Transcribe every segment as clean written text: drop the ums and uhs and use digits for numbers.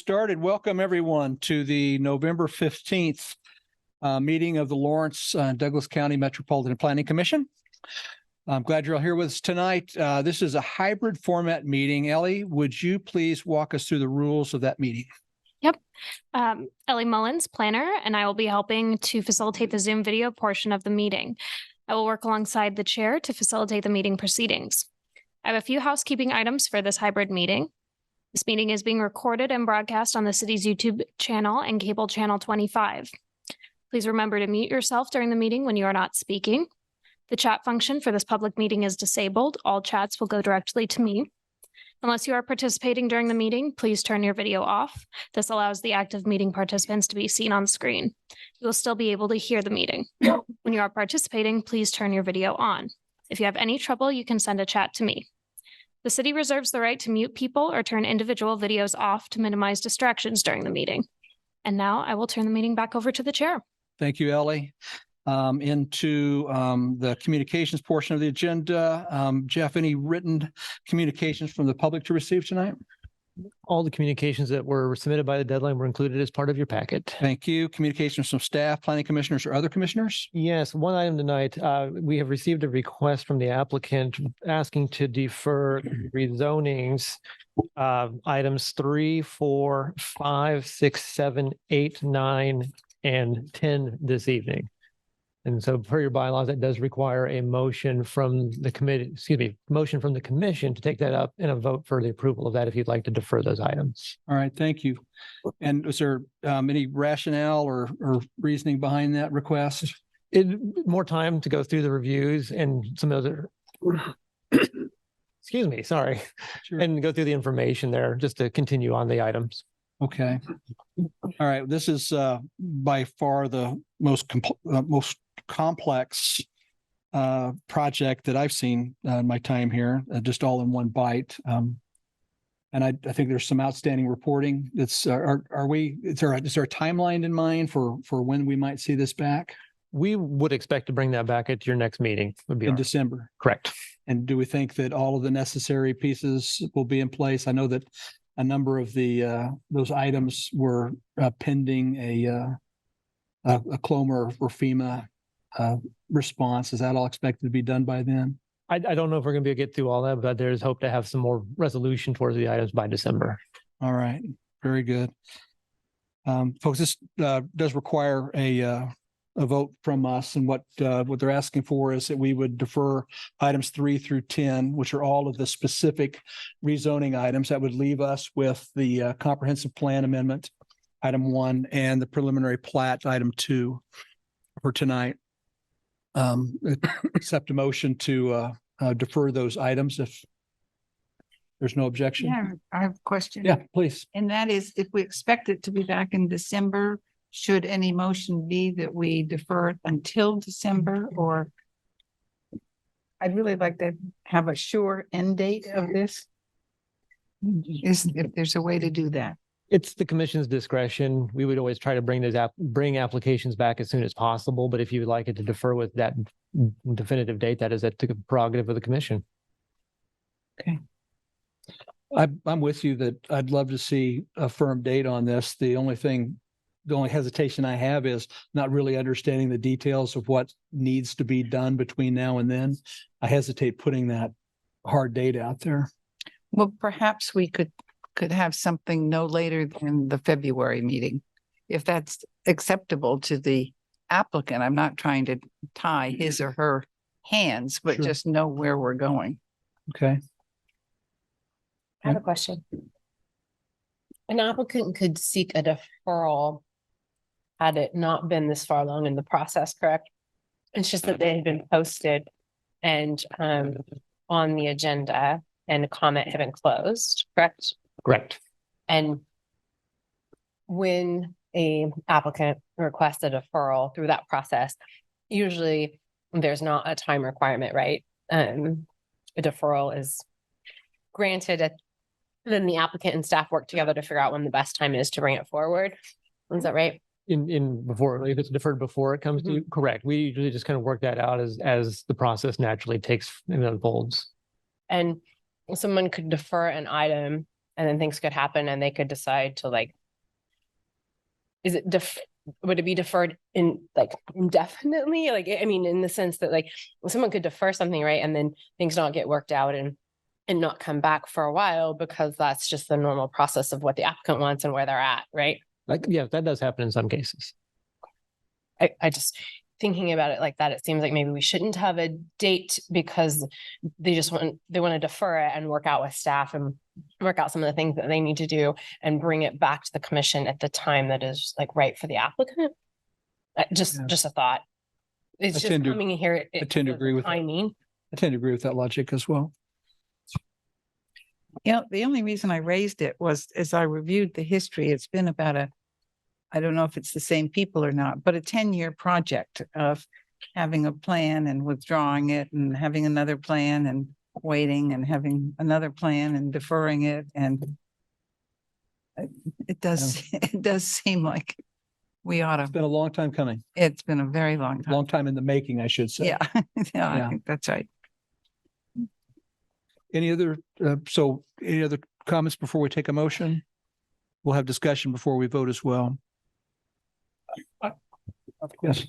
started. Welcome, everyone, to the November 15th meeting of the Lawrence Douglas County Metropolitan Planning Commission. I'm glad you're all here with us tonight. This is a hybrid format meeting. Ellie, would you please walk us through the rules of that meeting? Yep. Ellie Mullins, planner, and I will be helping to facilitate the Zoom video portion of the meeting. I will work alongside the chair to facilitate the meeting proceedings. I have a few housekeeping items for this hybrid meeting. This meeting is being recorded and broadcast on the city's YouTube channel and cable channel 25. Please remember to mute yourself during the meeting when you are not speaking. The chat function for this public meeting is disabled. All chats will go directly to me. Unless you are participating during the meeting, please turn your video off. This allows the active meeting participants to be seen on screen. You will still be able to hear the meeting. When you are participating, please turn your video on. If you have any trouble, you can send a chat to me. The city reserves the right to mute people or turn individual videos off to minimize distractions during the meeting. And now I will turn the meeting back over to the chair. Thank you, Ellie. Into the communications portion of the agenda. Jeff, any written communications from the public to receive tonight? All the communications that were submitted by the deadline were included as part of your packet. Thank you. Communications from staff, planning commissioners, or other commissioners? Yes, one item tonight. We have received a request from the applicant asking to defer rezonings items 3, 4, 5, 6, 7, 8, 9, and 10 this evening. And so per your bylaws, that does require a motion from the motion from the commission to take that up and a vote for the approval of that if you'd like to defer those items. All right, thank you. And was there any rationale or reasoning behind that request? More time to go through the reviews and some other, excuse me, sorry, Sure. And go through the information there just to continue on the items. Okay. All right. This is by far the most complex project that I've seen in my time here, just all in one bite. And I think there's some outstanding reporting. It's is there a timeline in mind for when we might see this back? We would expect to bring that back at your next meeting. Would be in December. Correct. And do we think that all of the necessary pieces will be in place? I know that a number of those items were pending a CLOMA or FEMA response. Is that all expected to be done by then? I don't know if we're going to be able to get through all that, but there's hope to have some more resolution towards the items by December. All right, very good. Folks, this does require a vote from us, and what they're asking for is that we would defer items 3 through 10, which are all of the specific rezoning items. That would leave us with the comprehensive plan amendment, item 1, and the preliminary plat, item 2, for tonight. Accept a motion to defer those items if there's no objection. Yeah, I have a question. Yeah, please. And that is, if we expect it to be back in December, should any motion be that we defer it until December, or I'd really like to have a sure end date of this? If there's a way to do that. It's the commission's discretion. We would always try to bring applications back as soon as possible. But if you would like it to defer with that definitive date, that is at the prerogative of the commission. Okay. I'm with you that I'd love to see a firm date on this. The only hesitation I have is not really understanding the details of what needs to be done between now and then. I hesitate putting that hard date out there. Well, perhaps we could have something no later than the February meeting, if that's acceptable to the applicant. I'm not trying to tie his or her hands, but Sure. just know where we're going. Okay. I have a question. An applicant could seek a deferral had it not been this far along in the process, correct? It's just that they had been posted and on the agenda and the comment had been closed, correct? Correct. And when a applicant requests a deferral through that process, usually there's not a time requirement, right? A deferral is granted then the applicant and staff work together to figure out when the best time is to bring it forward. Is that right? Before, if it's deferred before it comes to you, correct. We usually just kind of work that out as the process naturally takes and unfolds. And someone could defer an item and then things could happen and they could decide to like, is it would it be deferred indefinitely? Like, I mean, in the sense that like someone could defer something, right? And then things don't get worked out and not come back for a while because that's just the normal process of what the applicant wants and where they're at, right? Like, yeah, that does happen in some cases. I just thinking about it like that, it seems like maybe we shouldn't have a date because they want to defer it and work out with staff and work out some of the things that they need to do and bring it back to the commission at the time that is like right for the applicant. Just a thought. It's just coming in here. I tend to agree with timing. I tend to agree with that logic as well. You know, the only reason I raised it was as I reviewed the history, it's been about I don't know if it's the same people or not, but a 10-year project of having a plan and withdrawing it and having another plan and waiting and having another plan and deferring it. And it does seem like we ought It's to, been a long time coming, it's been a very long time. long time in the making, I should say. Yeah, yeah, Yeah. I think that's right. Any other comments before we take a motion? We'll have discussion before we vote as well. Yes.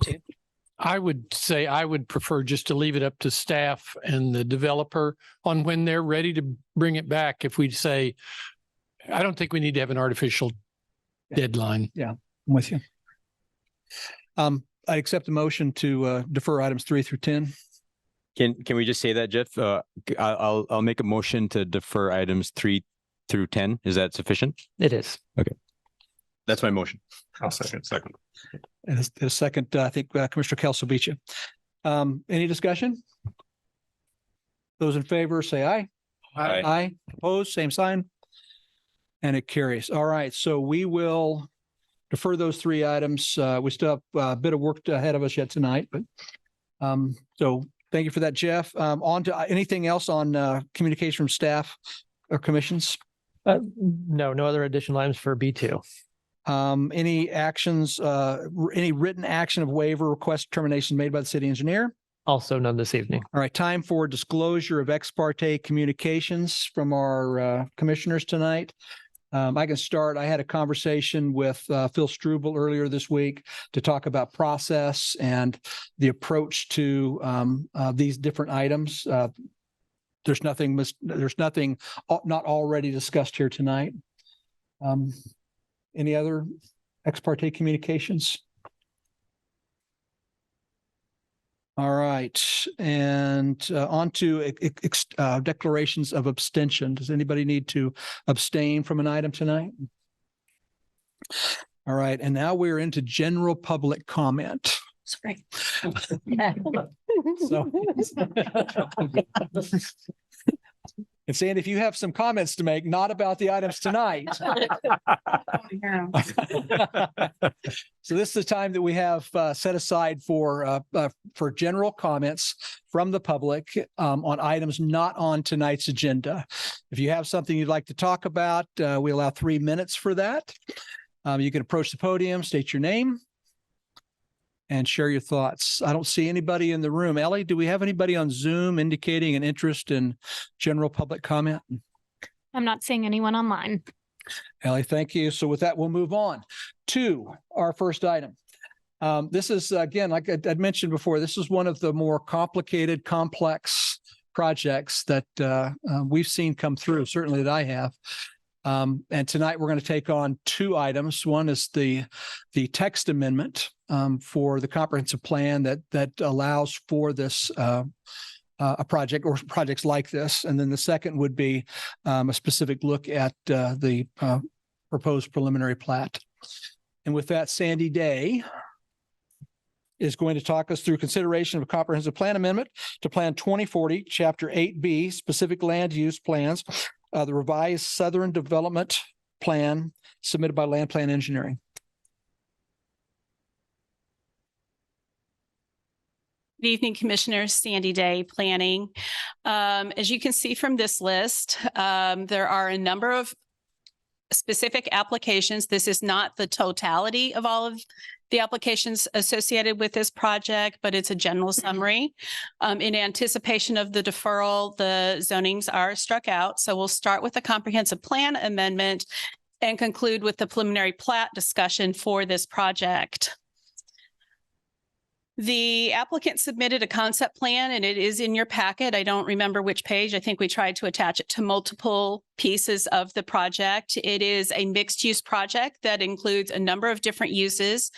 I would say I would prefer just to leave it up to staff and the developer on when they're ready to bring it back. If we say, I don't think we need to have an artificial deadline. I'm with you. I accept the motion to defer items 3 through 10. Can we just say that, Jeff? I'll make a motion to defer items 3 through 10. Is that sufficient? It is. That's my motion. I'll second. And a second, I think Commissioner Kelso beat you. Any discussion? Those in favor say aye. Aye. Aye. Opposed, same sign. And it carries. All right. So we will defer those 3 items. We still have a bit of work ahead of us yet tonight, but so thank you for that, Jeff. On to anything else on communication from staff or commissions? No other additional items for B2. Any actions, any written action of waiver request termination made by the city engineer? Also none this evening. All right, time for disclosure of ex parte communications from our commissioners tonight. I can start. I had a conversation with Phil Struble earlier this week to talk about process and the approach to these different items. There's nothing not already discussed here tonight. Any other ex parte communications? All right, and on to declarations of abstention. Does anybody need to abstain from an item tonight? All right, and now we're into general public comment. Sorry. So, and Sandy, if you have some comments to make, not about the items tonight. So this is the time that we have set aside for general comments from the public on items not on tonight's agenda. If you have something you'd like to talk about, we allow 3 minutes for that. You can approach the podium, state your name, and share your thoughts. I don't see anybody in the room. Ellie, do we have anybody on Zoom indicating an interest in general public comment? I'm not seeing anyone online. Ellie, thank you. So with that, we'll move on to our first item. This is, again, like I'd mentioned before, this is one of the more complicated, complex projects that we've seen come through, certainly that I have. And tonight we're going to take on 2 items. One is the text amendment for the comprehensive plan that allows for this a project or projects like this. And then the second would be a specific look at the proposed preliminary plat. And with that, Sandy Day is going to talk us through consideration of a comprehensive plan amendment to Plan 2040, Chapter 8B, specific land use plans, the revised Southern Development Plan submitted by Landplan Engineering. Good evening, Commissioners. Sandy Day, Planning. As you can see from this list, there are a number of specific applications. This is not the totality of all of the applications associated with this project, but it's a general summary. In anticipation of the deferral, the zonings are struck out. So we'll start with the comprehensive plan amendment and conclude with the preliminary plat discussion for this project. The applicant submitted a concept plan and it is in your packet. I don't remember which page. I think we tried to attach it to multiple pieces of the project. It is a mixed use project that includes a number of different uses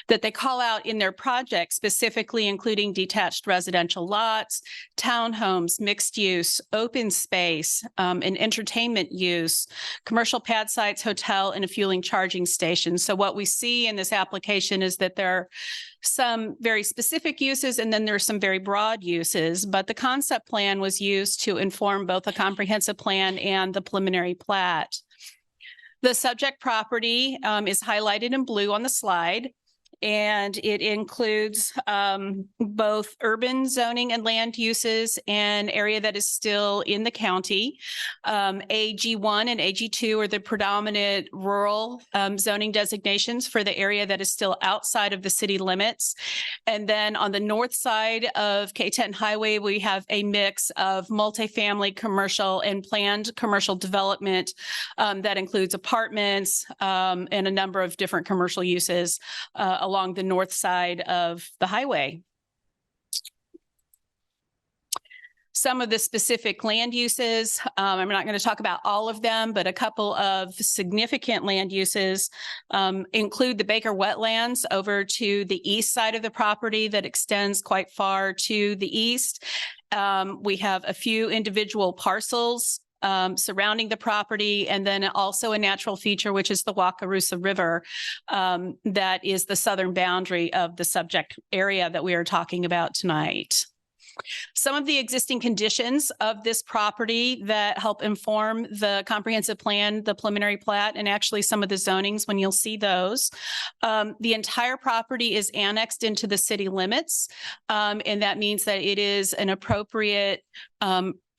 that they call out in their project, specifically including detached residential lots, townhomes, mixed use, open space, and entertainment use, commercial pad sites, hotel, and a fueling charging station. So what we see in this application is that there are some very specific uses and then there are some very broad uses, but the concept plan was used to inform both a comprehensive plan and the preliminary plat. The subject property is highlighted in blue on the slide, and it includes both urban zoning and land uses, an area that is still in the county. AG1 and AG2 are the predominant rural zoning designations for the area that is still outside of the city limits. And then on the north side of K-10 Highway, we have a mix of multifamily, commercial, and planned commercial development that includes apartments and a number of different commercial uses along the north side of the highway. Some of the specific land uses, I'm not going to talk about all of them, but a couple of significant land uses include the Baker wetlands over to the east side of the property that extends quite far to the east. We have a few individual parcels surrounding the property, and then also a natural feature, which is the Wakarusa River, that is the southern boundary of the subject area that we are talking about tonight. Some of the existing conditions of this property that help inform the comprehensive plan, the preliminary plat, and actually some of the zonings when you'll see those. The entire property is annexed into the city limits, and that means that it is an appropriate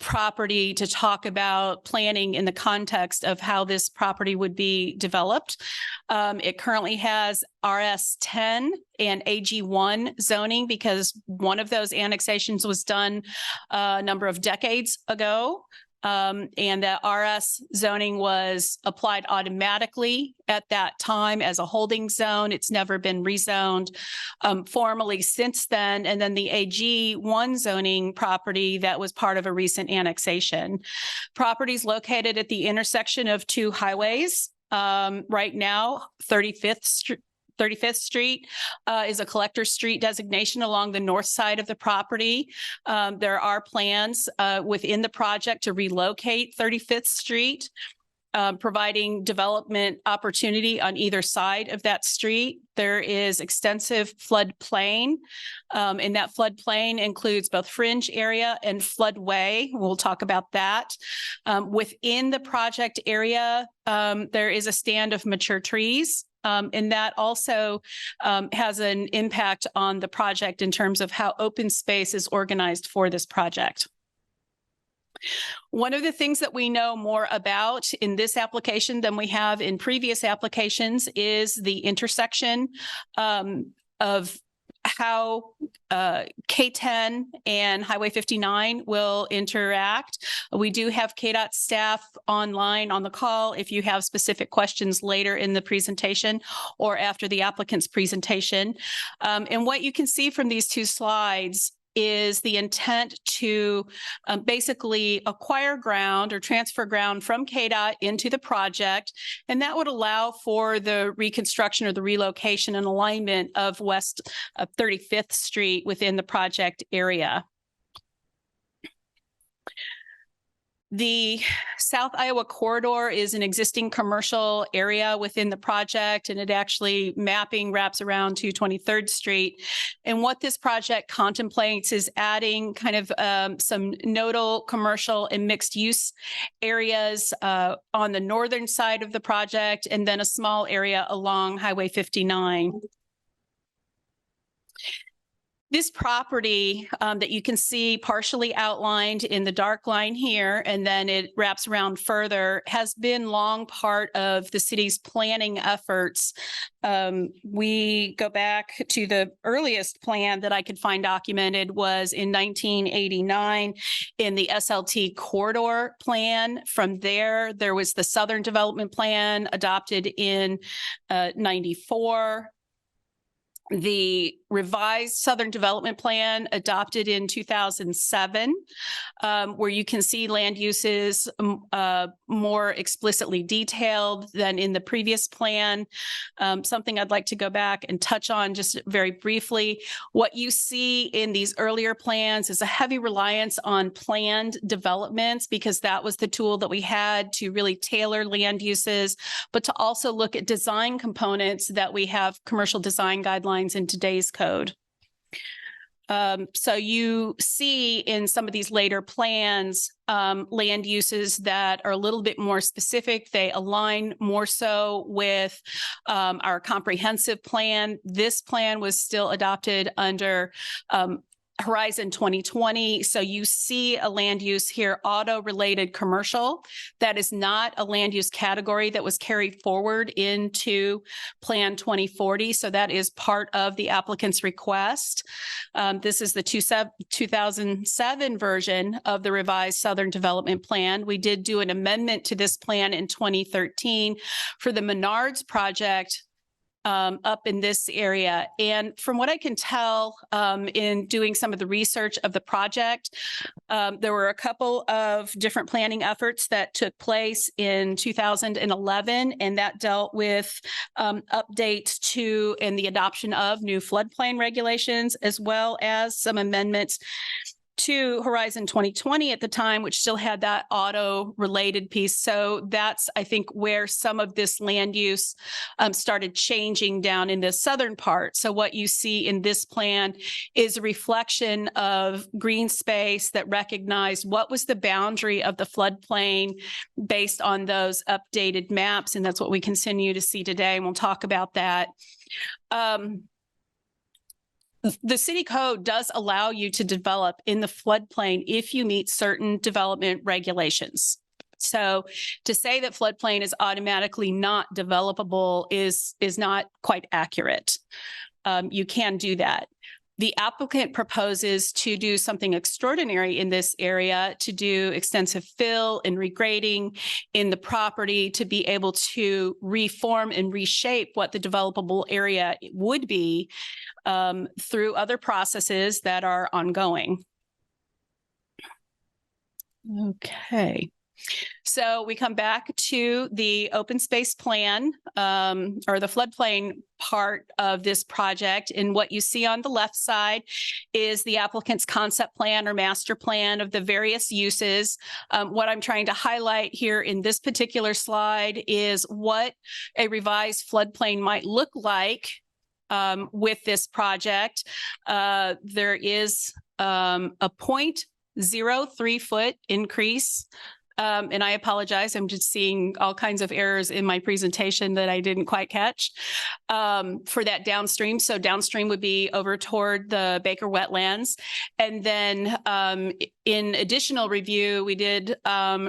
property to talk about planning in the context of how this property would be developed. It currently has RS10 and AG1 zoning because one of those annexations was done a number of decades ago. And that RS zoning was applied automatically at that time as a holding zone. It's never been rezoned formally since then. And then the AG1 zoning property that was part of a recent annexation. Properties located at the intersection of two highways. Right now, 35th Street is a collector street designation along the north side of the property. There are plans within the project to relocate 35th Street, providing development opportunity on either side of that street. There is extensive floodplain, and that floodplain includes both fringe area and floodway. We'll talk about that. Within the project area, there is a stand of mature trees. And that also has an impact on the project in terms of how open space is organized for this project. One of the things that we know more about in this application than we have in previous applications is the intersection of how K-10 and Highway 59 will interact. We do have KDOT staff online on the call if you have specific questions later in the presentation or after the applicant's presentation. And what you can see from these two slides is the intent to basically acquire ground or transfer ground from KDOT into the project. And that would allow for the reconstruction or the relocation and alignment of west of 35th Street within the project area. The South Iowa Corridor is an existing commercial area within the project, and it actually mapping wraps around to 23rd Street. And what this project contemplates is adding kind of some nodal commercial and mixed use areas on the northern side of the project, and then a small area along Highway 59. This property that you can see partially outlined in the dark line here, and then it wraps around further, has been long part of the city's planning efforts. We go back to the earliest plan that I could find documented was in 1989 in the SLT corridor plan. From there, there was the Southern Development Plan adopted in 94. The revised Southern Development Plan adopted in 2007, where you can see land uses more explicitly detailed than in the previous plan. Something I'd like to go back and touch on just very briefly. What you see in these earlier plans is a heavy reliance on planned developments, because that was the tool that we had to really tailor land uses, but to also look at design components that we have commercial design guidelines in today's code. So you see in some of these later plans, land uses that are a little bit more specific. They align more so with our comprehensive plan. This plan was still adopted under Horizon 2020. So you see a land use here, auto-related commercial. That is not a land use category that was carried forward into Plan 2040. So that is part of the applicant's request. This is the 2007 version of the revised Southern Development Plan. We did do an amendment to this plan in 2013 for the Menards project up in this area. And from what I can tell in doing some of the research of the project, there were a couple of different planning efforts that took place in 2011, and that dealt with updates to and the adoption of new floodplain regulations, as well as some amendments to Horizon 2020 at the time, which still had that auto-related piece. So that's, I think, where some of this land use started changing down in the southern part. So what you see in this plan is a reflection of green space that recognized what was the boundary of the floodplain based on those updated maps. And that's what we continue to see today. And we'll talk about that. The city code does allow you to develop in the floodplain if you meet certain development regulations. So to say that floodplain is automatically not developable is not quite accurate. You can do that. The applicant proposes to do something extraordinary in this area, to do extensive fill and regrading in the property to be able to reform and reshape what the developable area would be through other processes that are ongoing. Okay. So we come back to the open space plan or the floodplain part of this project. And what you see on the left side is the applicant's concept plan or master plan of the various uses. What I'm trying to highlight here in this particular slide is what a revised floodplain might look like with this project. There is a 0.03 foot increase. And I apologize. I'm just seeing all kinds of errors in my presentation that I didn't quite catch for that downstream. So downstream would be over toward the Baker wetlands. And then in additional review, we did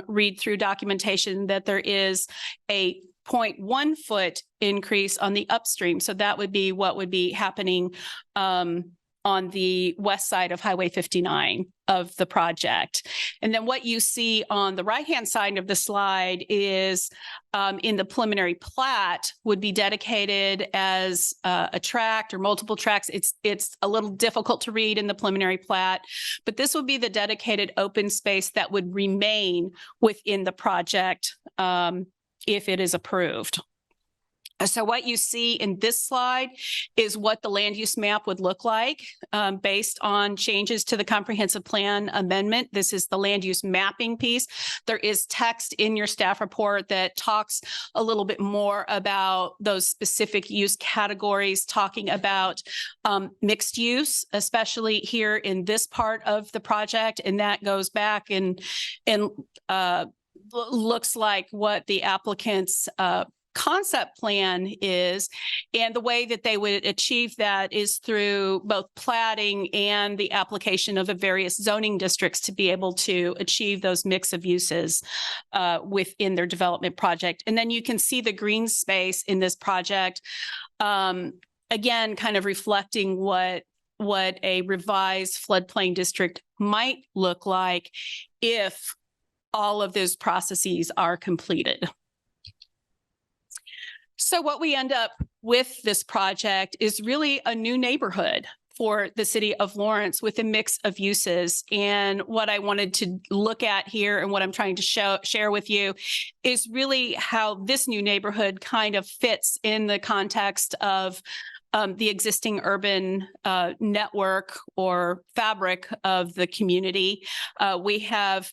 read through documentation that there is a 0.1 foot increase on the upstream. So that would be what would be happening on the west side of Highway 59 of the project. And then what you see on the right-hand side of the slide is in the preliminary plat would be dedicated as a tract or multiple tracts. It's a little difficult to read in the preliminary plat, but this would be the dedicated open space that would remain within the project if it is approved. So what you see in this slide is what the land use map would look like based on changes to the comprehensive plan amendment. This is the land use mapping piece. There is text in your staff report that talks a little bit more about those specific use categories, talking about mixed use, especially here in this part of the project. And that goes back and looks like what the applicant's concept plan is, and the way that they would achieve that is through both platting and the application of the various zoning districts to be able to achieve those mix of uses within their development project. And then you can see the green space in this project, again, kind of reflecting what a revised floodplain district might look like if all of those processes are completed. So what we end up with this project is really a new neighborhood for the city of Lawrence with a mix of uses. And what I wanted to look at here and what I'm trying to share with you is really how this new neighborhood kind of fits in the context of the existing urban network or fabric of the community. We have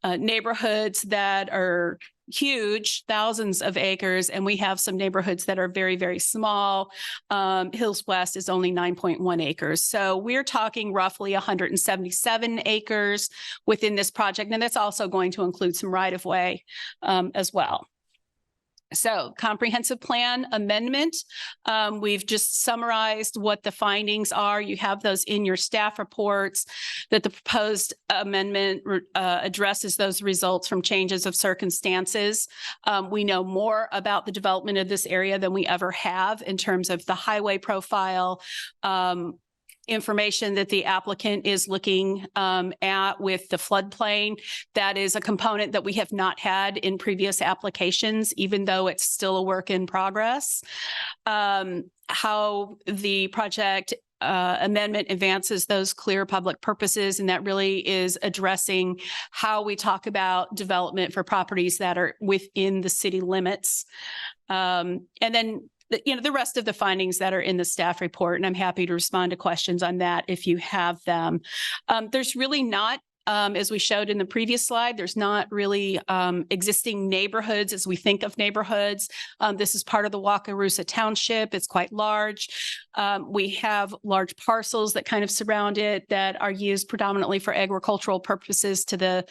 neighborhoods that are huge, thousands of acres, and we have some neighborhoods that are very, very small. Hills West is only 9.1 acres. So we're talking roughly 177 acres within this project, and that's also going to include some right-of-way as well. So comprehensive plan amendment, we've just summarized what the findings are. You have those in your staff reports, that the proposed amendment addresses those results from changes of circumstances. We know more about the development of this area than we ever have in terms of the highway profile, information that the applicant is looking at with the floodplain. That is a component that we have not had in previous applications, even though it's still a work in progress. How the project amendment advances those clear public purposes, and that really is addressing how we talk about development for properties that are within the city limits. And then the rest of the findings that are in the staff report, and I'm happy to respond to questions on that if you have them. There's really not, as we showed in the previous slide, there's not really existing neighborhoods as we think of neighborhoods. This is part of the Wakarusa Township. It's quite large. We have large parcels that kind of surround it that are used predominantly for agricultural purposes to the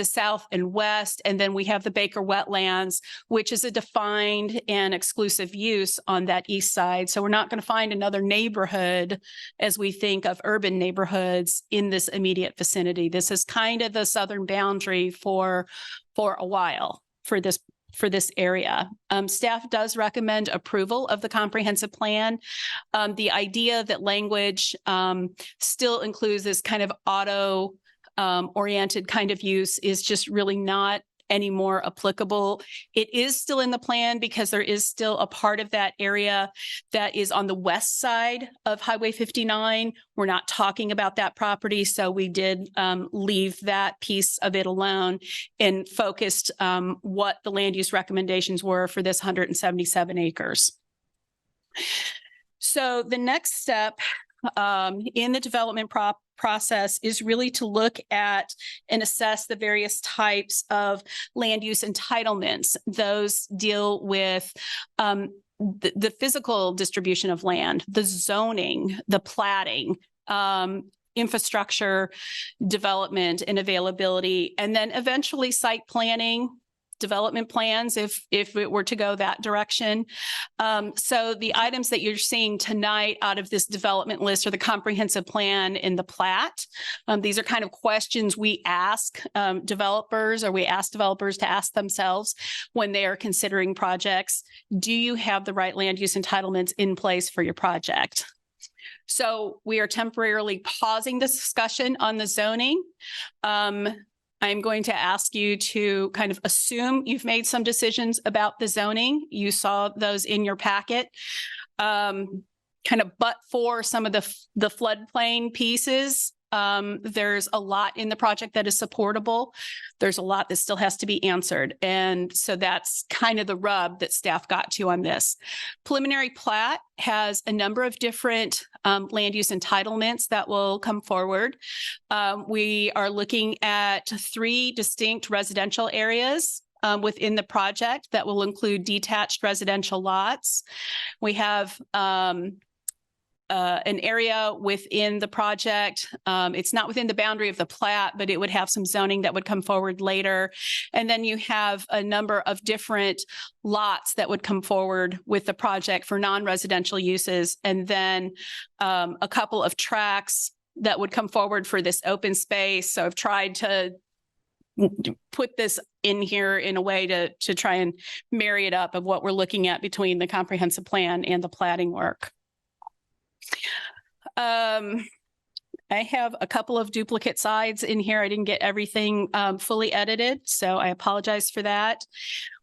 south and west. And then we have the Baker Wetlands, which is a defined and exclusive use on that east side. So we're not going to find another neighborhood as we think of urban neighborhoods in this immediate vicinity. This is kind of the southern boundary for a while for this area. Staff does recommend approval of the comprehensive plan. The idea that language still includes this kind of auto oriented kind of use is just really not any more applicable. It is still in the plan because there is still a part of that area that is on the west side of Highway 59. We're not talking about that property, so we did leave that piece of it alone and focused what the land use recommendations were for this 177 acres. So the next step in the development process is really to look at and assess the various types of land use entitlements. Those deal with the physical distribution of land, the zoning, the platting, infrastructure development and availability, and then eventually site planning, development plans if it were to go that direction. So the items that you're seeing tonight out of this development list are the comprehensive plan and the plat. These are kind of questions we ask developers, or we ask developers to ask themselves when they are considering projects. Do you have the right land use entitlements in place for your project? So we are temporarily pausing this discussion on the zoning. I'm going to ask you to kind of assume you've made some decisions about the zoning. You saw those in your packet. Kind of but for some of the floodplain pieces, there's a lot in the project that is supportable. There's a lot that still has to be answered. And so that's kind of the rub that staff got to on this. Preliminary plat has a number of different land use entitlements that will come forward. We are looking at 3 distinct residential areas within the project that will include detached residential lots. We have an area within the project. It's not within the boundary of the plat, but it would have some zoning that would come forward later. And then you have a number of different lots that would come forward with the project for non-residential uses. And then a couple of tracks that would come forward for this open space. So I've tried to put this in here in a way to try and marry it up of what we're looking at between the comprehensive plan and the platting work. I have a couple of duplicate sides in here. I didn't get everything fully edited, so I apologize for that.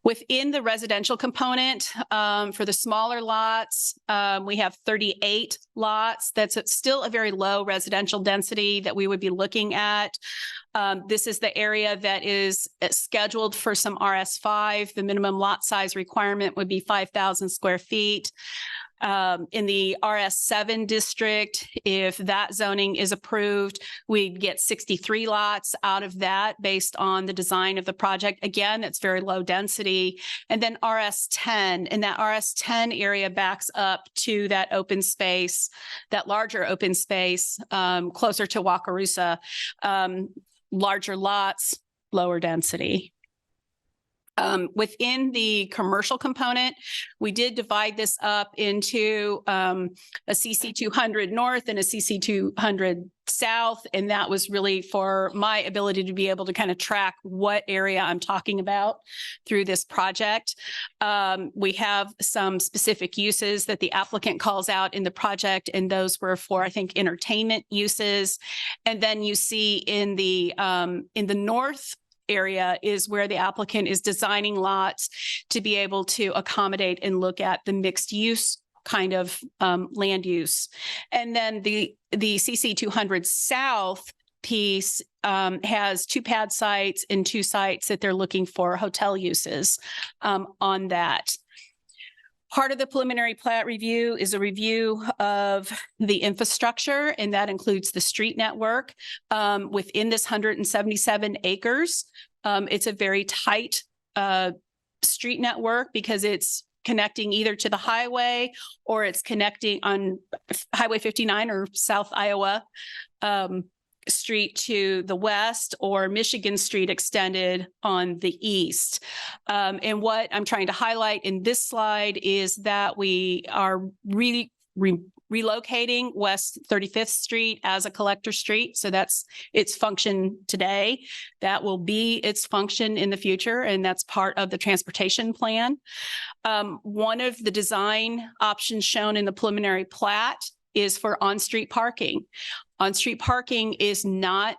Within the residential component, for the smaller lots, we have 38 lots. That's still a very low residential density that we would be looking at. This is the area that is scheduled for some RS5. The minimum lot size requirement would be 5,000 square feet. In the RS7 district, if that zoning is approved, we'd get 63 lots out of that based on the design of the project. Again, it's very low density. And then RS10, and that RS10 area backs up to that open space, that larger open space, closer to Wakarusa, larger lots, lower density. Within the commercial component, we did divide this up into a CC 200 North and a CC 200 South, and that was really for my ability to be able to kind of track what area I'm talking about through this project. We have some specific uses that the applicant calls out in the project, and those were for, I think, entertainment uses. And then you see in the north area is where the applicant is designing lots to be able to accommodate and look at the mixed use kind of land use. And then the CC 200 South piece has 2 pad sites and 2 sites that they're looking for hotel uses on that. Part of the preliminary plat review is a review of the infrastructure, and that includes the street network within this 177 acres. It's a very tight street network because it's connecting either to the highway or it's connecting on Highway 59 or South Iowa Street to the west, or Michigan Street extended on the east. And what I'm trying to highlight in this slide is that we are really relocating West 35th Street as a collector street. So that's its function today. That will be its function in the future, and that's part of the transportation plan. One of the design options shown in the preliminary plat is for on-street parking. On-street parking is not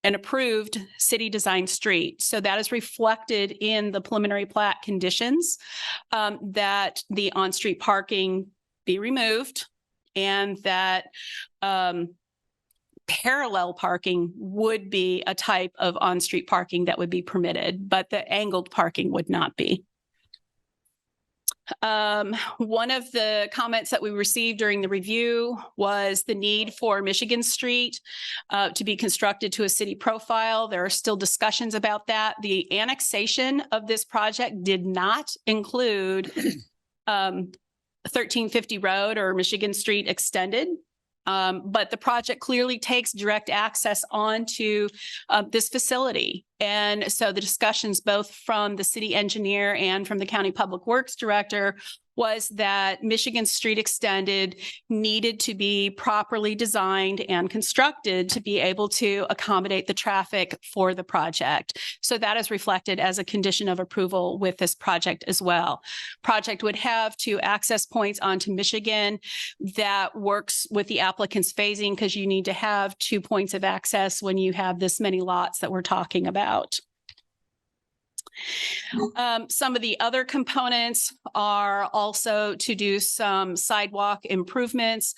an approved city design street. So that is reflected in the preliminary plat conditions, that the on-street parking be removed, and that parallel parking would be a type of on-street parking that would be permitted, but the angled parking would not be. One of the comments that we received during the review was the need for Michigan Street to be constructed to a city profile. There are still discussions about that. The annexation of this project did not include 1350 Road or Michigan Street extended. But the project clearly takes direct access onto this facility. And so the discussions both from the city engineer and from the county public works director was that Michigan Street extended needed to be properly designed and constructed to be able to accommodate the traffic for the project. So that is reflected as a condition of approval with this project as well. Project would have 2 access points onto Michigan. That works with the applicant's phasing because you need to have 2 points of access when you have this many lots that we're talking about. Some of the other components are also to do some sidewalk improvements.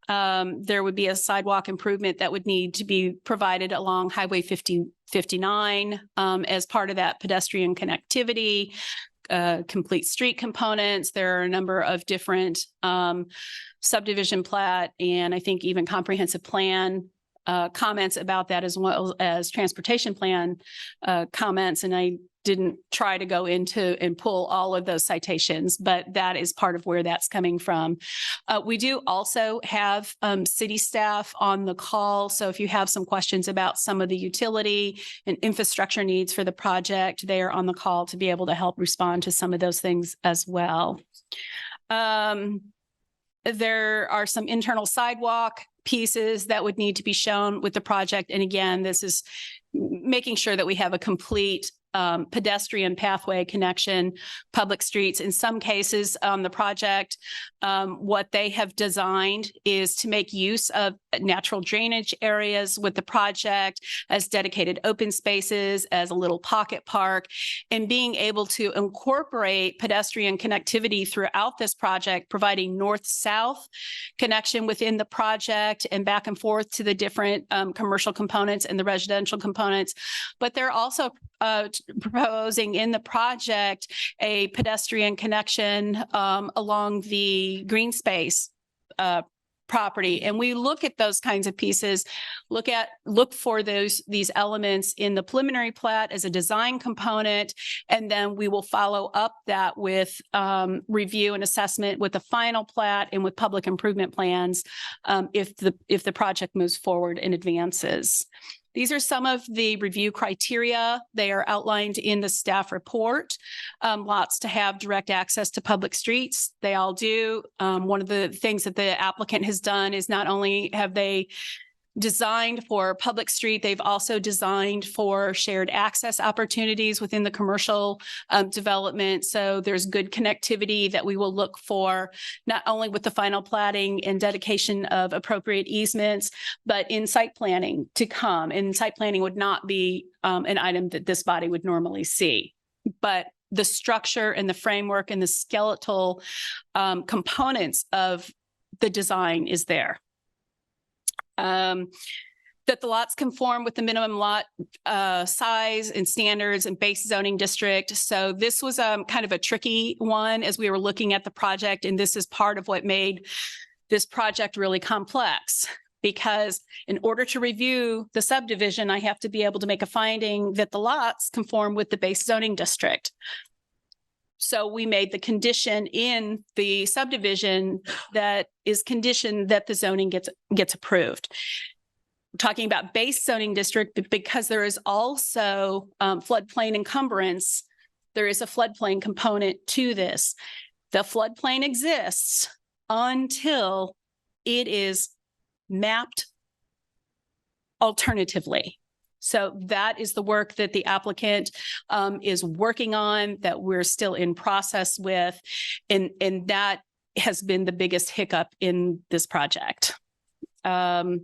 There would be a sidewalk improvement that would need to be provided along Highway 59 as part of that pedestrian connectivity, complete street components. There are a number of different subdivision plat and I think even comprehensive plan comments about that, as well as transportation plan comments. And I didn't try to go into and pull all of those citations, but that is part of where that's coming from. We do also have city staff on the call. So if you have some questions about some of the utility and infrastructure needs for the project, they are on the call to be able to help respond to some of those things as well. There are some internal sidewalk pieces that would need to be shown with the project. And again, this is making sure that we have a complete pedestrian pathway connection, public streets. In some cases on the project, what they have designed is to make use of natural drainage areas with the project as dedicated open spaces, as a little pocket park, and being able to incorporate pedestrian connectivity throughout this project, providing north-south connection within the project and back and forth to the different commercial components and the residential components. But they're also proposing in the project a pedestrian connection along the green space property. And we look at those kinds of pieces, look for these elements in the preliminary plat as a design component, and then we will follow up that with review and assessment with the final plat and with public improvement plans if the project moves forward and advances. These are some of the review criteria. They are outlined in the staff report. Lots to have direct access to public streets. They all do. One of the things that the applicant has done is not only have they designed for public street, they've also designed for shared access opportunities within the commercial development. So there's good connectivity that we will look for, not only with the final platting and dedication of appropriate easements, but in site planning to come. And site planning would not be an item that this body would normally see. But the structure and the framework and the skeletal components of the design is there. That the lots conform with the minimum lot size and standards and base zoning district. So this was kind of a tricky one as we were looking at the project, and this is part of what made this project really complex. Because in order to review the subdivision, I have to be able to make a finding that the lots conform with the base zoning district. So we made the condition in the subdivision that is conditioned that the zoning gets approved. We're talking about base zoning district, but because there is also floodplain encumbrance, there is a floodplain component to this. The floodplain exists until it is mapped alternatively. So that is the work that the applicant is working on, that we're still in process with, and that has been the biggest hiccup in this project. That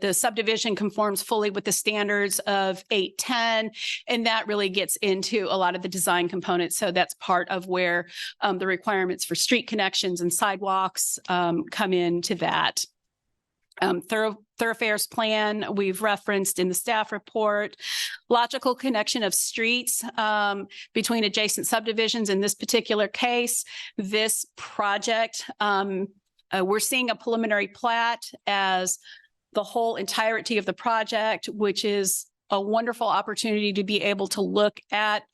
the subdivision conforms fully with the standards of 810, and that really gets into a lot of the design components. So that's part of where the requirements for street connections and sidewalks come into that. Thoroughfares plan we've referenced in the staff report. Logical connection of streets between adjacent subdivisions. In this particular case, this project, we're seeing a preliminary plat as the whole entirety of the project, which is a wonderful opportunity to be able to look at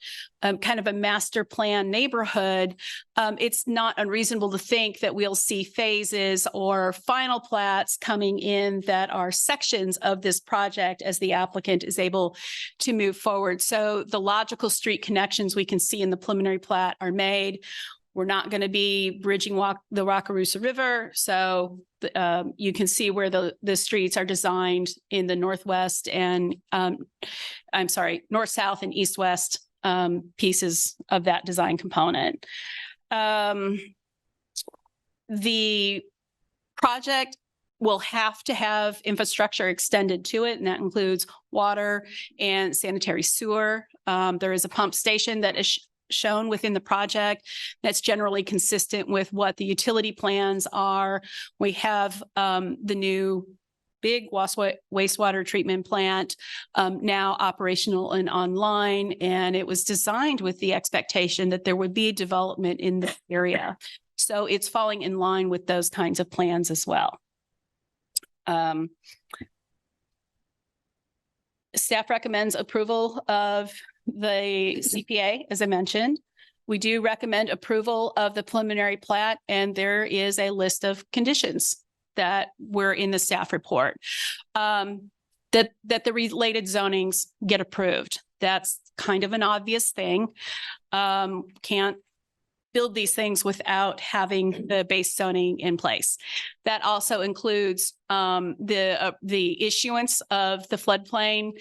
kind of a master plan neighborhood. It's not unreasonable to think that we'll see phases or final plats coming in that are sections of this project as the applicant is able to move forward. So the logical street connections we can see in the preliminary plat are made. We're not going to be bridging the Wakarusa River. So you can see where the streets are designed in the northwest and north, south, and east, west pieces of that design component. The project will have to have infrastructure extended to it, and that includes water and sanitary sewer. There is a pump station that is shown within the project that's generally consistent with what the utility plans are. We have the new big wastewater treatment plant now operational and online, and it was designed with the expectation that there would be development in the area. So it's falling in line with those kinds of plans as well. Staff recommends approval of the CPA, as I mentioned. We do recommend approval of the preliminary plat, and there is a list of conditions that were in the staff report. That the related zonings get approved. That's kind of an obvious thing. Can't build these things without having the base zoning in place. That also includes the issuance of the floodplain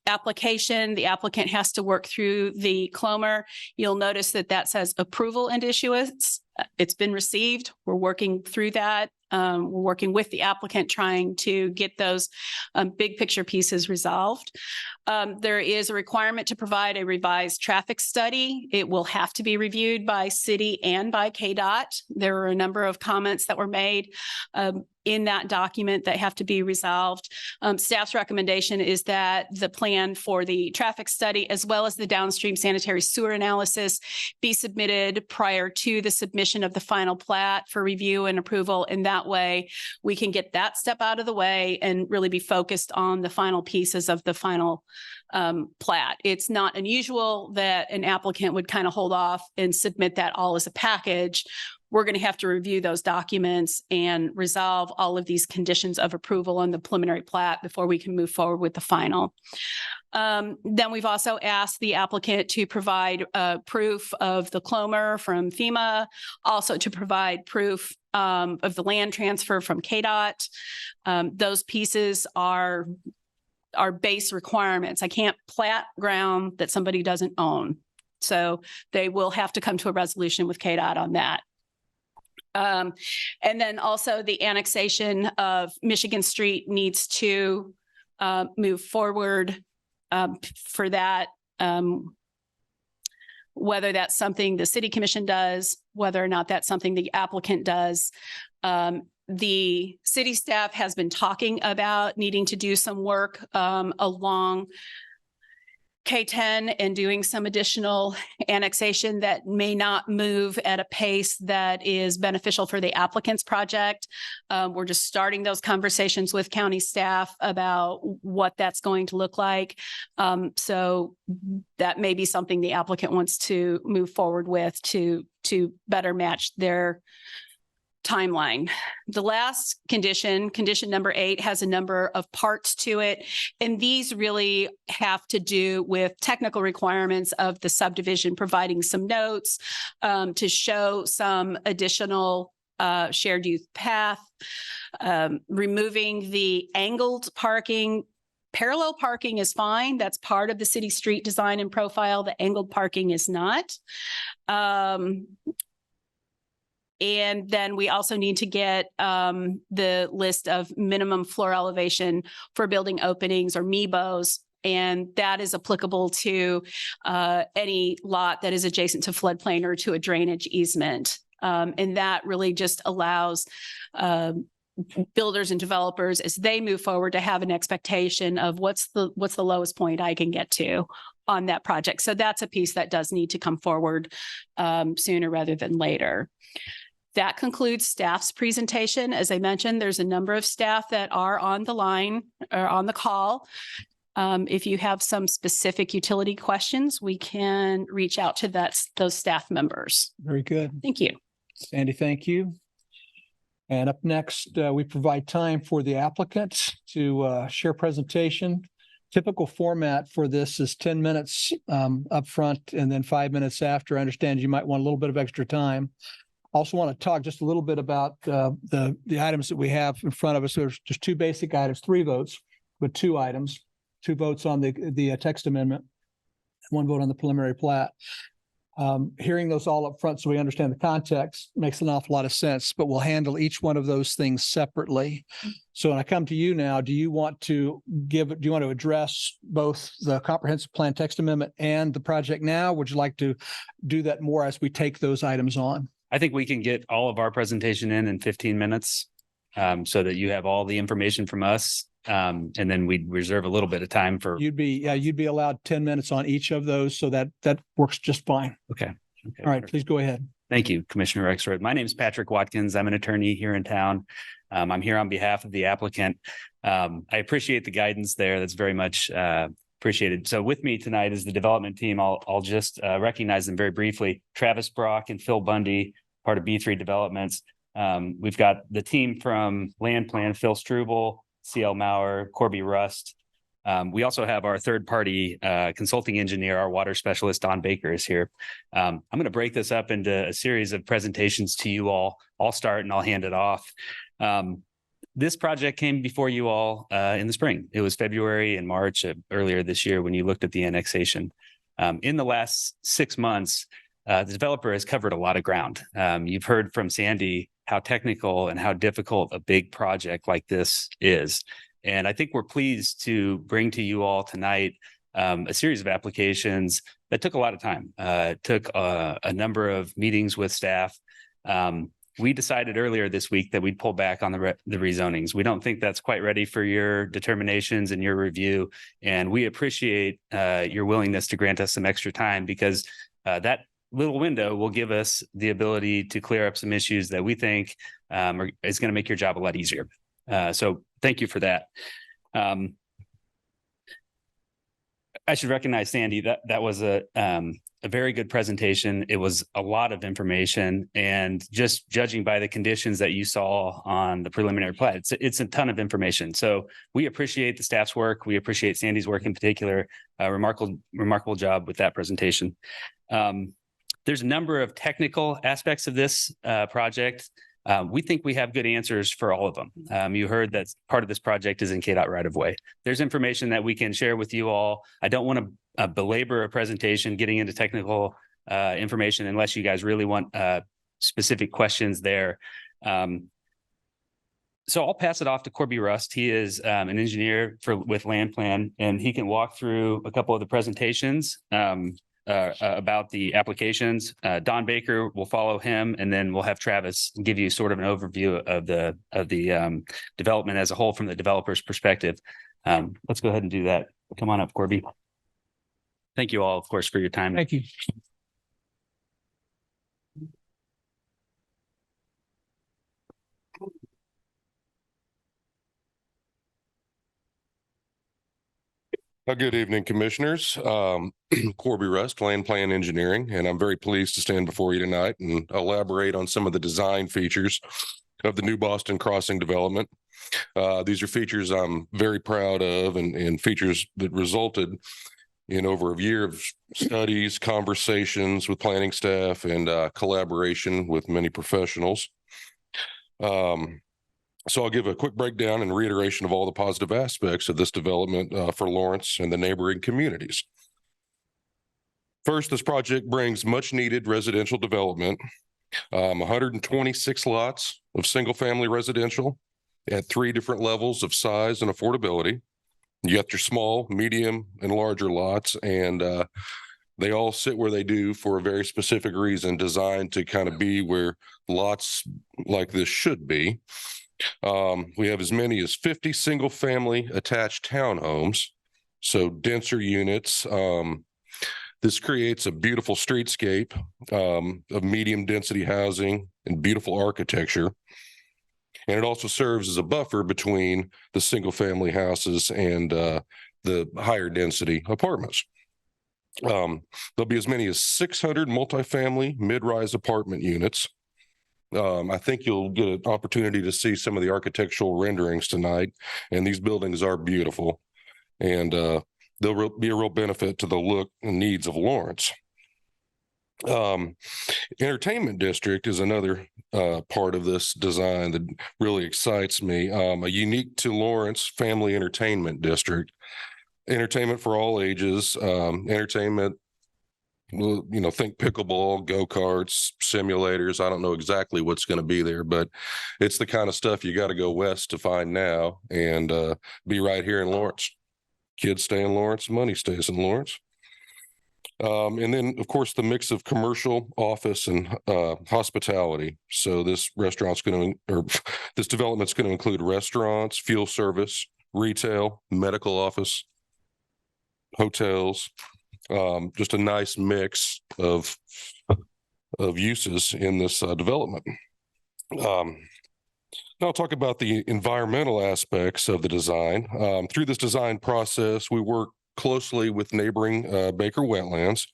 application. The applicant has to work through the CLOMR. You'll notice that that says approval and issuance. It's been received. We're working through that. We're working with the applicant trying to get those big picture pieces resolved. There is a requirement to provide a revised traffic study. It will have to be reviewed by city and by KDOT. There are a number of comments that were made in that document that have to be resolved. Staff's recommendation is that the plan for the traffic study as well as the downstream sanitary sewer analysis be submitted prior to the submission of the final plat for review and approval. And that way we can get that step out of the way and really be focused on the final pieces of the final plat. It's not unusual that an applicant would kind of hold off and submit that all as a package. We're going to have to review those documents and resolve all of these conditions of approval on the preliminary plat before we can move forward with the final. Then we've also asked the applicant to provide proof of the CLOMR from FEMA, also to provide proof of the land transfer from KDOT. Those pieces are base requirements. I can't plat ground that somebody doesn't own. So they will have to come to a resolution with KDOT on that. And then also the annexation of Michigan Street needs to move forward for that. Whether that's something the city commission does, whether or not that's something the applicant does. The city staff has been talking about needing to do some work along K-10 and doing some additional annexation that may not move at a pace that is beneficial for the applicant's project. We're just starting those conversations with county staff about what that's going to look like. So that may be something the applicant wants to move forward with to better match their timeline. The last condition, condition number 8, has a number of parts to it. And these really have to do with technical requirements of the subdivision, providing some notes to show some additional shared use path, removing the angled parking. Parallel parking is fine. That's part of the city street design and profile. The angled parking is not. And then we also need to get the list of minimum floor elevation for building openings or MIBOs. And that is applicable to any lot that is adjacent to floodplain or to a drainage easement. And that really just allows builders and developers, as they move forward, to have an expectation of what's the lowest point I can get to on that project. So that's a piece that does need to come forward sooner rather than later. That concludes staff's presentation. As I mentioned, there's a number of staff that are on the line or on the call. If you have some specific utility questions, we can reach out to those staff members. Very good. Thank you. Sandy, thank you. And up next, we provide time for the applicant to share presentation. Typical format for this is 10 minutes up front and then 5 minutes after. I understand you might want a little bit of extra time. Also want to talk just a little bit about the items that we have in front of us. There's just 2 basic items, 3 votes with 2 items, 2 votes on the text amendment, 1 vote on the preliminary plat. Hearing those all up front so we understand the context makes an awful lot of sense, but we'll handle each one of those things separately. So when I come to you now, do you want to address both the comprehensive plan text amendment and the project now? Would you like to do that more as we take those items on? I think we can get all of our presentation in 15 minutes so that you have all the information from us. And then we'd reserve a little bit of time for. You'd be allowed 10 minutes on each of those. So that works just fine. Okay. All right, please go ahead. Thank you, Commissioner Rexroth. My name is Patrick Watkins. I'm an attorney here in town. I'm here on behalf of the applicant. I appreciate the guidance there. That's very much appreciated. So with me tonight is the development team. I'll just recognize them very briefly. Travis Brock and Phil Bundy, part of B3 Developments. We've got the team from Landplan, Phil Struble, CL Maurer, Corby Rust. We also have our third-party consulting engineer, our water specialist, Don Baker, is here. I'm going to break this up into a series of presentations to you all. I'll start and I'll hand it off. This project came before you all in the spring. It was February and March earlier this year when you looked at the annexation. In the last 6 months, the developer has covered a lot of ground. You've heard from Sandy how technical and how difficult a big project like this is. And I think we're pleased to bring to you all tonight a series of applications that took a lot of time. It took a number of meetings with staff. We decided earlier this week that we'd pull back on the rezonings. We don't think that's quite ready for your determinations and your review. And we appreciate your willingness to grant us some extra time, because that little window will give us the ability to clear up some issues that we think is going to make your job a lot easier. So thank you for that. I should recognize Sandy. That was a very good presentation. It was a lot of information, and just judging by the conditions that you saw on the preliminary plat, it's a ton of information. So we appreciate the staff's work. We appreciate Sandy's work in particular. Remarkable job with that presentation. There's a number of technical aspects of this project. We think we have good answers for all of them. You heard that part of this project is in KDOT right of way. There's information that we can share with you all. I don't want to belabor a presentation getting into technical information unless you guys really want specific questions there. So I'll pass it off to Corby Rust. He is an engineer with Landplan, and he can walk through a couple of the presentations about the applications. Don Baker will follow him, and then we'll have Travis give you sort of an overview of the development as a whole from the developer's perspective. Let's go ahead and do that. Come on up, Corby. Thank you all, of course, for your time. Thank you. Good evening, commissioners. Corby Rust, Landplan Engineering, and I'm very pleased to stand before you tonight and elaborate on some of the design features of the new Boston Crossing development. These are features I'm very proud of, and features that resulted in over a year of studies, conversations with planning staff, and collaboration with many professionals. So I'll give a quick breakdown and reiteration of all the positive aspects of this development for Lawrence and the neighboring communities. First, this project brings much needed residential development, 126 lots of single family residential at 3 different levels of size and affordability. You got your small, medium, and larger lots, and they all sit where they do for a very specific reason, designed to kind of be where lots like this should be. We have as many as 50 single family attached townhomes, so denser units. This creates a beautiful streetscape of medium density housing and beautiful architecture. And it also serves as a buffer between the single family houses and the higher density apartments. There'll be as many as 600 multifamily mid-rise apartment units. I think you'll get an opportunity to see some of the architectural renderings tonight, and these buildings are beautiful, and they'll be a real benefit to the look and needs of Lawrence. Entertainment district is another part of this design that really excites me. A unique to Lawrence family entertainment district, entertainment for all ages, entertainment. Think pickleball, go-karts, simulators. I don't know exactly what's going to be there, but it's the kind of stuff you got to go west to find now, and be right here in Lawrence. Kids stay in Lawrence, money stays in Lawrence. And then, of course, the mix of commercial, office, and hospitality. So this this development's going to include restaurants, fuel service, retail, medical office, hotels. Just a nice mix of uses in this development. Now I'll talk about the environmental aspects of the design. Through this design process, we work closely with neighboring Baker wetlands.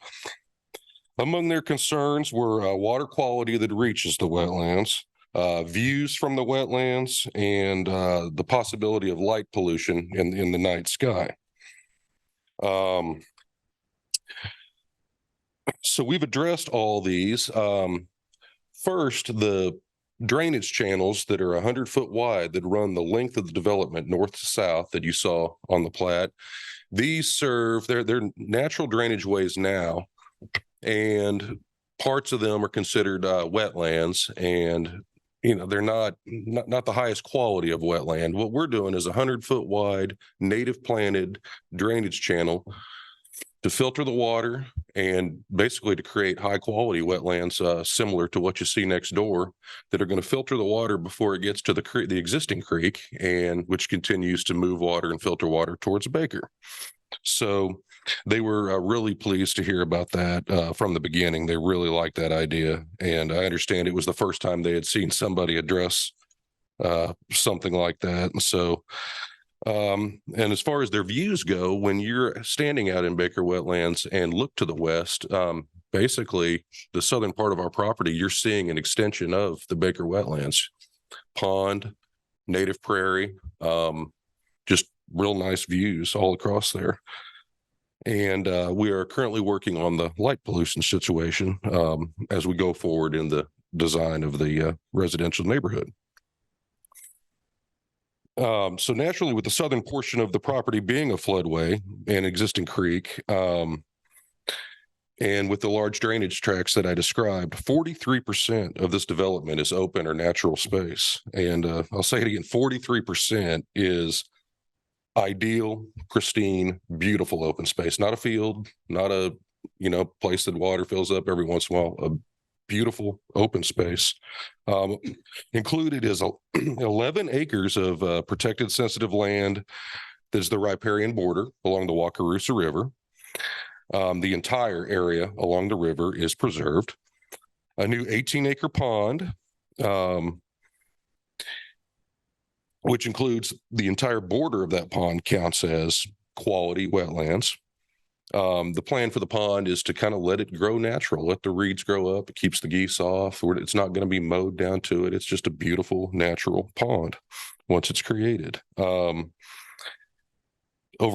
Among their concerns were water quality that reaches the wetlands, views from the wetlands, and the possibility of light pollution in the night sky. So we've addressed all these. First, the drainage channels that are 100-foot wide that run the length of the development north to south that you saw on the plat. These serve, they're natural drainage ways now, and parts of them are considered wetlands, and they're not the highest quality of wetland. What we're doing is a 100-foot wide native planted drainage channel to filter the water and basically to create high quality wetlands similar to what you see next door, that are going to filter the water before it gets to the existing creek, and which continues to move water and filter water towards Baker. So they were really pleased to hear about that from the beginning. They really liked that idea, and I understand it was the first time they had seen somebody address something like that. And so and as far as their views go, when you're standing out in Baker wetlands and look to the west, basically the southern part of our property, you're seeing an extension of the Baker wetlands, pond, native prairie, just real nice views all across there. And we are currently working on the light pollution situation as we go forward in the design of the residential neighborhood. So naturally, with the southern portion of the property being a floodway and existing creek, and with the large drainage tracts that I described, 43% of this development is open or natural space. And I'll say it again, 43% is ideal, pristine, beautiful open space, not a field, not a place that water fills up every once in a while, a beautiful open space. Included is 11 acres of protected sensitive land that is the riparian border along the Wakarusa River. The entire area along the river is preserved. A new 18-acre pond, which includes the entire border of that pond, counts as quality wetlands. The plan for the pond is to kind of let it grow natural, let the reeds grow up. It keeps the geese off. It's not going to be mowed down to it. It's just a beautiful natural pond once it's created. Over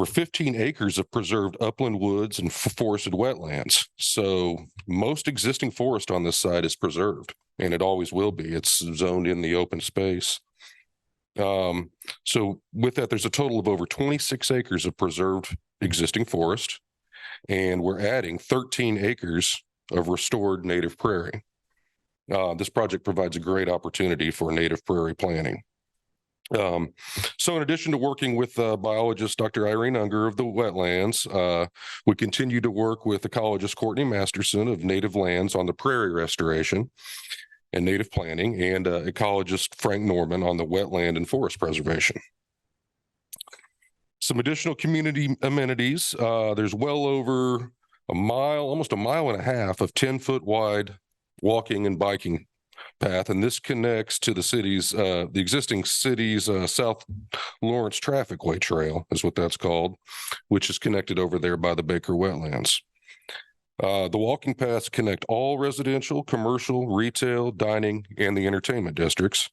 15 acres of preserved upland woods and forested wetlands. So most existing forest on this site is preserved, and it always will be. It's zoned in the open space. So with that, there's a total of over 26 acres of preserved existing forest, and we're adding 13 acres of restored native prairie. This project provides a great opportunity for native prairie planting. So in addition to working with biologist Dr. Irene Unger of the wetlands, we continue to work with ecologist Courtney Masterson of Native Lands on the prairie restoration and native planting, and ecologist Frank Norman on the wetland and forest preservation. Some additional community amenities. There's well over a mile, almost a mile and a half of 10-foot wide walking and biking path, and this connects to the city's, the existing city's South Lawrence Trafficway Trail is what that's called, which is connected over there by the Baker wetlands. The walking paths connect all residential, commercial, retail, dining, and the entertainment districts,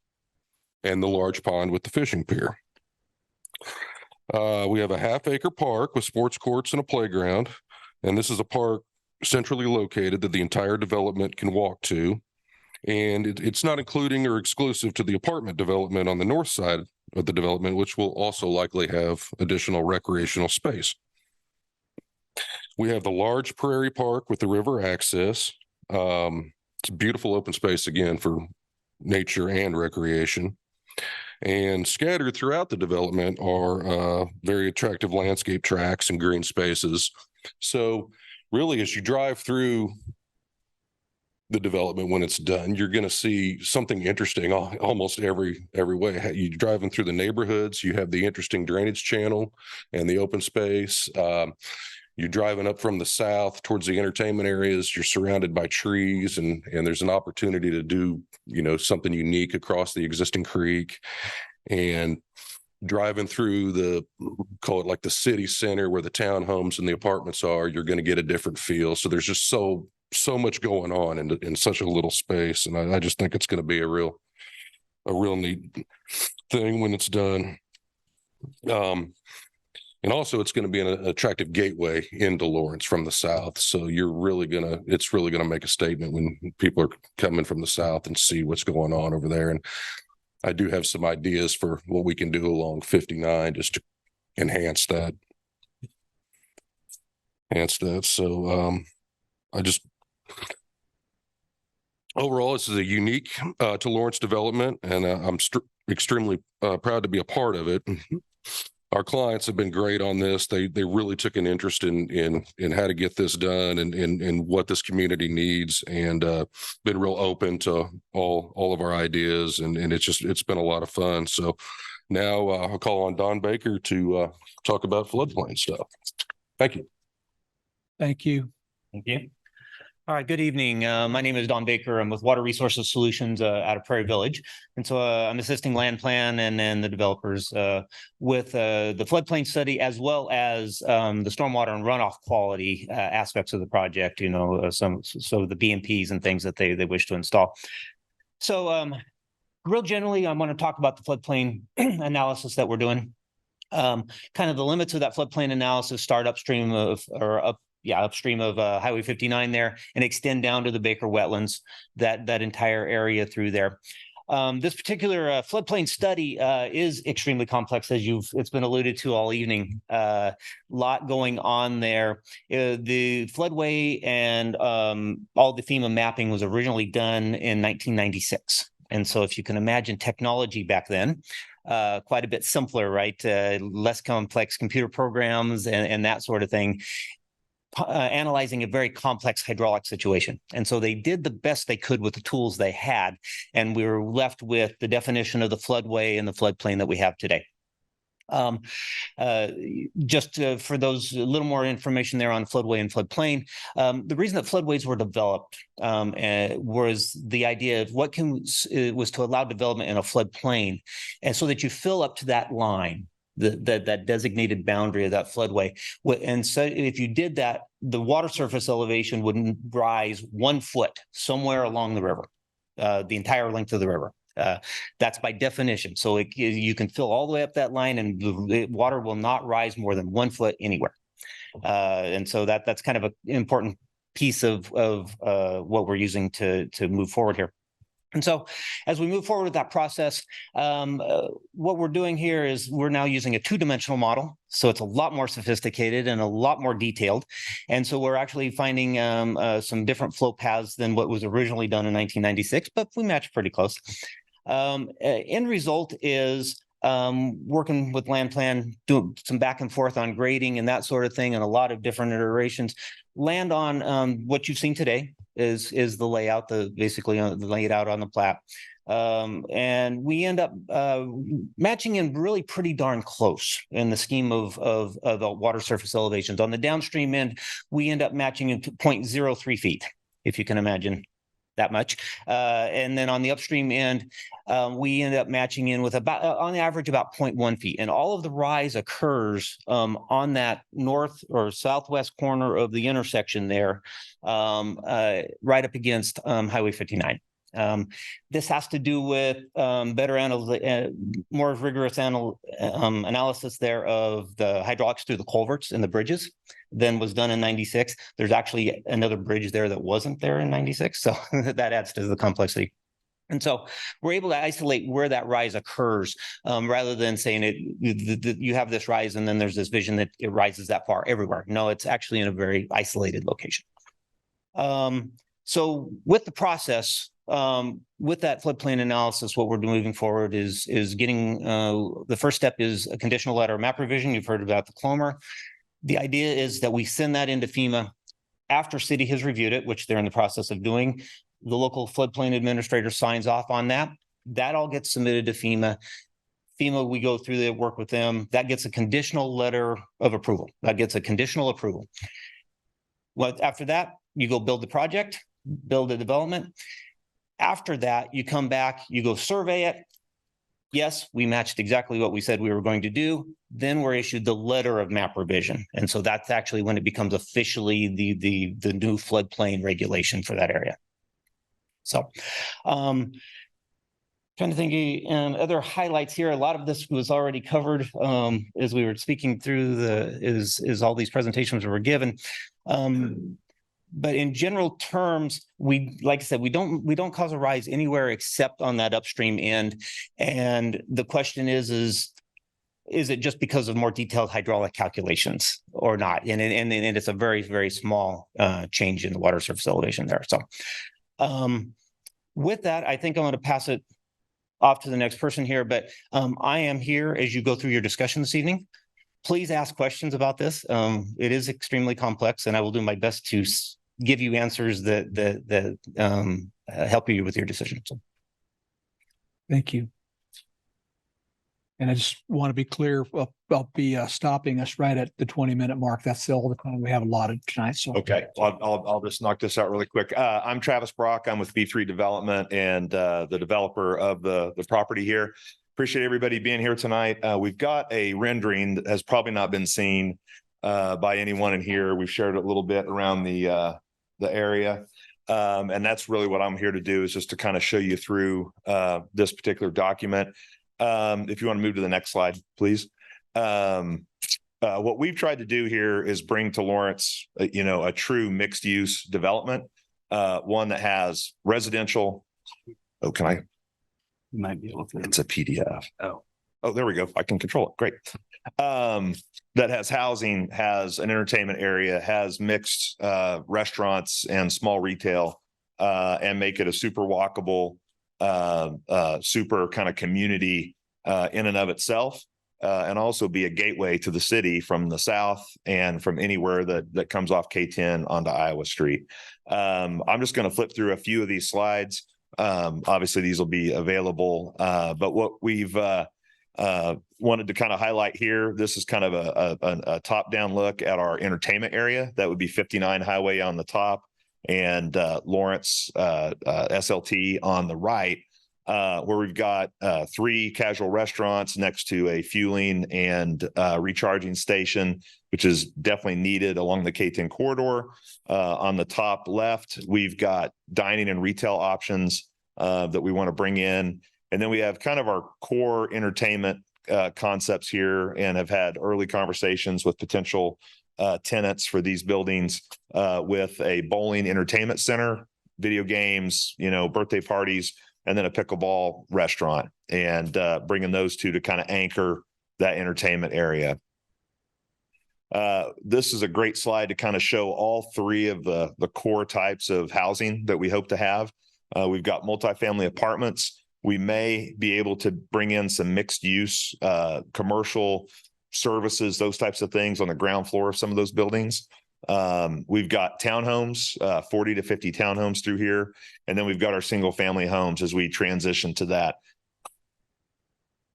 and the large pond with the fishing pier. We have a half-acre park with sports courts and a playground, and this is a park centrally located that the entire development can walk to. And it's not including or exclusive to the apartment development on the north side of the development, which will also likely have additional recreational space. We have the large prairie park with the river access. It's a beautiful open space, again, for nature and recreation. And scattered throughout the development are very attractive landscape tracks and green spaces. So really, as you drive through the development when it's done, you're going to see something interesting almost every way. You're driving through the neighborhoods, you have the interesting drainage channel and the open space. you're driving up from the south towards the entertainment areas, you're surrounded by trees, and there's an opportunity to do, something unique across the existing creek. And driving through call it like the city center where the townhomes and the apartments are, you're going to get a different feel. So there's just so much going on in such a little space. And I just think it's going to be a real neat thing when it's done. And also it's going to be an attractive gateway into Lawrence from the south. So it's really going to make a statement when people are coming from the south and see what's going on over there. And I do have some ideas for what we can do along 59 just to enhance that. So overall, this is a unique to Lawrence development, and I'm extremely proud to be a part of it. Our clients have been great on this. They really took an interest in how to get this done and what this community needs, and been real open to all of our ideas. And it's been a lot of fun. So now I'll call on Don Baker to talk about floodplain stuff. Thank you. Thank you. Thank you. All right, good evening. My name is Don Baker. I'm with Water Resources Solutions out of Prairie Village. And so I'm assisting Landplan and then the developers with the floodplain study, as well as the stormwater and runoff quality aspects of the project, the BMPs and things that they wish to install. So real generally, I want to talk about the floodplain analysis that we're doing. Kind of the limits of that floodplain analysis start upstream of Highway 59 there and extend down to the Baker wetlands, that entire area through there. This particular floodplain study is extremely complex, as it's been alluded to all evening. Lot going on there. The floodway and all the FEMA mapping was originally done in 1996. And so if you can imagine technology back then, quite a bit simpler, right? Less complex computer programs and that sort of thing. Analyzing a very complex hydraulic situation. And so they did the best they could with the tools they had, and we were left with the definition of the floodway and the floodplain that we have today. Just for those, a little more information there on floodway and floodplain. The reason that floodways were developed was the idea of was to allow development in a floodplain, and so that you fill up to that line, that designated boundary of that floodway. And so if you did that, the water surface elevation would rise 1 foot somewhere along the river, the entire length of the river. That's by definition. So you can fill all the way up that line, and the water will not rise more than 1 foot anywhere. And so that's kind of an important piece of what we're using to move forward here. And so as we move forward with that process, what we're doing here is we're now using a two-dimensional model. So it's a lot more sophisticated and a lot more detailed. And so we're actually finding some different flow paths than what was originally done in 1996, but we match pretty close. End result is working with Landplan, doing some back and forth on grading and that sort of thing, and a lot of different iterations. Land on what you've seen today is the layout, basically laid out on the plat. And we end up matching in really pretty darn close in the scheme of the water surface elevations. On the downstream end, we end up matching in 0.03 feet, if you can imagine that much. And then on the upstream end, we end up matching in with about, on average, about 0.1 feet. And all of the rise occurs on that north or southwest corner of the intersection there, right up against Highway 59. This has to do with more rigorous analysis there of the hydraulics through the culverts and the bridges than was done in 96. There's actually another bridge there that wasn't there in 96. So that adds to the complexity. And so we're able to isolate where that rise occurs rather than saying you have this rise and then there's this vision that it rises that far everywhere. No, it's actually in a very isolated location. So with the process, with that floodplain analysis, what we're moving forward is getting the first step is a conditional letter of map revision. You've heard about the CLOMR. The idea is that we send that into FEMA after city has reviewed it, which they're in the process of doing. The local floodplain administrator signs off on that. That all gets submitted to FEMA. FEMA, we go through the work with them. That gets a conditional letter of approval. That gets a conditional approval. Well, after that, you go build the project, build the development. After that, you come back, you go survey it. Yes, we matched exactly what we said we were going to do. Then we're issued the letter of map revision. And so that's actually when it becomes officially the new floodplain regulation for that area. So, trying to think and other highlights here. A lot of this was already covered as we were speaking through as all these presentations were given. But in general terms, like I said, we don't cause a rise anywhere except on that upstream end. And the question is it just because of more detailed hydraulic calculations or not? And it's a very, very small change in the water surface elevation there. So with that, I think I'm going to pass it off to the next person here, but I am here as you go through your discussion this evening. Please ask questions about this. It is extremely complex, and I will do my best to give you answers that help you with your decision. So. Thank you. And I just want to be clear, I'll be stopping us right at the 20-minute mark. That's all the time we have allotted tonight. So okay, I'll just knock this out really quick. I'm Travis Brock. I'm with B3 Development and the developer of the property here. Appreciate everybody being here tonight. We've got a rendering that has probably not been seen by anyone in here. We've shared it a little bit around the area. And that's really what I'm here to do, is just to kind of show you through this particular document. If you want to move to the next slide, please. What we've tried to do here is bring to Lawrence, a true mixed use development, one that has residential. Oh, can I? You might be able to. It's a PDF. Oh, there we go. I can control it. Great. That has housing, has an entertainment area, has mixed restaurants and small retail, and make it a super walkable, super kind of community in and of itself, and also be a gateway to the city from the south and from anywhere that comes off K-10 onto Iowa Street. I'm just going to flip through a few of these slides. Obviously, these will be available, but what we've wanted to kind of highlight here, this is kind of a top-down look at our entertainment area. That would be 59 Highway on the top and Lawrence SLT on the right, where we've got 3 casual restaurants next to a fueling and recharging station, which is definitely needed along the K-10 corridor. On the top left, we've got dining and retail options that we want to bring in. And then we have kind of our core entertainment concepts here, and have had early conversations with potential tenants for these buildings, with a bowling entertainment center, video games, birthday parties, and then a pickleball restaurant, and bringing those two to kind of anchor that entertainment area. This is a great slide to kind of show all 3 of the core types of housing that we hope to have. We've got multifamily apartments. We may be able to bring in some mixed use, commercial services, those types of things on the ground floor of some of those buildings. We've got townhomes, 40 to 50 townhomes through here. And then we've got our single family homes as we transition to that.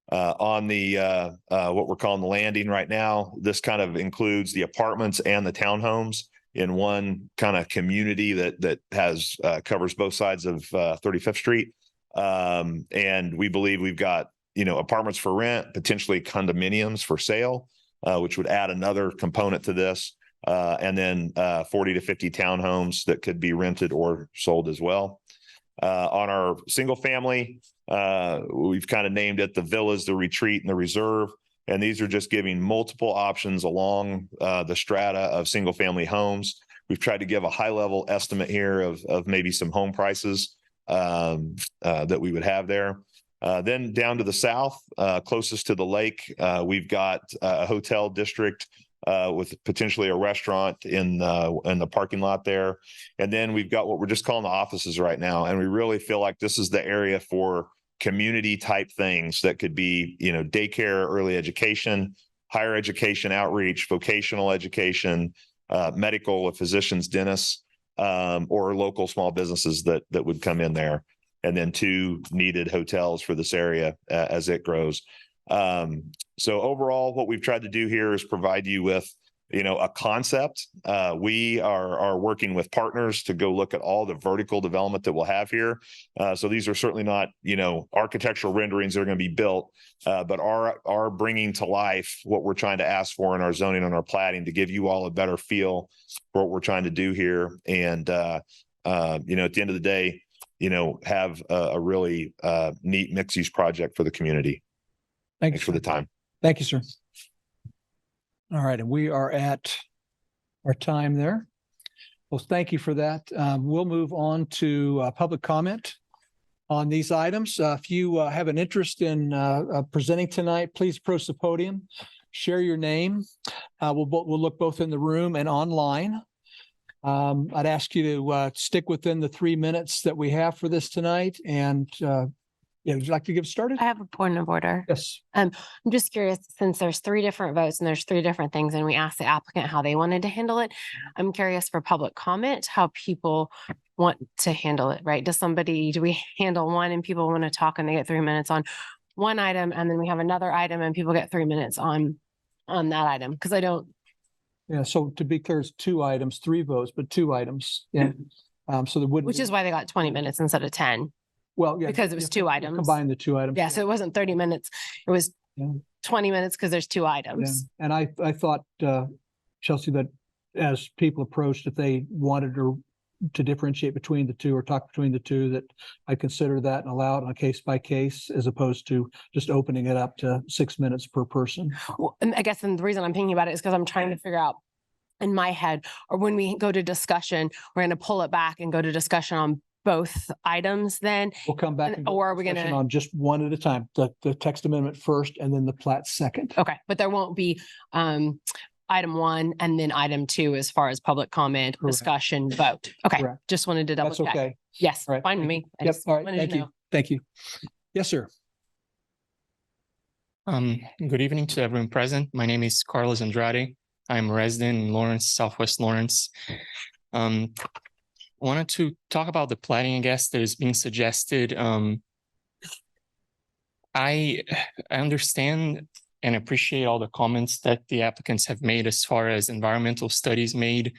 On the what we're calling the landing right now, this kind of includes the apartments and the townhomes in one kind of community that has covers both sides of 35th Street. And we believe we've got, apartments for rent, potentially condominiums for sale, which would add another component to this. And then 40 to 50 townhomes that could be rented or sold as well. On our single family, we've kind of named it the villas, the retreat, and the reserve. And these are just giving multiple options along the strata of single family homes. We've tried to give a high level estimate here of maybe some home prices that we would have there. Then down to the south, closest to the lake, we've got a hotel district with potentially a restaurant in the parking lot there. And then we've got what we're just calling the offices right now. And we really feel like this is the area for community type things that could be, daycare, early education, higher education outreach, vocational education, medical, physicians, dentists, or local small businesses that would come in there. And then 2 needed hotels for this area as it grows. So overall, what we've tried to do here is provide you with, a concept. We are working with partners to go look at all the vertical development that we'll have here. So these are certainly not, architectural renderings that are going to be built, but are bringing to life what we're trying to ask for in our zoning and our platting to give you all a better feel for what we're trying to do here. And, at the end of the day, have a really neat mixed-use project for the community. Thanks for the time. Thank you, sir. All right, and we are at our time there. Well, thank you for that. We'll move on to public comment on these items. If you have an interest in presenting tonight, please approach the podium, share your name. We'll look both in the room and online. I'd ask you to stick within the 3 minutes that we have for this tonight. And would you like to get started? I have a point of order. Yes. I'm just curious, since there's 3 different votes and there's 3 different things, and we asked the applicant how they wanted to handle it. I'm curious for public comment, how people want to handle it, right? Do we handle one and people want to talk and they get 3 minutes on one item, and then we have another item and people get 3 minutes on that item? Because I don't. Yeah, so to be clear, it's 2 items, 3 votes, but 2 items. Yeah. So there wouldn't. Which is why they got 20 minutes instead of 10. Well, yeah. Because it was 2 items. Combine the 2 items. Yeah, so it wasn't 30 minutes. It was 20 minutes because there's 2 Yeah. items. And I thought, Chelsea, that as people approached, if they wanted to differentiate between the 2 or talk between the 2, that I consider that and allow it on a case by case, as opposed to just opening it up to 6 minutes per person. Well, and I guess the reason I'm thinking about it is because I'm trying to figure out in my head, or when we go to discussion, we're going to pull it back and go to discussion on both items then. We'll come back and or are we going discussion to on just one at a time, the text amendment first and then the plat second. Okay, but there won't be item 1 and then item 2 as far as public comment, Correct. discussion, vote. Okay, Correct. just wanted to double That's check. okay. Yes, All right. fine with me. I Yep. just All right. wanted to Thank you. know. Thank you. Yes, sir. Good evening to everyone present. My name is Carlos Andrade. I'm a resident in Lawrence, Southwest Lawrence. Wanted to talk about the platting, I guess, that is being suggested. I understand and appreciate all the comments that the applicants have made as far as environmental studies made.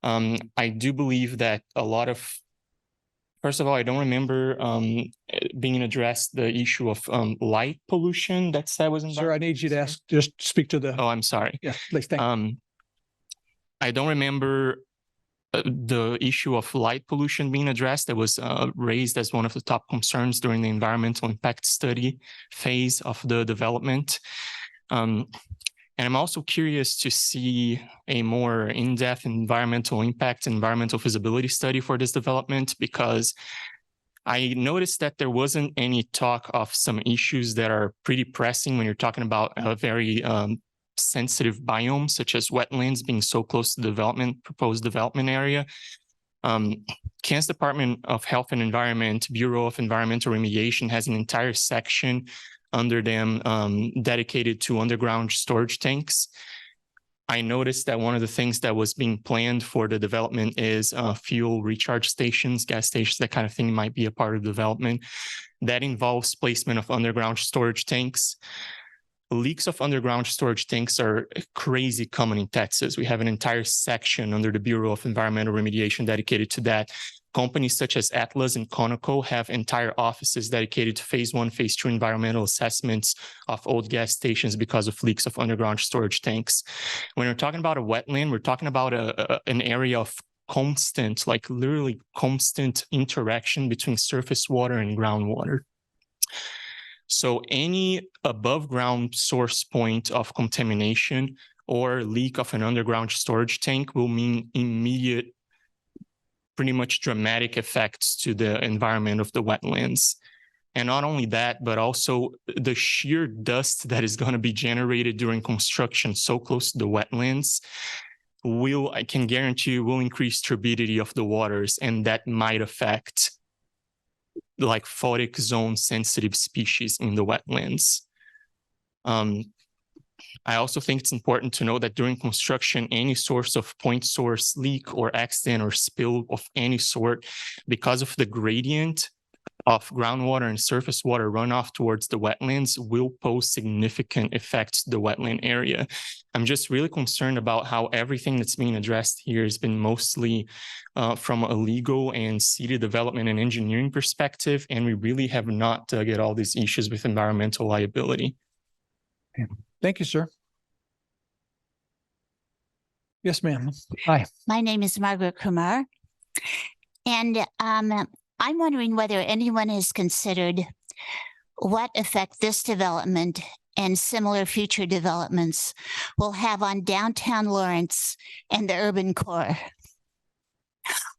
I do believe that a lot of, first of all, I don't remember being addressed the issue of light pollution that was in. Sir, I need you to just speak to the. Oh, I'm sorry. Yeah, please. Thank you. I don't remember the issue of light pollution being addressed. That was raised as one of the top concerns during the environmental impact study phase of the development. And I'm also curious to see a more in-depth environmental impact, environmental feasibility study for this development, because I noticed that there wasn't any talk of some issues that are pretty pressing when you're talking about a very sensitive biomes, such as wetlands being so close to development, proposed development area. Kansas Department of Health and Environment, Bureau of Environmental Remediation has an entire section under them dedicated to underground storage tanks. I noticed that one of the things that was being planned for the development is fuel recharge stations, gas stations, that kind of thing might be a part of the development. That involves placement of underground storage tanks. Leaks of underground storage tanks are crazy common in Texas. We have an entire section under the Bureau of Environmental Remediation dedicated to that. Companies such as Atlas and Conoco have entire offices dedicated to phase 1, phase 2 environmental assessments of old gas stations because of leaks of underground storage tanks. When we're talking about a wetland, we're talking about an area of constant, like literally constant interaction between surface water and groundwater. So any above ground source point of contamination or leak of an underground storage tank will mean immediate, pretty much dramatic effects to the environment of the wetlands. And not only that, but also the sheer dust that is going to be generated during construction so close to the wetlands I can guarantee you, will increase turbidity of the waters, and that might affect like photic zone sensitive species in the wetlands. I also think it's important to know that during construction, any source of point source leak or accident or spill of any sort, because of the gradient of groundwater and surface water runoff towards the wetlands will pose significant effects to the wetland area. I'm just really concerned about how everything that's being addressed here has been mostly from a legal and city development and engineering perspective, and we really have not dug at all these issues with environmental liability. Thank you, sir. Yes, ma'am. Hi. My name is Margaret Kumar. And I'm wondering whether anyone has considered what effect this development and similar future developments will have on downtown Lawrence and the urban core.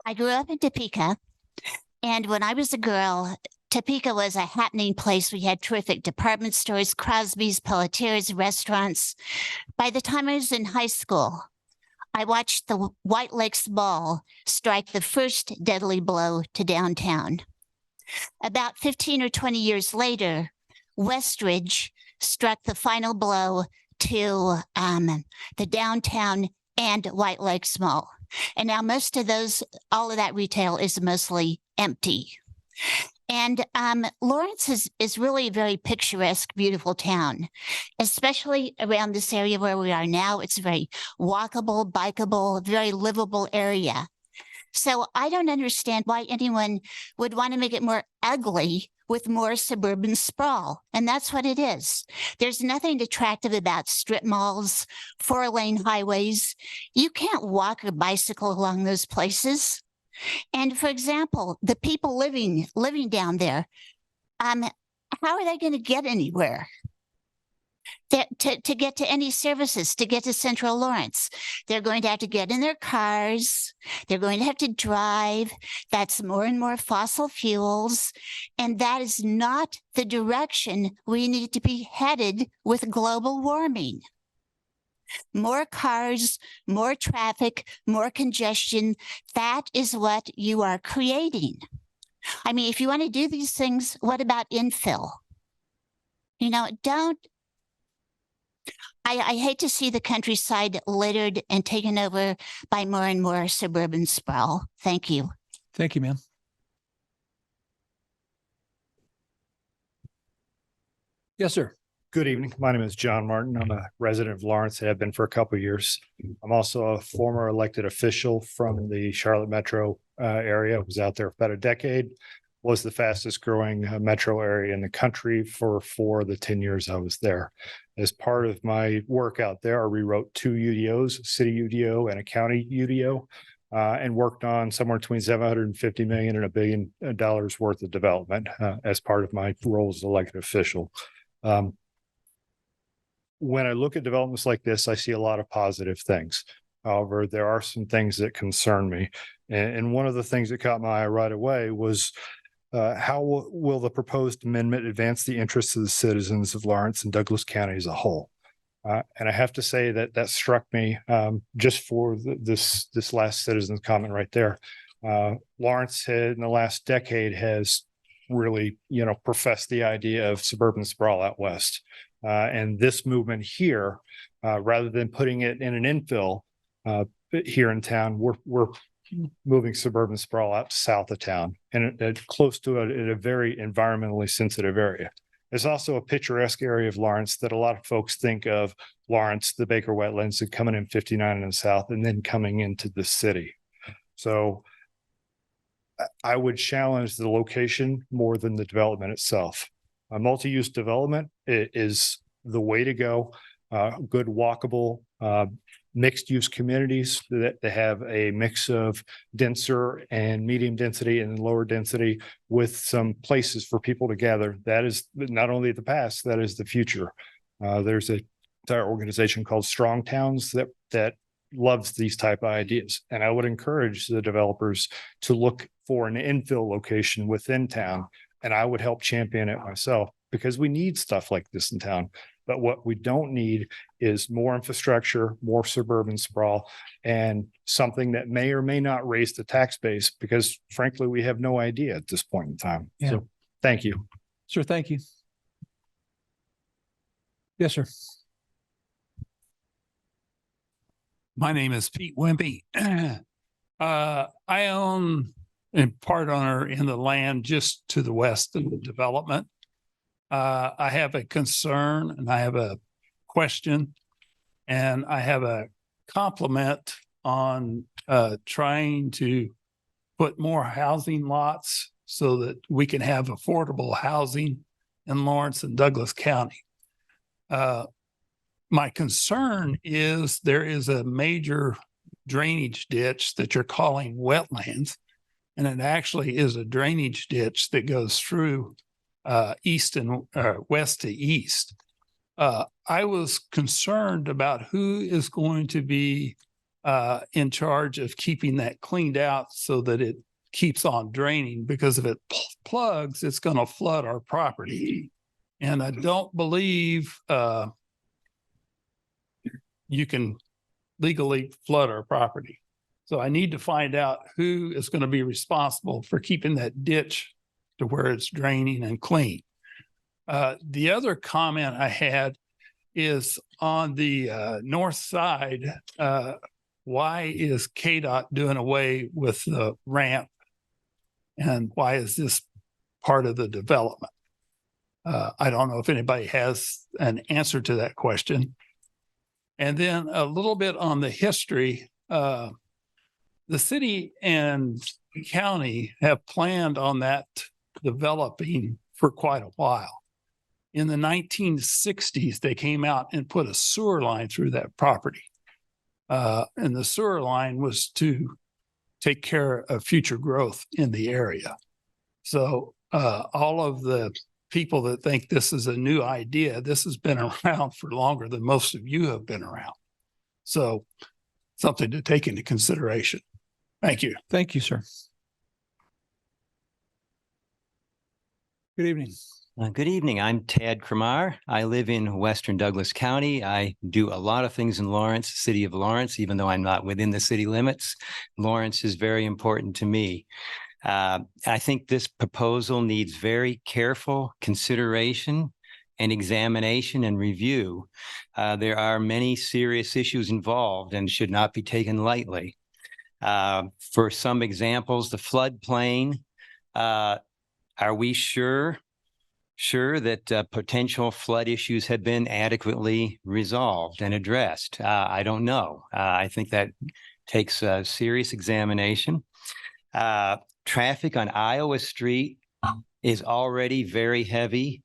I grew up in Topeka, and when I was a girl, Topeka was a happening place. We had terrific department stores, Crosby's, Pelletier's, restaurants. By the time I was in high school, I watched the White Lakes Mall strike the first deadly blow to downtown. About 15 or 20 years later, Westridge struck the final blow to the downtown and White Lakes Mall. And now most of all of that retail is mostly empty. And Lawrence is really a very picturesque, beautiful town, especially around this area where we are now. It's a very walkable, bikeable, very livable area. So I don't understand why anyone would want to make it more ugly with more suburban sprawl. And that's what it is. There's nothing attractive about strip malls, 4-lane highways. You can't walk or bicycle along those places. And for example, the people living down there, how are they going to get anywhere? To get to any services, to get to Central Lawrence, they're going to have to get in their cars. They're going to have to drive. That's more and more fossil fuels. And that is not the direction we need to be headed with global warming. More cars, more traffic, more congestion. That is what you are creating. I mean, if you want to do these things, what about infill? You know, I hate to see the countryside littered and taken over by more and more suburban sprawl. Thank you. Thank you, ma'am. Yes, sir. Good evening. My name is John Martin. I'm a resident of Lawrence and have been for a couple of years. I'm also a former elected official from the Charlotte metro area. I was out there for about a decade, was the fastest growing metro area in the country for the 10 years I was there. As part of my work out there, I rewrote 2 UDOs, a city UDO and a county UDO, and worked on somewhere between $750 million and $1 billion worth of development as part of my role as elected official. When I look at developments like this, I see a lot of positive things. However, there are some things that concern me. And one of the things that caught my eye right away was how will the proposed amendment advance the interests of the citizens of Lawrence and Douglas County as a whole? And I have to say that struck me just for this last citizen's comment right there. Lawrence in the last decade has really, professed the idea of suburban sprawl out west. And this movement here, rather than putting it in an infill here in town, we're moving suburban sprawl out south of town and close to a very environmentally sensitive area. There's also a picturesque area of Lawrence that a lot of folks think of Lawrence, the Baker Wetlands, and coming in 59 in the south and then coming into the city. So I would challenge the location more than the development itself. A multi-use development is the way to go. Good walkable, mixed-use communities that have a mix of denser and medium density and lower density with some places for people to gather. That is not only the past, that is the future. There's an entire organization called Strong Towns that loves these type of ideas. And I would encourage the developers to look for an infill location within town. And I would help champion it myself because we need stuff like this in town. But what we don't need is more infrastructure, more suburban sprawl, and something that may or may not raise the tax base because frankly, we have no idea at this point in time. Yeah. So thank you. Sure. Thank you. Yes, sir. My name is Pete Wimpy. I own in part owner in the land just to the west of the development. I have a concern and I have a question and I have a compliment on trying to put more housing lots so that we can have affordable housing in Lawrence and Douglas County. My concern is there is a major drainage ditch that you're calling wetlands, and it actually is a drainage ditch that goes through east and west to east. I was concerned about who is going to be in charge of keeping that cleaned out so that it keeps on draining, because if it plugs, it's going to flood our property. And I don't believe you can legally flood our property. So I need to find out who is going to be responsible for keeping that ditch to where it's draining and clean. The other comment I had is on the north side, why is KDOT doing away with the ramp? And why is this part of the development? I don't know if anybody has an answer to that question. And then a little bit on the history. The city and county have planned on that developing for quite a while. In the 1960s, they came out and put a sewer line through that property. And the sewer line was to take care of future growth in the area. So all of the people that think this is a new idea, this has been around for longer than most of you have been around. So something to take into consideration. Thank you. Thank you, sir. Good evening. Good evening. I'm Tad Kramar. I live in Western Douglas County. I do a lot of things in Lawrence, city of Lawrence, even though I'm not within the city limits. Lawrence is very important to me. I think this proposal needs very careful consideration and examination and review. There are many serious issues involved and should not be taken lightly. For some examples, the floodplain, are we sure that potential flood issues have been adequately resolved and addressed? I don't know. I think that takes a serious examination. Traffic on Iowa Street is already very heavy.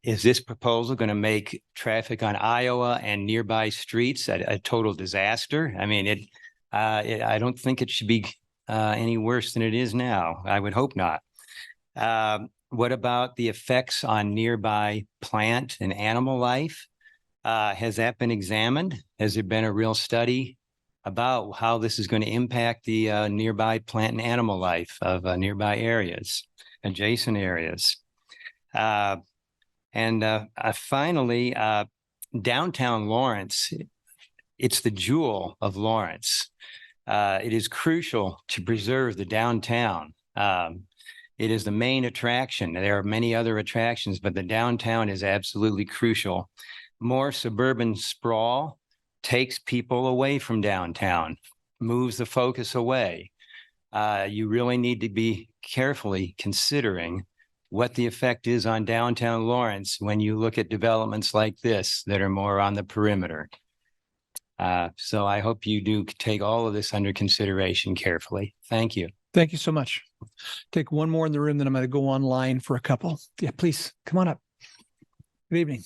Is this proposal going to make traffic on Iowa and nearby streets a total disaster? I mean, I don't think it should be any worse than it is now. I would hope not. What about the effects on nearby plant and animal life? Has that been examined? Has there been a real study about how this is going to impact the nearby plant and animal life of nearby areas, adjacent areas? Finally, downtown Lawrence, it's the jewel of Lawrence. It is crucial to preserve the downtown. It is the main attraction. There are many other attractions, but the downtown is absolutely crucial. More suburban sprawl takes people away from downtown, moves the focus away. You really need to be carefully considering what the effect is on downtown Lawrence when you look at developments like this that are more on the perimeter. So I hope you do take all of this under consideration carefully. Thank you. Thank you so much. Take one more in the room, then I'm going to go online for a couple. Yeah, please come on up. Good evening.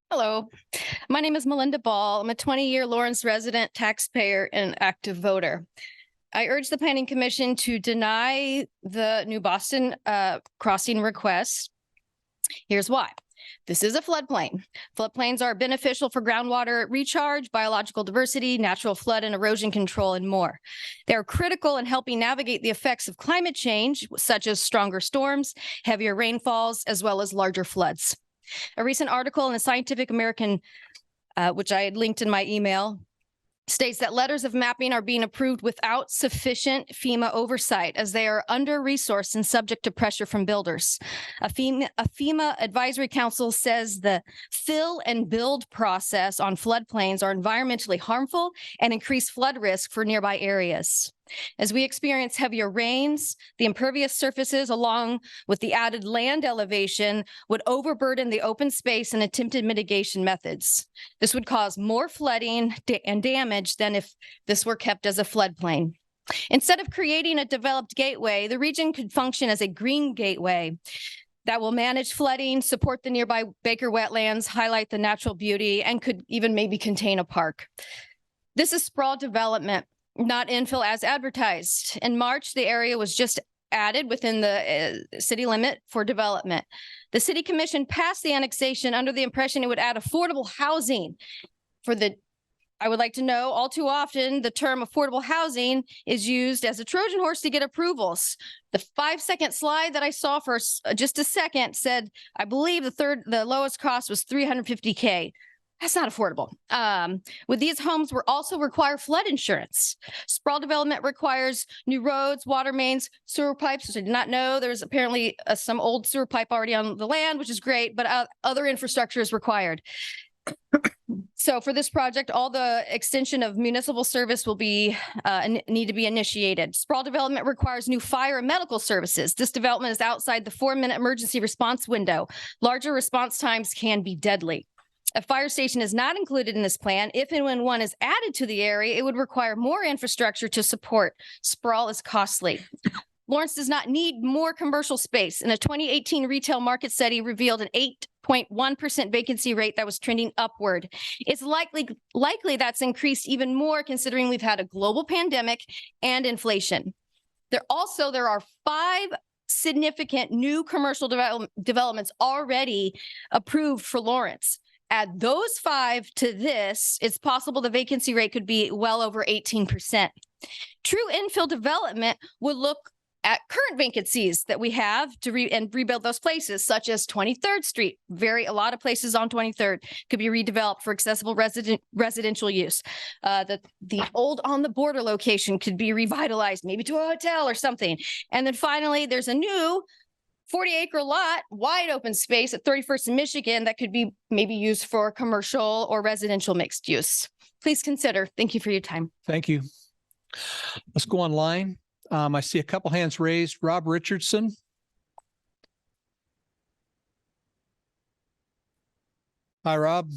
Hello, my name is Melinda Ball. I'm a 20-year Lawrence resident, taxpayer, and active voter. I urge the Planning Commission to deny the New Boston crossing request. Here's why. This is a floodplain. Floodplains are beneficial for groundwater recharge, biological diversity, natural flood and erosion control, and more. They are critical in helping navigate the effects of climate change, such as stronger storms, heavier rainfalls, as well as larger floods. A recent article in the Scientific American, which I had linked in my email, states that letters of mapping are being approved without sufficient FEMA oversight, as they are under-resourced and subject to pressure from builders. A FEMA advisory council says the fill and build process on floodplains are environmentally harmful and increase flood risk for nearby areas. As we experience heavier rains, the impervious surfaces along with the added land elevation would overburden the open space and attempted mitigation methods. This would cause more flooding and damage than if this were kept as a floodplain. Instead of creating a developed gateway, the region could function as a green gateway that will manage flooding, support the nearby Baker wetlands, highlight the natural beauty, and could even maybe contain a park. This is sprawl development, not infill as advertised. In March, the area was just added within the city limit for development. The city commission passed the annexation under the impression it would add affordable housing for the I would like to know, all too often, the term affordable housing is used as a Trojan horse to get approvals. The 5-second slide that I saw for just a second said, I believe the lowest cost was $350K. That's not affordable. With these homes, we also require flood insurance. Sprawl development requires new roads, water mains, sewer pipes, which I did not know. There's apparently some old sewer pipe already on the land, which is great, but other infrastructure is required. So for this project, all the extension of municipal service will need to be initiated. Sprawl development requires new fire and medical services. This development is outside the 4-minute emergency response window. Larger response times can be deadly. A fire station is not included in this plan. If and when one is added to the area, it would require more infrastructure to support. Sprawl is costly. Lawrence does not need more commercial space. And a 2018 retail market study revealed an 8.1% vacancy rate that was trending upward. It's likely that's increased even more considering we've had a global pandemic and inflation. There are 5 significant new commercial developments already approved for Lawrence. Add those 5 to this, it's possible the vacancy rate could be well over 18%. True infill development would look at current vacancies that we have to rebuild those places, such as 23rd Street. A lot of places on 23rd could be redeveloped for accessible residential use. The old On the Border location could be revitalized, maybe to a hotel or something. And then finally, there's a new 40-acre lot, wide open space at 31st and Michigan that could be maybe used for commercial or residential mixed use. Please consider. Thank you for your time. Thank you. Let's go online. I see a couple hands raised. Rob Richardson. Hi, Rob.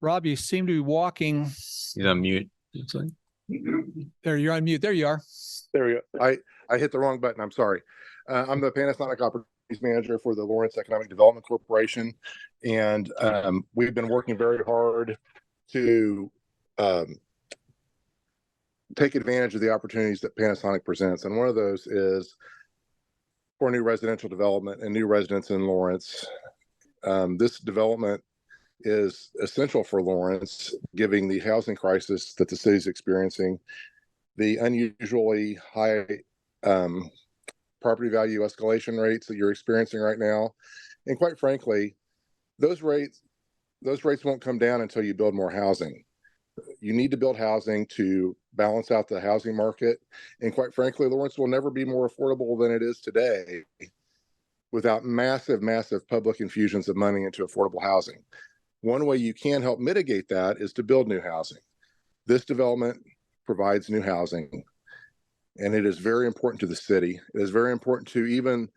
Rob, you seem to be walking. He's on mute. There, you're on mute. There you are. There we go. I hit the wrong button. I'm sorry. I'm the Panasonic Opportunities Manager for the Lawrence Economic Development Corporation. And we've been working very hard to take advantage of the opportunities that Panasonic presents. And one of those is for new residential development and new residents in Lawrence. This development is essential for Lawrence, given the housing crisis that the city is experiencing, the unusually high property value escalation rates that you're experiencing right now. And quite frankly, those rates won't come down until you build more housing. You need to build housing to balance out the housing market. And quite frankly, Lawrence will never be more affordable than it is today without massive, massive public infusions of money into affordable housing. One way you can help mitigate that is to build new housing. This development provides new housing, and it is very important to the city. It is very important to even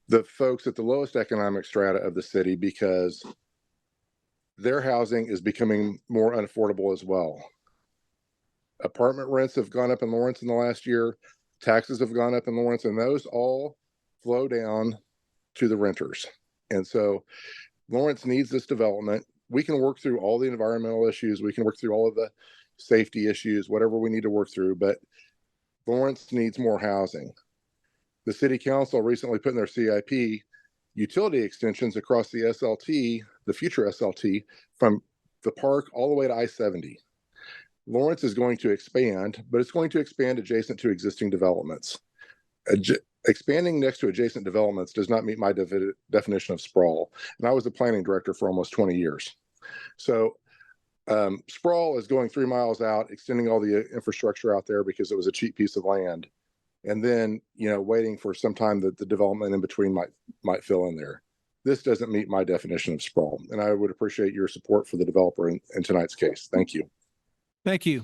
the folks at the lowest economic strata of the city because their housing is becoming more unaffordable as well. Apartment rents have gone up in Lawrence in the last year. Taxes have gone up in Lawrence, and those all flow down to the renters. And so Lawrence needs this development. We can work through all the environmental issues. We can work through all of the safety issues, whatever we need to work through, but Lawrence needs more housing. The city council recently put in their CIP utility extensions across the SLT, the future SLT, from the park all the way to I-70. Lawrence is going to expand, but it's going to expand adjacent to existing developments. Expanding next to adjacent developments does not meet my definition of sprawl. And I was a planning director for almost 20 years. So sprawl is going 3 miles out, extending all the infrastructure out there because it was a cheap piece of land. And then, waiting for some time that the development in between might fill in there. this doesn't meet my definition of sprawl. And I would appreciate your support for the developer in tonight's case. Thank you. Thank you.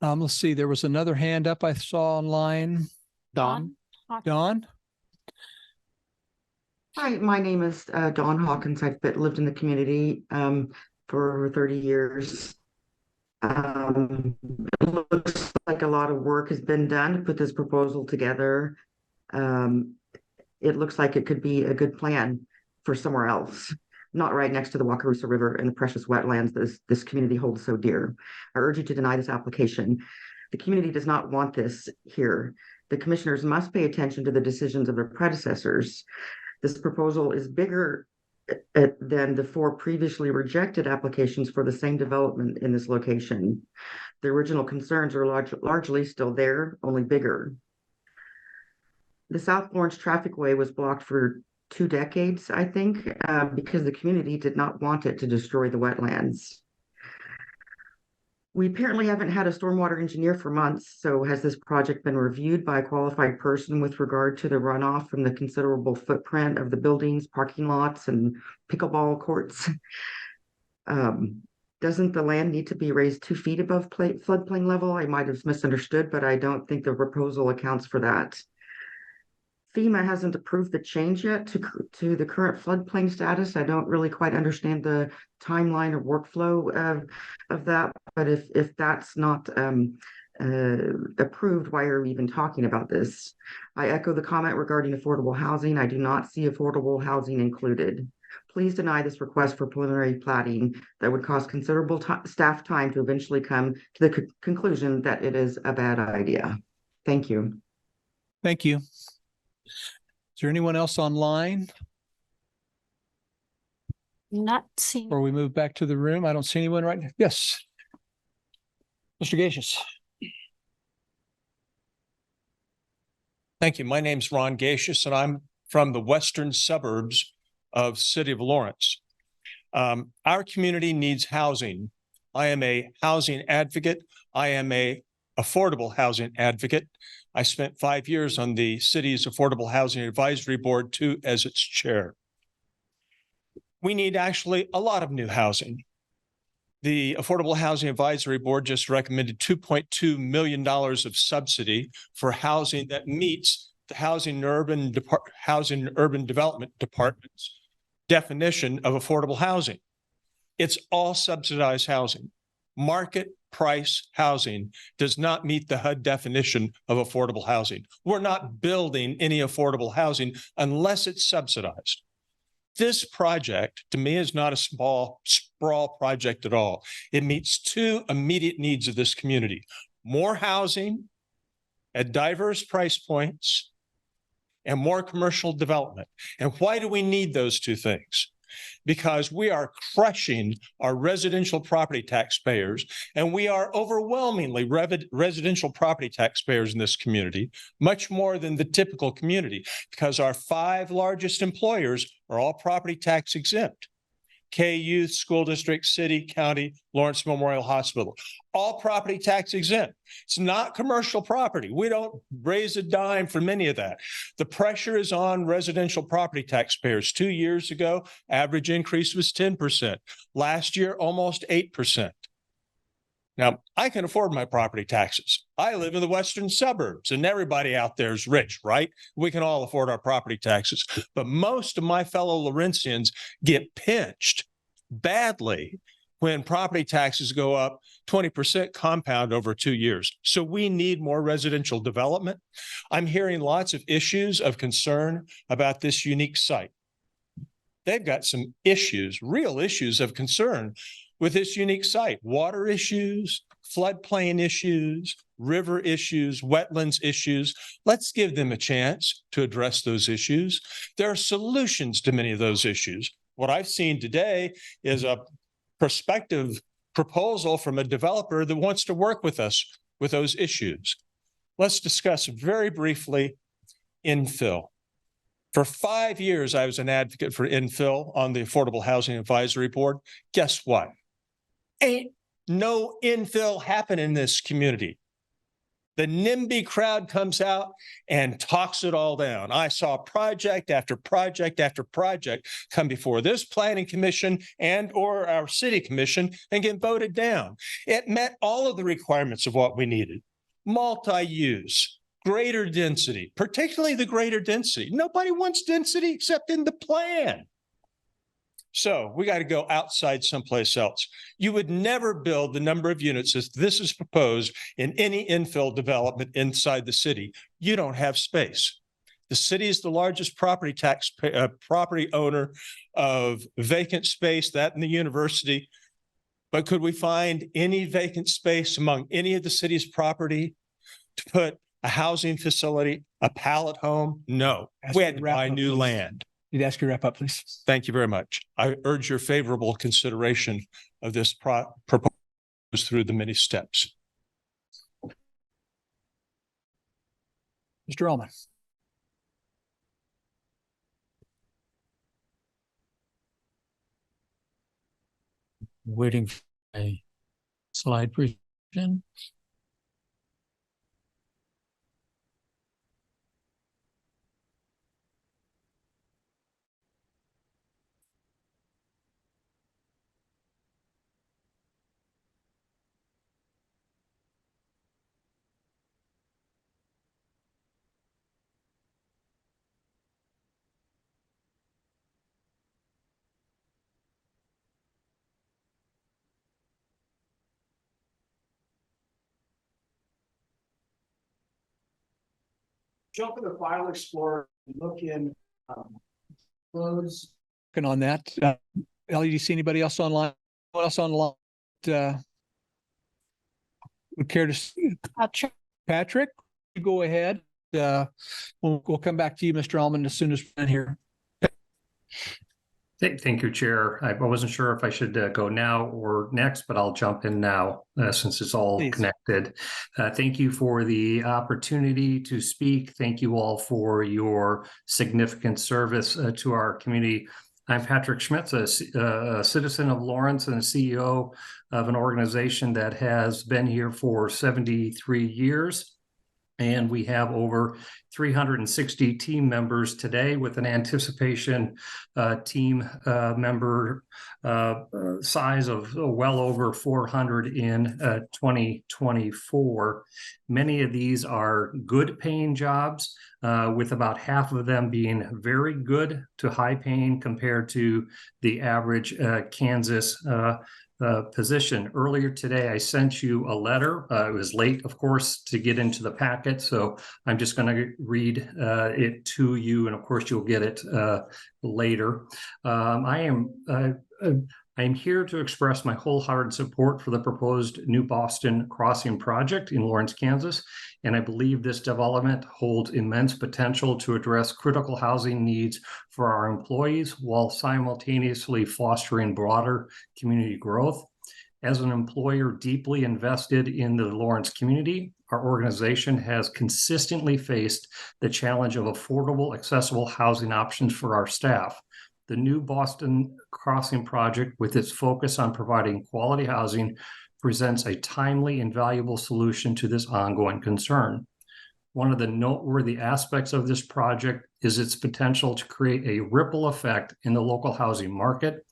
Let's see, there was another hand up I saw online. Dawn. Dawn? Hi, my name is Dawn Hawkins. I've lived in the community for 30 years. It looks like a lot of work has been done to put this proposal together. It looks like it could be a good plan for somewhere else, not right next to the Wakarusa River and the precious wetlands this community holds so dear. I urge you to deny this application. The community does not want this here. The commissioners must pay attention to the decisions of their predecessors. This proposal is bigger than the 4 previously rejected applications for the same development in this location. The original concerns are largely still there, only bigger. The South Florence Trafficway was blocked for 2 decades, I think, because the community did not want it to destroy the wetlands. We apparently haven't had a stormwater engineer for months, so has this project been reviewed by a qualified person with regard to the runoff from the considerable footprint of the buildings, parking lots, and pickleball courts? Doesn't the land need to be raised 2 feet above floodplain level? I might have misunderstood, but I don't think the proposal accounts for that. FEMA hasn't approved the change yet to the current floodplain status. I don't really quite understand the timeline or workflow of that, but if that's not approved, why are we even talking about this? I echo the comment regarding affordable housing. I do not see affordable housing included. Please deny this request for preliminary platting that would cost considerable staff time to eventually come to the conclusion that it is a bad idea. Thank you. Thank you. Is there anyone else online? Not seeing. Before we move back to the room, I don't see anyone right now. Yes. Mr. Gacius. Thank you. My name's Ron Gacius, and I'm from the western suburbs of City of Lawrence. Our community needs housing. I am a housing advocate. I am a affordable housing advocate. I spent 5 years on the city's Affordable Housing Advisory Board, too, as its chair. We need actually a lot of new housing. The Affordable Housing Advisory Board just recommended $2.2 million of subsidy for housing that meets the Housing and Urban Development Department's definition of affordable housing. It's all subsidized housing. Market price housing does not meet the HUD definition of affordable housing. We're not building any affordable housing unless it's subsidized. This project, to me, is not a small sprawl project at all. It meets 2 immediate needs of this community: more housing at diverse price points and more commercial development. And why do we need those 2 things? Because we are crushing our residential property taxpayers, and we are overwhelmingly residential property taxpayers in this community, much more than the typical community, because our 5 largest employers are all property tax exempt. K Youth School District, City, County, Lawrence Memorial Hospital, all property tax exempt. It's not commercial property. We don't raise a dime from any of that. The pressure is on residential property taxpayers. 2 years ago, average increase was 10%. Last year, almost 8%. Now, I can afford my property taxes. I live in the western suburbs, and everybody out there is rich, right? We can all afford our property taxes. But most of my fellow Lawrenceans get pinched badly when property taxes go up 20% compound over 2 years. So we need more residential development. I'm hearing lots of issues of concern about this unique site. They've got some issues, real issues of concern with this unique site: water issues, floodplain issues, river issues, wetlands issues. Let's give them a chance to address those issues. There are solutions to many of those issues. What I've seen today is a prospective proposal from a developer that wants to work with us with those issues. Let's discuss very briefly infill. For 5 years, I was an advocate for infill on the Affordable Housing Advisory Board. Guess what? Ain't no infill happen in this community. The NIMBY crowd comes out and talks it all down. I saw project after project after project come before this planning commission and or our city commission and get voted down. It met all of the requirements of what we needed. Multi-use, greater density, particularly the greater density. Nobody wants density except in the plan. So we got to go outside someplace else. You would never build the number of units as this is proposed in any infill development inside the city. You don't have space. The city is the largest property owner of vacant space, that in the university. But could we find any vacant space among any of the city's property to put a housing facility, a pallet home? No, we had to buy new land. You'd ask you to wrap up, please. Thank you very much. I urge your favorable consideration of this proposed through the many steps. Mr. Ullman. Waiting for a slide presentation. Jump in the File Explorer and look in close. Looking on that. Ellie, do you see anybody else online? Anyone else online? Would care to see? Patrick, you go ahead. We'll come back to you, Mr. Ullman, as soon as we're in here. Thank you, Chair. I wasn't sure if I should go now or next, but I'll jump in now since it's all connected. Thank you for the opportunity to speak. Thank you all for your significant service to our community. I'm Patrick Schmitz, a citizen of Lawrence and a CEO of an organization that has been here for 73 years. And we have over 360 team members today with an anticipation team member size of well over 400 in 2024. Many of these are good paying jobs, with about half of them being very good to high paying compared to the average Kansas position. Earlier today, I sent you a letter. It was late, of course, to get into the packet, so I'm just going to read it to you, and of course, you'll get it later. I'm here to express my wholehearted support for the proposed New Boston Crossing project in Lawrence, Kansas, and I believe this development holds immense potential to address critical housing needs for our employees while simultaneously fostering broader community growth. As an employer deeply invested in the Lawrence community, our organization has consistently faced the challenge of affordable, accessible housing options for our staff. The New Boston Crossing project, with its focus on providing quality housing, presents a timely and valuable solution to this ongoing concern. One of the noteworthy aspects of this project is its potential to create a ripple effect in the local housing market.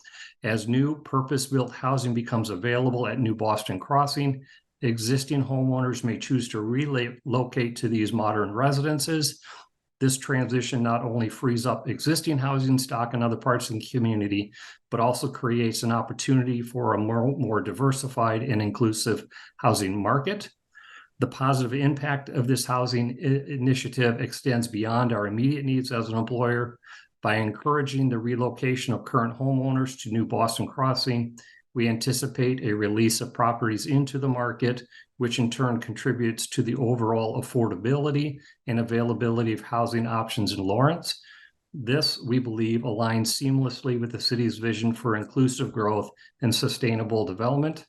As new purpose-built housing becomes available at New Boston Crossing, existing homeowners may choose to relocate to these modern residences. This transition not only frees up existing housing stock in other parts of the community, but also creates an opportunity for a more diversified and inclusive housing market. The positive impact of this housing initiative extends beyond our immediate needs as an employer. By encouraging the relocation of current homeowners to New Boston Crossing, we anticipate a release of properties into the market, which in turn contributes to the overall affordability and availability of housing options in Lawrence. This, we believe, aligns seamlessly with the city's vision for inclusive growth and sustainable development.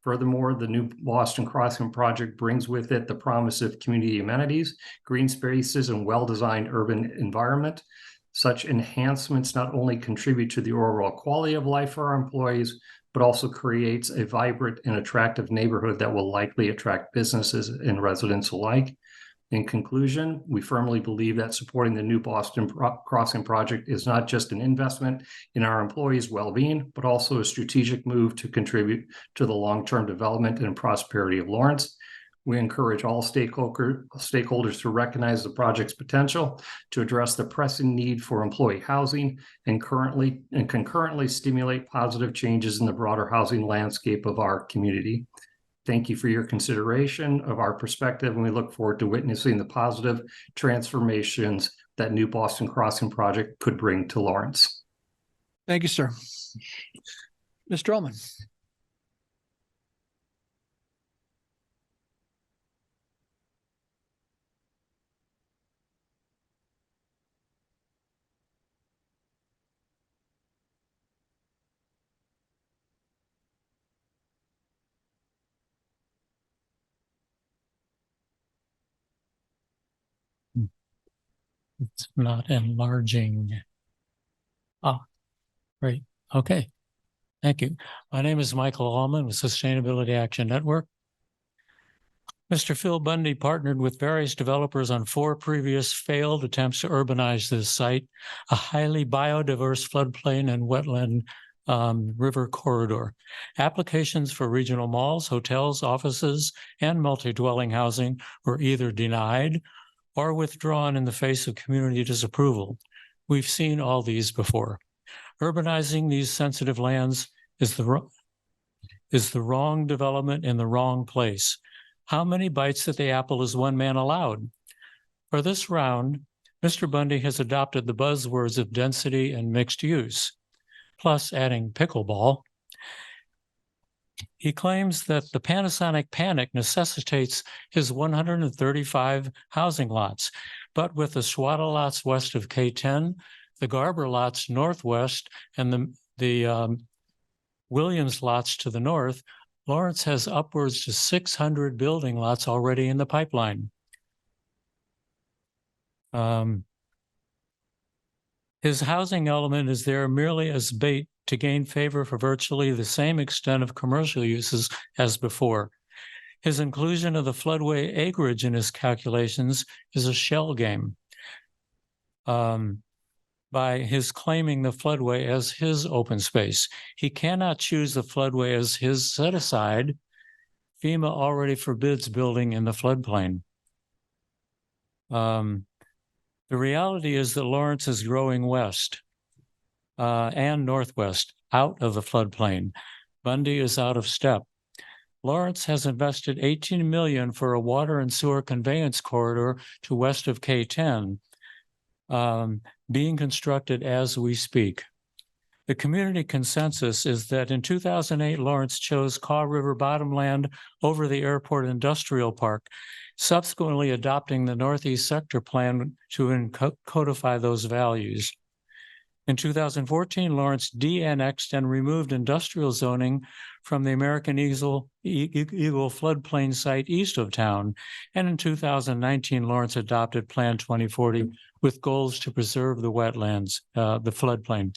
Furthermore, the New Boston Crossing project brings with it the promise of community amenities, green spaces, and well-designed urban environment. Such enhancements not only contribute to the overall quality of life for our employees, but also creates a vibrant and attractive neighborhood that will likely attract businesses and residents alike. In conclusion, we firmly believe that supporting the new Boston Crossing project is not just an investment in our employees' well-being, but also a strategic move to contribute to the long-term development and prosperity of Lawrence. We encourage all stakeholders to recognize the project's potential to address the pressing need for employee housing and concurrently stimulate positive changes in the broader housing landscape of our community. Thank you for your consideration of our perspective, and we look forward to witnessing the positive transformations that new Boston Crossing project could bring to Lawrence. Thank you, sir. Mr. Ullman. It's not enlarging. Oh, great. Okay. Thank you. My name is Michael Allman with Sustainability Action Network. Mr. Phil Bundy partnered with various developers on 4 previous failed attempts to urbanize this site, a highly biodiverse floodplain and wetland river corridor. Applications for regional malls, hotels, offices, and multi-dwelling housing were either denied or withdrawn in the face of community disapproval. We've seen all these before. Urbanizing these sensitive lands is the wrong development in the wrong place. How many bites at the apple is one man allowed? For this round, Mr. Bundy has adopted the buzzwords of density and mixed use, plus adding pickleball. He claims that the Panasonic panic necessitates his 135 housing lots, but with the Swada lots west of K-10, the Garber lots northwest, and the Williams lots to the north, Lawrence has upwards to 600 building lots already in the pipeline. His housing element is there merely as bait to gain favor for virtually the same extent of commercial uses as before. His inclusion of the floodway acreage in his calculations is a shell game. By his claiming the floodway as his open space. He cannot choose the floodway as his set aside. FEMA already forbids building in the floodplain. The reality is that Lawrence is growing west and northwest out of the floodplain. Bundy is out of step. Lawrence has invested $18 million for a water and sewer conveyance corridor to west of K-10. Being constructed as we speak. The community consensus is that in 2008, Lawrence chose Kaw River bottomland over the airport industrial park, subsequently adopting the Northeast Sector Plan to codify those values. In 2014, Lawrence de-annexed and removed industrial zoning from the American Eagle floodplain site east of town. And in 2019, Lawrence adopted Plan 2040 with goals to preserve the wetlands, the floodplain.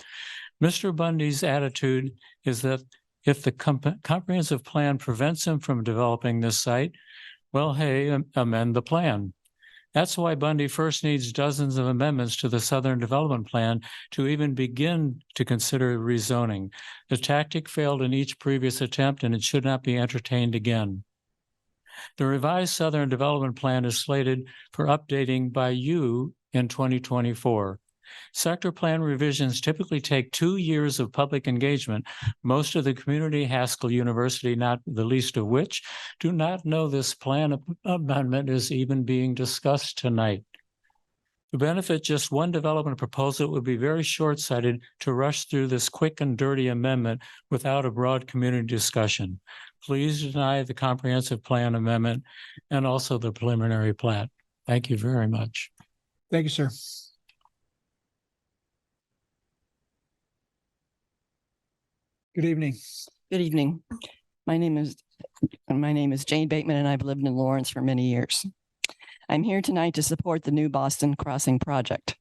Mr. Bundy's attitude is that if the comprehensive plan prevents him from developing this site, well, hey, amend the plan. That's why Bundy first needs dozens of amendments to the Southern Development Plan to even begin to consider rezoning. The tactic failed in each previous attempt, and it should not be entertained again. The revised Southern Development Plan is slated for updating by you in 2024. Sector plan revisions typically take 2 years of public engagement. Most of the community, Haskell University, not the least of which, do not know this plan amendment is even being discussed tonight. To benefit just one development proposal, it would be very short-sighted to rush through this quick and dirty amendment without a broad community discussion. Please deny the comprehensive plan amendment and also the preliminary plat. Thank you very much. Thank you, sir. Good evening. Good evening. My name is Jane Bateman, and I've lived in Lawrence for many years. I'm here tonight to support the new Boston Crossing project.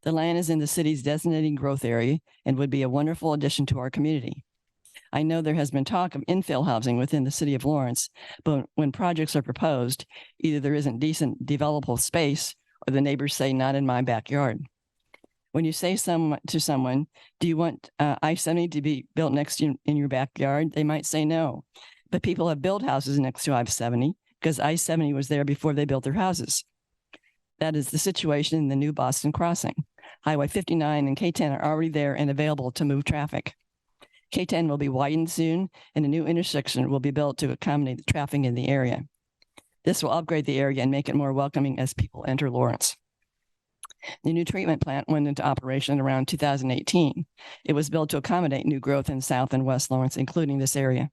The land is in the city's designated growth area and would be a wonderful addition to our community. I know there has been talk of infill housing within the city of Lawrence, but when projects are proposed, either there isn't decent developable space or the neighbors say, not in my backyard. When you say to someone, do you want I-70 to be built next to you in your backyard? They might say no, but people have built houses next to I-70 because I-70 was there before they built their houses. That is the situation in the new Boston crossing. Highway 59 and K-10 are already there and available to move traffic. K-10 will be widened soon, and a new intersection will be built to accommodate the traffic in the area. This will upgrade the area and make it more welcoming as people enter Lawrence. The new treatment plant went into operation around 2018. It was built to accommodate new growth in South and West Lawrence, including this area.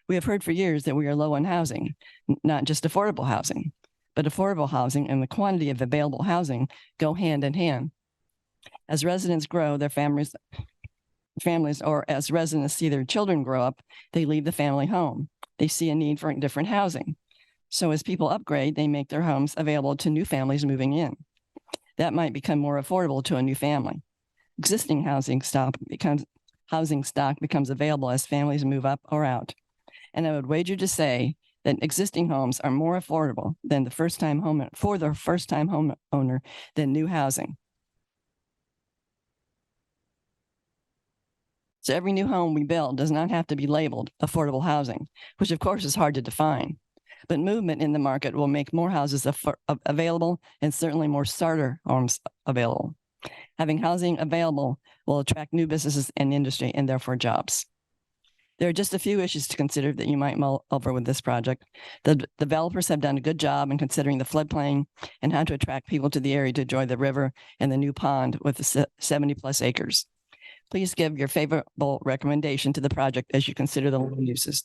We have heard for years that we are low on housing, not just affordable housing, but affordable housing and the quantity of available housing go hand in hand. As residents grow, their families, or as residents see their children grow up, they leave the family home. They see a need for different housing. So as people upgrade, they make their homes available to new families moving in. That might become more affordable to a new family. Existing housing stock becomes available as families move up or out. And I would wager to say that existing homes are more affordable than the first-time homeowner than new housing. So every new home we build does not have to be labeled affordable housing, which of course is hard to define. But movement in the market will make more houses available and certainly more starter homes available. Having housing available will attract new businesses and industry and therefore jobs. There are just a few issues to consider that you might mull over with this project. The developers have done a good job in considering the floodplain and how to attract people to the area to enjoy the river and the new pond with the 70 plus acres. Please give your favorable recommendation to the project as you consider the land uses.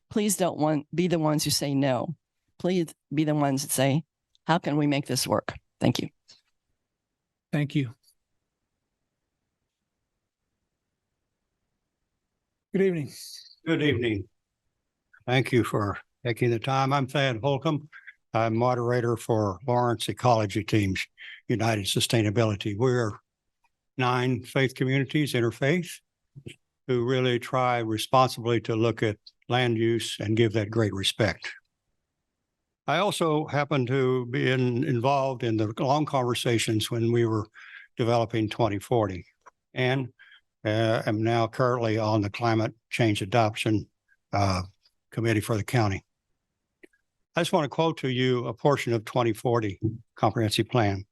Please don't be the ones who say no. Please be the ones that say, how can we make this work? Thank you. Thank you. Good evening. Good evening. Thank you for taking the time. I'm Thad Holcomb. I'm moderator for Lawrence Ecology Team's United Sustainability. We're 9 faith communities, interfaith, who really try responsibly to look at land use and give that great respect. I also happen to be involved in the long conversations when we were developing 2040, and am now currently on the Climate Change Adoption Committee for the county. I just want to quote to you a portion of 2040 Comprehensive Plan.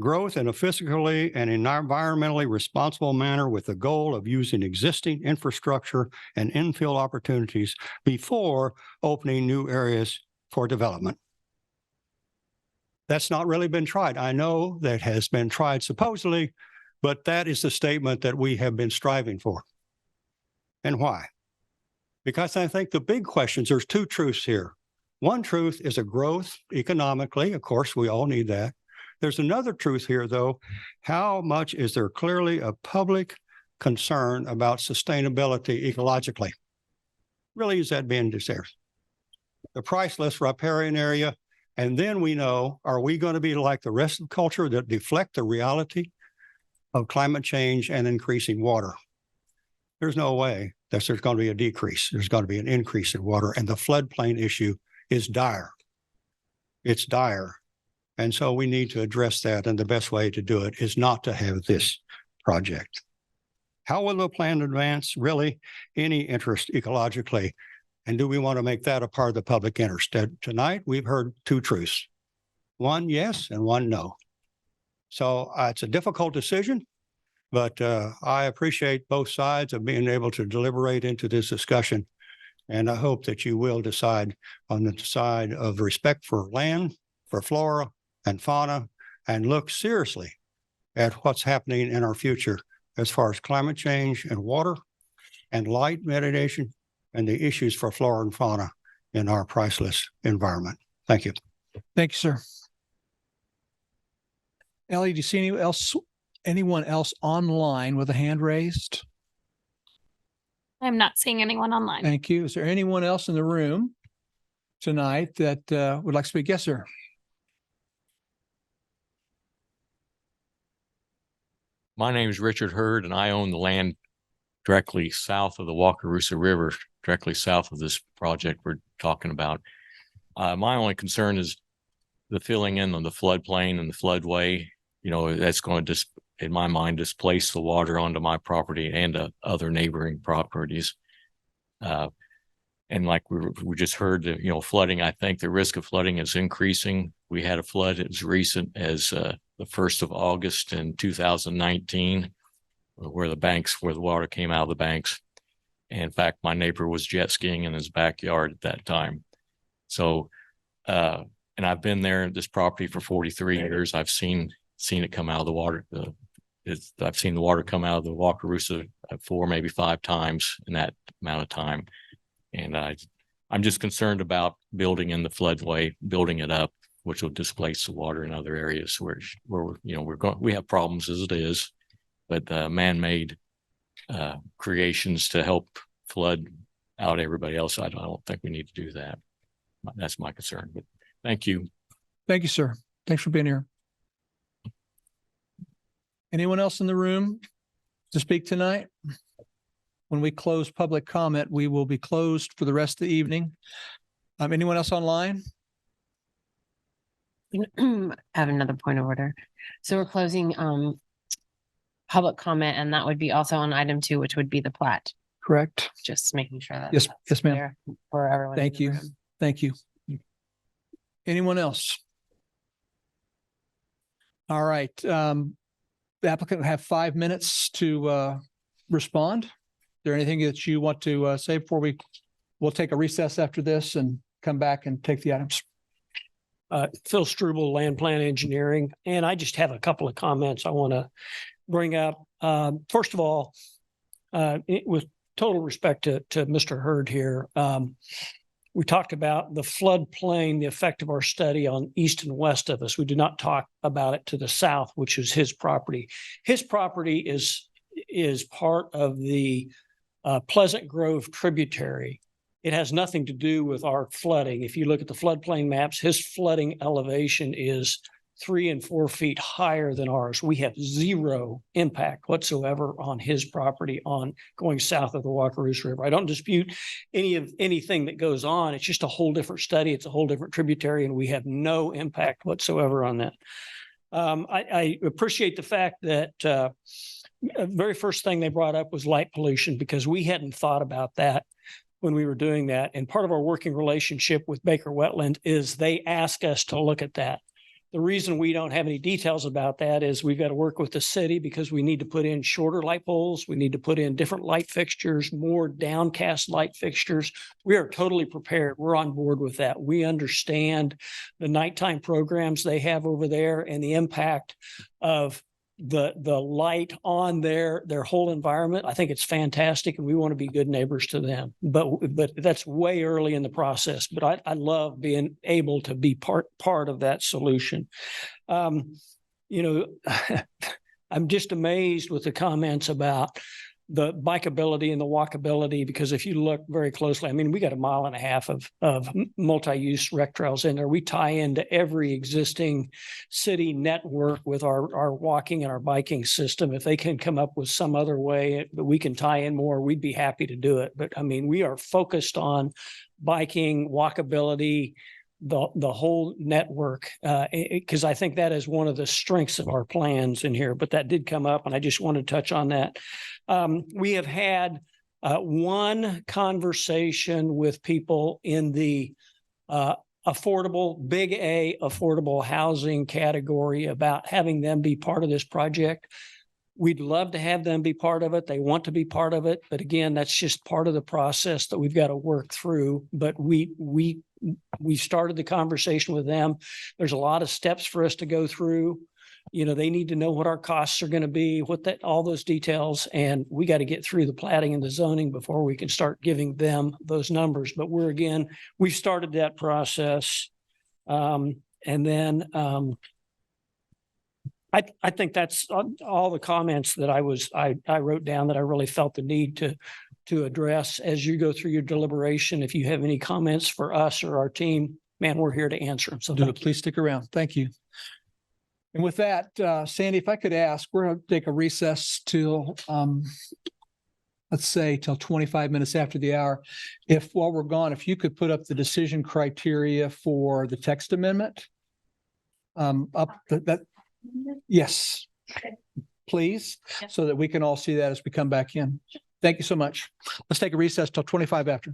Growth in a fiscally and environmentally responsible manner with the goal of using existing infrastructure and infill opportunities before opening new areas for development. That's not really been tried. I know that has been tried supposedly, but that is the statement that we have been striving for. And why? Because I think the big questions, there's 2 truths here. One truth is a growth economically. Of course, we all need that. There's another truth here, though. How much is there clearly a public concern about sustainability ecologically? Really, is that being deserved? The priceless riparian area. And then we know, are we going to be like the rest of culture that deflect the reality of climate change and increasing water? There's no way that there's going to be a decrease. There's going to be an increase in water. And the floodplain issue is dire. It's dire. And so we need to address that. And the best way to do it is not to have this project. How will the plan advance really any interest ecologically? And do we want to make that a part of the public interest? Tonight, we've heard 2 truths. One yes and one no. So it's a difficult decision, but I appreciate both sides of being able to deliberate into this discussion. And I hope that you will decide on the side of respect for land, for flora and fauna, and look seriously at what's happening in our future as far as climate change and water and light mitigation and the issues for flora and fauna in our priceless environment. Thank you. Thank you, sir. Ellie, do you see anyone else online with a hand raised? I'm not seeing anyone online. Thank you. Is there anyone else in the room tonight that would like to speak? Yes, sir. My name is Richard Hurd, and I own the land directly south of the Wakarusa River, directly south of this project we're talking about. My only concern is the filling in of the floodplain and the floodway. You know, that's going to in my mind, displace the water onto my property and other neighboring properties. And like we just heard, you know, flooding, I think the risk of flooding is increasing. We had a flood as recent as the 1st of August in 2019, where the water came out of the banks. And in fact, my neighbor was jet skiing in his backyard at that time. So, and I've been there at this property for 43 years. I've seen it come out of the water. I've seen the water come out of the Wakarusa 4, maybe 5 times in that amount of time. And I'm just concerned about building in the floodway, building it up, which will displace the water in other areas where you know, we have problems as it is, but man-made creations to help flood out everybody else, I don't think we need to do that. That's my concern, but thank you. Thank you, sir. Thanks for being here. Anyone else in the room to speak tonight? When we close public comment, we will be closed for the rest of the evening. Anyone else online? I have another point of order. So we're closing public comment, and that would be also on item 2, which would be the plat. Correct. Just making sure that. Yes, that's yes, ma'am. clear for everyone. Thank you. Thank you. Anyone else? All right. The applicant will have 5 minutes to respond. Is there anything that you want to say before we'll take a recess after this and come back and take the items? Phil Struble, Landplan Engineering, and I just have a couple of comments I want to bring up. First of all, with total respect to Mr. Hurd here, we talked about the floodplain, the effect of our study on east and west of us. We did not talk about it to the south, which is his property. His property is part of the Pleasant Grove tributary. It has nothing to do with our flooding. If you look at the floodplain maps, his flooding elevation is 3 and 4 feet higher than ours. We have zero impact whatsoever on his property on going south of the Wakarusa River. I don't dispute anything that goes on. It's just a whole different study. It's a whole different tributary, and we have no impact whatsoever on that. I appreciate the fact that the very first thing they brought up was light pollution, because we hadn't thought about that when we were doing that. And part of our working relationship with Baker Wetland is they ask us to look at that. The reason we don't have any details about that is we've got to work with the city, because we need to put in shorter light poles. We need to put in different light fixtures, more downcast light fixtures. We are totally prepared. We're on board with that. We understand the nighttime programs they have over there and the impact of the light on their whole environment. I think it's fantastic, and we want to be good neighbors to them. But that's way early in the process. But I love being able to be part of that solution. You know, I'm just amazed with the comments about the bikeability and the walkability, because if you look very closely, I mean, we got 1.5 miles of multi-use rec trails in there. We tie into every existing city network with our walking and our biking system. If they can come up with some other way that we can tie in more, we'd be happy to do it. But I mean, we are focused on biking, walkability, the whole network, because I think that is one of the strengths of our plans in here. But that did come up, and I just want to touch on that. We have had one conversation with people in the affordable, big A affordable housing category about having them be part of this project. We'd love to have them be part of it. They want to be part of it. But again, that's just part of the process that we've got to work through. But we started the conversation with them. There's a lot of steps for us to go through. You know, they need to know what our costs are going to be, all those details. And we got to get through the platting and the zoning before we can start giving them those numbers. But we've started that process. And then I think that's all the comments that I wrote down that I really felt the need to address as you go through your deliberation. If you have any comments for us or our team, man, we're here to answer them. So please stick around. Thank you. And with that, Sandy, if I could ask, we're going to take a recess till, I let's say till 25 minutes after the hour. If while we're gone, if you could put up the decision criteria for the text amendment. Yes, please, so that we can all see that as we come back in. Thank you so much. Let's take a recess till 25 after.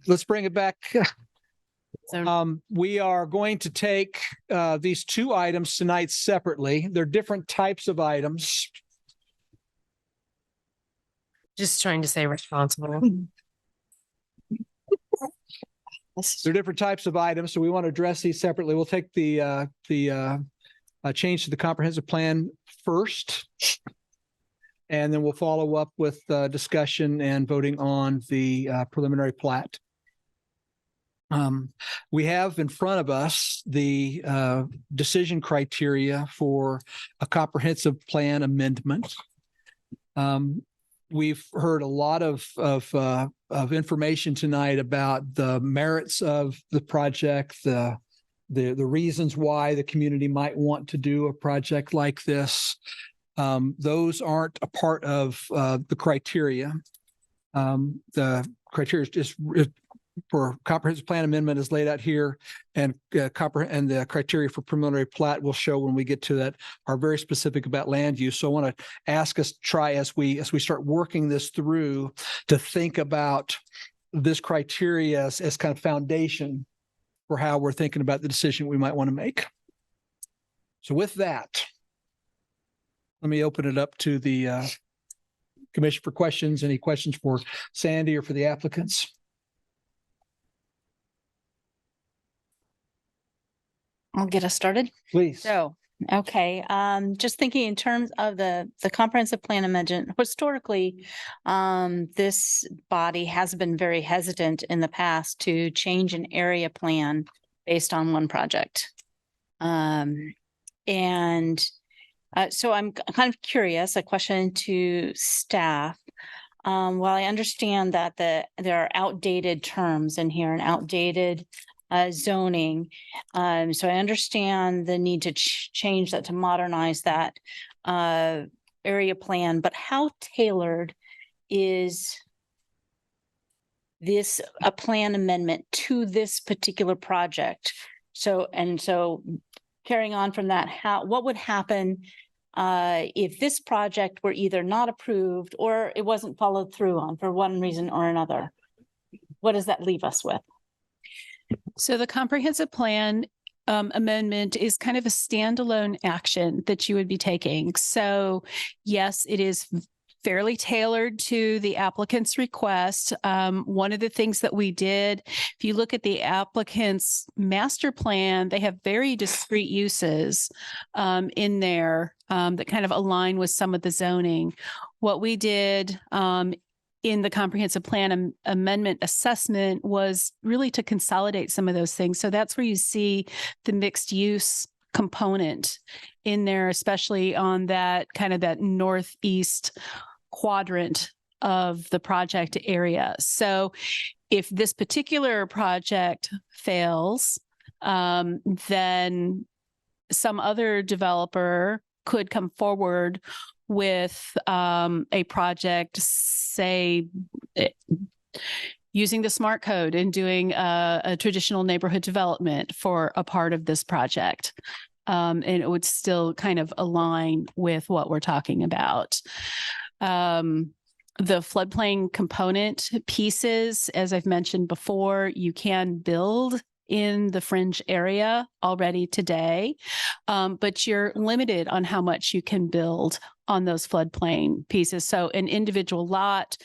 let's bring it back. We are going to take these two items tonight separately. They're different types of items. Just trying to say responsible. They're different types of items, so we want to address these separately. We'll take the change to the comprehensive plan first, and then we'll follow up with discussion and voting on the preliminary plat. We have in front of us the decision criteria for a comprehensive plan amendment. We've heard a lot of information tonight about the merits of the project, the reasons why the community might want to do a project like this. Those aren't a part of the criteria. The criteria is just for comprehensive plan amendment is laid out here, and the criteria for preliminary plat will show when we get to that are very specific about land use. So I want to ask us to try as we start working this through to think about this criteria as kind of foundation for how we're thinking about the decision we might want to make. So with that, let me open it up to the commission for questions. Any questions for Sandy or for the applicants? I'll get us started. Please. So, okay. Just thinking in terms of the comprehensive plan amendment, historically, this body has been very hesitant in the past to change an area plan based on one project. So I'm kind of curious, a question to staff. While I understand that there are outdated terms in here and outdated zoning. So I understand the need to change that, to modernize that area plan, but how tailored is this a plan amendment to this particular project? So carrying on from that, what would happen if this project were either not approved or it wasn't followed through on for one reason or another? What does that leave us with? So the comprehensive plan amendment is kind of a standalone action that you would be taking. So yes, it is fairly tailored to the applicant's request. One of the things that we did, if you look at the applicant's master plan, they have very discrete uses in there that kind of align with some of the zoning. What we did in the comprehensive plan amendment assessment was really to consolidate some of those things. So that's where you see the mixed use component in there, especially on that kind of that northeast quadrant of the project area. So if this particular project fails, then some other developer could come forward with a project, say, using the smart code and doing a traditional neighborhood development for a part of this project. And it would still kind of align with what we're talking about. The floodplain component pieces, as I've mentioned before, you can build in the fringe area already today, but you're limited on how much you can build on those floodplain pieces. So an individual lot,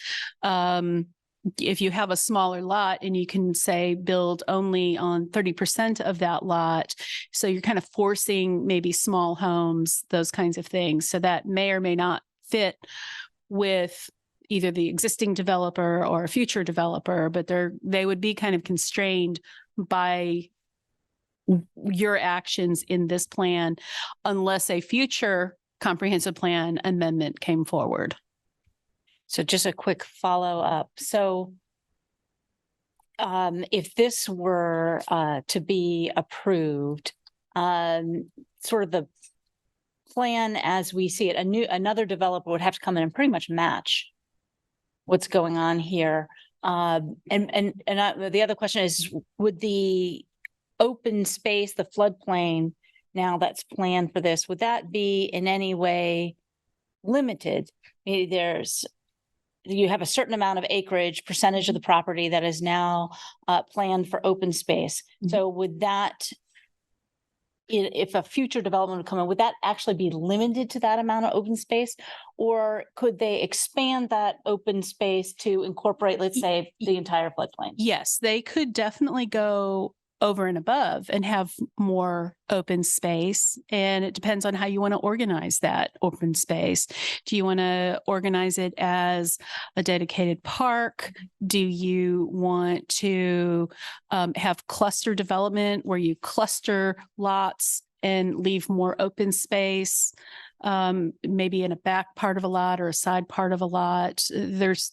if you have a smaller lot and you can say build only on 30% of that lot, so you're kind of forcing maybe small homes, those kinds of things. So that may or may not fit with either the existing developer or a future developer, but they would be kind of constrained by your actions in this plan unless a future comprehensive plan amendment came forward. So just a quick follow up. So if this were to be approved, sort of the plan as we see it, another developer would have to come in and pretty much match what's going on here. The other question is, would the open space, the floodplain now that's planned for this, would that be in any way limited? Maybe there's you have a certain amount of acreage, percentage of the property that is now planned for open space. So would that, if a future development would come in, would that actually be limited to that amount of open space? Or could they expand that open space to incorporate, let's say, the entire floodplain? Yes, they could definitely go over and above and have more open space. And it depends on how you want to organize that open space. Do you want to organize it as a dedicated park? Do you want to have cluster development where you cluster lots and leave more open space? Maybe in a back part of a lot or a side part of a lot. There's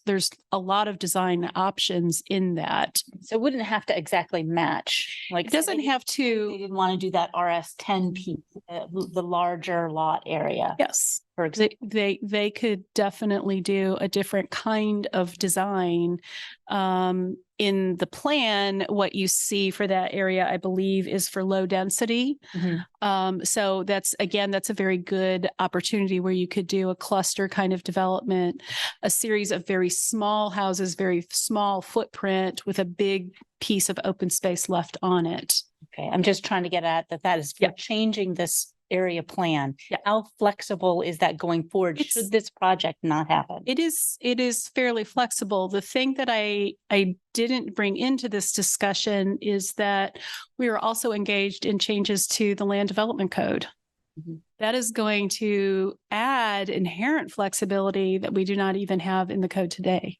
a lot of design options in that. So it wouldn't have to exactly match. Like it doesn't have to. They didn't want to do that RS10 piece, the larger lot area. Yes. For example, they could definitely do a different kind of design. In the plan, what you see for that area, I believe, is for low density. So that's a very good opportunity where you could do a cluster kind of development, a series of very small houses, very small footprint with a big piece of open space left on it. Okay, I'm just trying to get at that is for changing this area plan. How flexible is that going forward? Should this project not happen? It is fairly flexible. The thing that I didn't bring into this discussion is that we are also engaged in changes to the land development code. That is going to add inherent flexibility that we do not even have in the code today.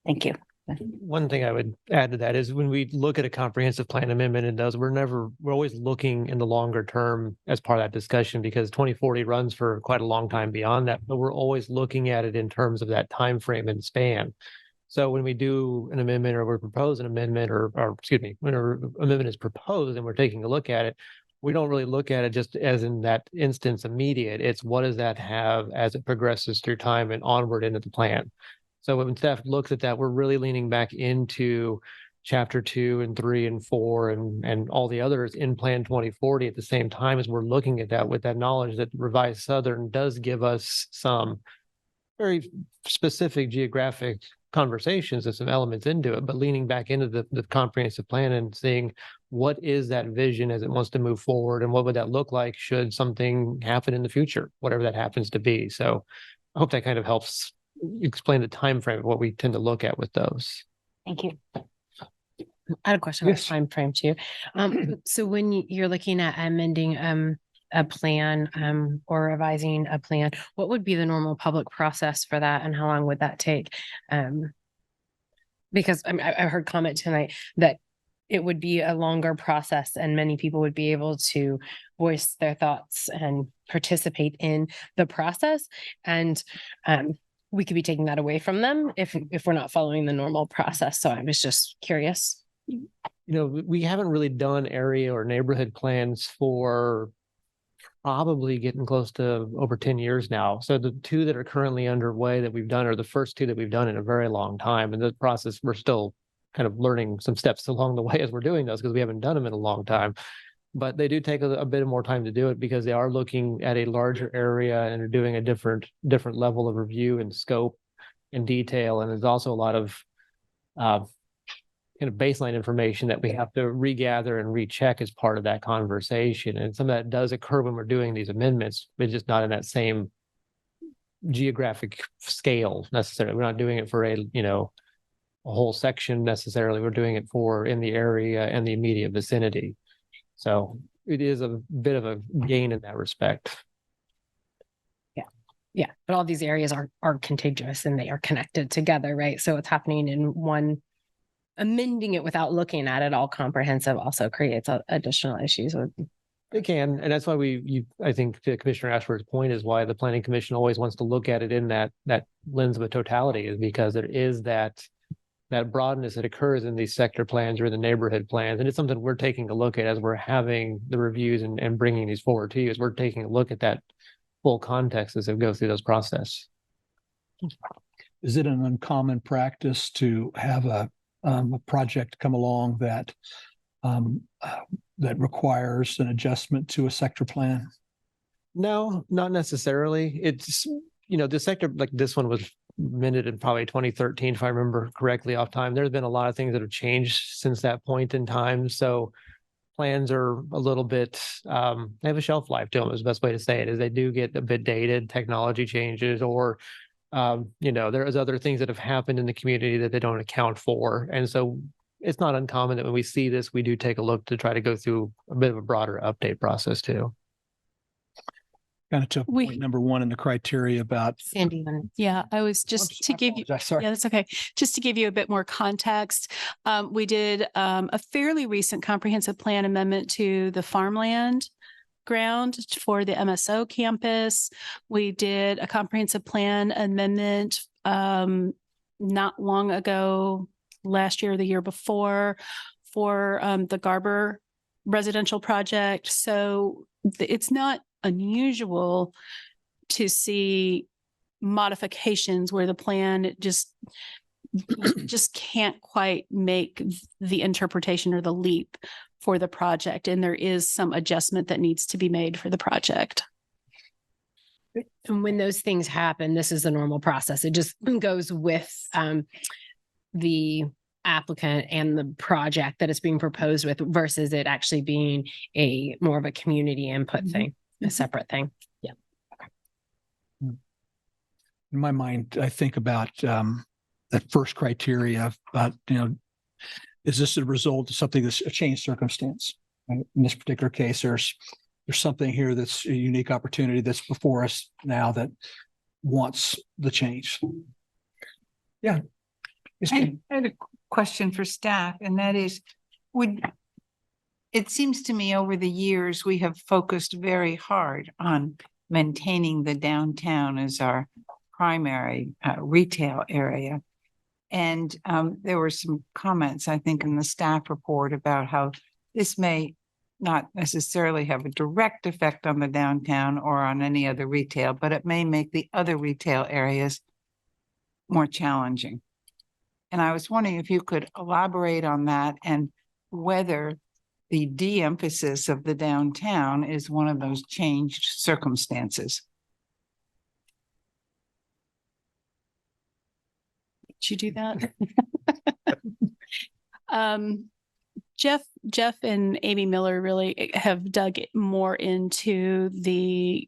Thank you. One thing I would add to that is when we look at a comprehensive plan amendment and those, we're always looking in the longer term as part of that discussion, because 2040 runs for quite a long time beyond that, but we're always looking at it in terms of that time frame and span. So when we do an amendment or we propose an amendment or excuse me, when an amendment is proposed and we're taking a look at it, we don't really look at it just as in that instance immediate. It's what does that have as it progresses through time and onward into the plan. So when staff looks at that, we're really leaning back into chapter 2 and 3 and 4 and all the others in Plan 2040 at the same time as we're looking at that with that knowledge that Revised Southern does give us some very specific geographic conversations and some elements into it, but leaning back into the comprehensive plan and seeing what is that vision as it wants to move forward and what would that look like should something happen in the future, whatever that happens to be. So I hope that kind of helps explain the time frame of what we tend to look at with those. Thank you. I had a question about time frame too. So when you're looking at amending a plan or revising a plan, what would be the normal public process for that, and how long would that take? Because I heard comment tonight that it would be a longer process and many people would be able to voice their thoughts and participate in the process, and we could be taking that away from them if we're not following the normal process. So I was just curious. You know, we haven't really done area or neighborhood plans for probably getting close to over 10 years now. So the two that are currently underway that we've done are the first two that we've done in a very long time. And the process, we're still kind of learning some steps along the way as we're doing those because we haven't done them in a long time. But they do take a bit more time to do it because they are looking at a larger area and are doing a different level of review and scope and detail. And there's also a lot of kind of baseline information that we have to regather and recheck as part of that conversation. And some of that does occur when we're doing these amendments, but just not in that same geographic scale necessarily. We're not doing it for a whole section necessarily. We're doing it for in the area and the immediate vicinity. So it is a bit of a gain in that respect. Yeah. But all these areas are contiguous and they are connected together, right? So it's happening in one. Amending it without looking at it all comprehensive also creates additional issues. It can, and that's why I think to Commissioner Ashford's point is why the Planning Commission always wants to look at it in that lens of a totality, is because there is that broadness that occurs in these sector plans or the neighborhood plans, and it's something we're taking a look at as we're having the reviews and bringing these forward to you. As we're taking a look at that full context as we go through those process. Is it an uncommon practice to have a project come along that requires an adjustment to a sector plan? No, not necessarily. It's the sector like this one was minute in probably 2013, if I remember correctly off time. There's been a lot of things that have changed since that point in time. So plans are a little bit, they have a shelf life to them, is the best way to say it, is they do get a bit dated, technology changes, or, there's other things that have happened in the community that they don't account for. And so it's not uncommon that when we see this, we do take a look to try to go through a bit of a broader update process too. Kind of to point number one in the criteria about. Sandy. Yeah, I was just to give you, Sorry. yeah, that's okay. Just to give you a bit more context, we did a fairly recent comprehensive plan amendment to the farmland ground for the MSO campus. We did a comprehensive plan amendment not long ago, last year or the year before, for the Garber residential project. So it's not unusual to see modifications where the plan just can't quite make the interpretation or the leap for the project, and there is some adjustment that needs to be made for the project. And when those things happen, this is the normal process. It just goes with the applicant and the project that it's being proposed with, versus it actually being a more of a community input thing, a separate thing. Yeah. Okay. In my mind, I think about that first criteria about, is this a result of something that's a changed circumstance? Right? In this particular case, there's something here that's a unique opportunity that's before us now that wants the change. Yeah. I had a question for staff, and that is, it seems to me over the years, we have focused very hard on maintaining the downtown as our primary retail area. And there were some comments, I think, in the staff report about how this may not necessarily have a direct effect on the downtown or on any other retail, but it may make the other retail areas more challenging. And I was wondering if you could elaborate on that and whether the de-emphasis of the downtown is one of those changed circumstances. Did you do that? Jeff and Amy Miller really have dug more into the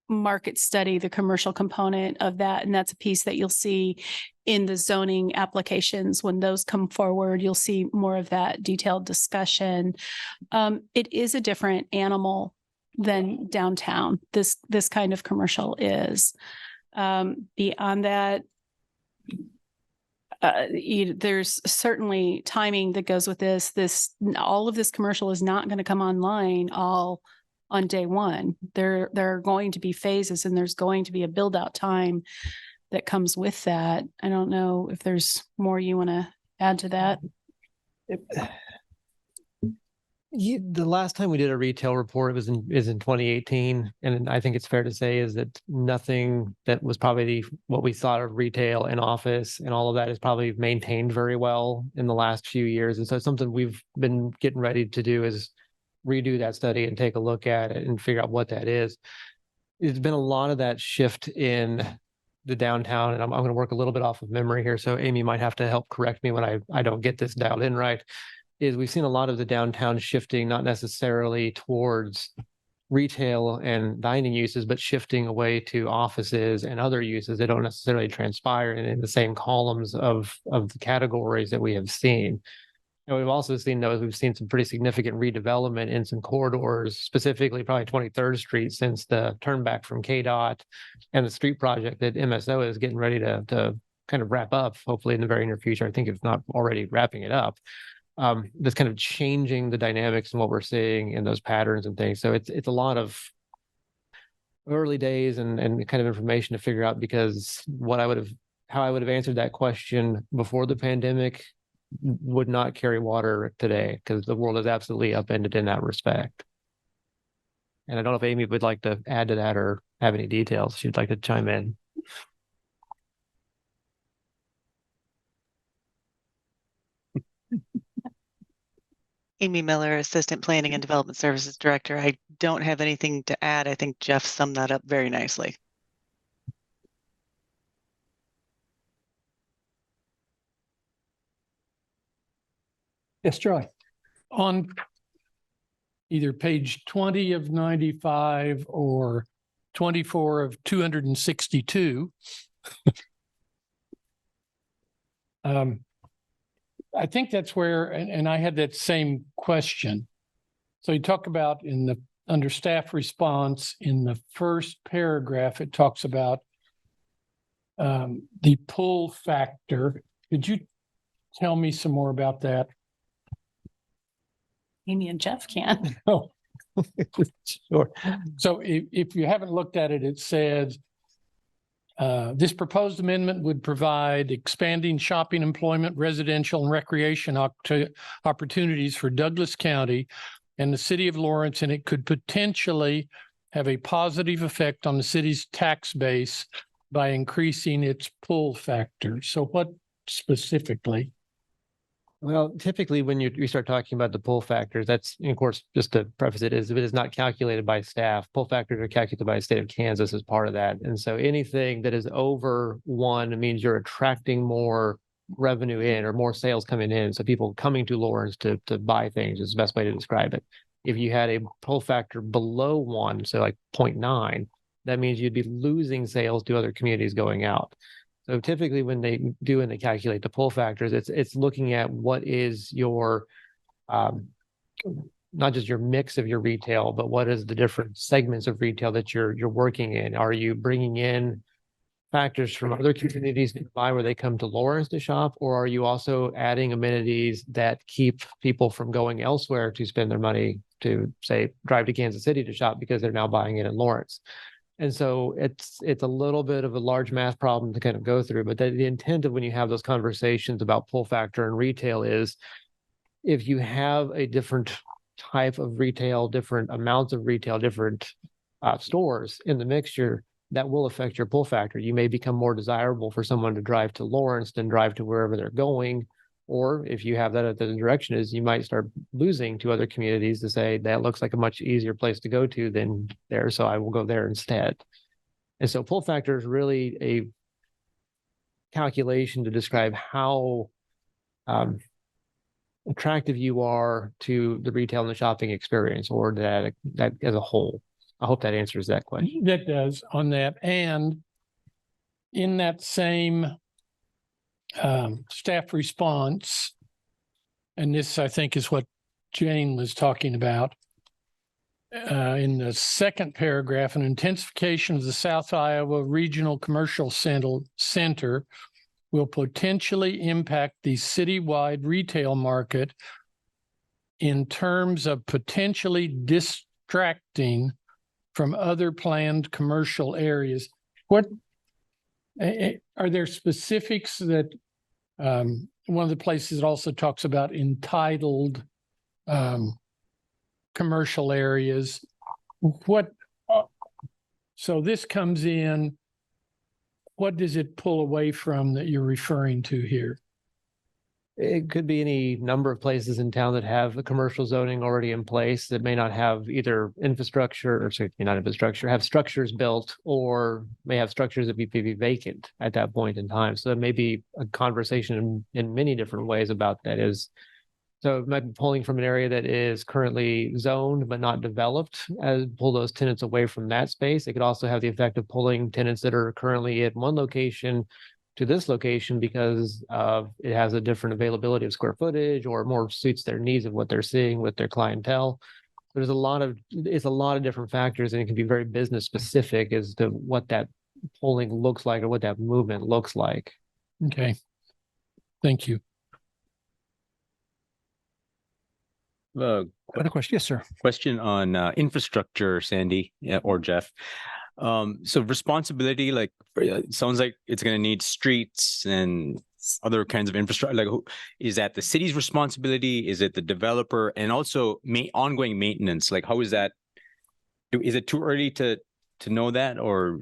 market study, the commercial component of that. And that's a piece that you'll see in the zoning applications. When those come forward, you'll see more of that detailed discussion. It is a different animal than downtown. This kind of commercial is. Beyond that, there's certainly timing that goes with this. All of this commercial is not going to come online all on day one. There are going to be phases, and there's going to be a build out time that comes with that. I don't know if there's more you want to add to that. The last time we did a retail report is in 2018, and I think it's fair to say is that nothing that was probably what we thought of retail and office and all of that is probably maintained very well in the last few years. And so something we've been getting ready to do is redo that study and take a look at it and figure out what that is. It's been a lot of that shift in the downtown, and I'm going to work a little bit off of memory here, so Amy might have to help correct me when I don't get this dialed in right. Is we've seen a lot of the downtown shifting, not necessarily towards retail and dining uses, but shifting away to offices and other uses that don't necessarily transpire in the same columns of the categories that we have seen. And we've also seen, though, we've seen some pretty significant redevelopment in some corridors, specifically probably 23rd Street, since the turnback from KDOT and the street project that MSO is getting ready to kind of wrap up, hopefully in the very near future. I think if not already wrapping it up. That's kind of changing the dynamics and what we're seeing in those patterns and things. So it's a lot of early days and kind of information to figure out, because how I would have answered that question before the pandemic would not carry water today, because the world is absolutely upended in that respect. And I don't know if Amy would like to add to that or have any details she'd like to chime in. Amy Miller, Assistant Planning and Development Services Director. I don't have anything to add. I think Jeff summed that up very nicely. Yes, Charlie. On either page 20 of 95 or 24 of 262. I think that's where, and I had that same question. So you talk about under staff response in the first paragraph, it talks about the pull factor. Could you tell me some more about that? Amy and Jeff can. Oh, sure. So if you haven't looked at it, it says, this proposed amendment would provide expanding shopping, employment, residential, and recreation opportunities for Douglas County and the city of Lawrence, and it could potentially have a positive effect on the city's tax base by increasing its pull factor. So what specifically? Well, typically when you start talking about the pull factors, that's, of course, just to preface it, is if it is not calculated by staff, pull factors are calculated by the state of Kansas as part of that. And so anything that is over 1 means you're attracting more revenue in or more sales coming in. So people coming to Lawrence to buy things is the best way to describe it. If you had a pull factor below 1, so like 0.9, that means you'd be losing sales to other communities going out. So typically when they calculate the pull factors, it's looking at what is your, not just your mix of your retail, but what is the different segments of retail that you're working in? Are you bringing in factors from other communities nearby where they come to Lawrence to shop? Or are you also adding amenities that keep people from going elsewhere to spend their money to, say, drive to Kansas City to shop because they're now buying it in Lawrence? And so it's a little bit of a large math problem to kind of go through, but the intent of when you have those conversations about pull factor and retail is if you have a different type of retail, different amounts of retail, different stores in the mixture, that will affect your pull factor. You may become more desirable for someone to drive to Lawrence than drive to wherever they're going. Or if you have that at the direction is, you might start losing to other communities to say that looks like a much easier place to go to than there, so I will go there instead. And so pull factor is really a calculation to describe how attractive you are to the retail and the shopping experience, or that as a whole. I hope that answers that question. That does on that. And in that same staff response, and this I think is what Jane was talking about, in the second paragraph, an intensification of the South Iowa Regional Commercial Center will potentially impact the citywide retail market in terms of potentially distracting from other planned commercial areas. What are there specifics that one of the places it also talks about entitled commercial areas? So this comes in, what does it pull away from that you're referring to here? It could be any number of places in town that have a commercial zoning already in place that may not have either infrastructure, or sorry, not infrastructure, have structures built, or may have structures that be vacant at that point in time. So there may be a conversation in many different ways about that. So it might be pulling from an area that is currently zoned but not developed, as pull those tenants away from that space. It could also have the effect of pulling tenants that are currently at one location to this location because it has a different availability of square footage or more suits their needs of what they're seeing with their clientele. It's a lot of different factors, and it can be very business specific as to what that polling looks like or what that movement looks like. Okay. Thank you. What a question. Yes, sir. Question on infrastructure, Sandy or Jeff. So responsibility, like it sounds like it's going to need streets and other kinds of infrastructure. Like, is that the city's responsibility? Is it the developer? And also ongoing maintenance? Like, how is that? Is it too early to know that, or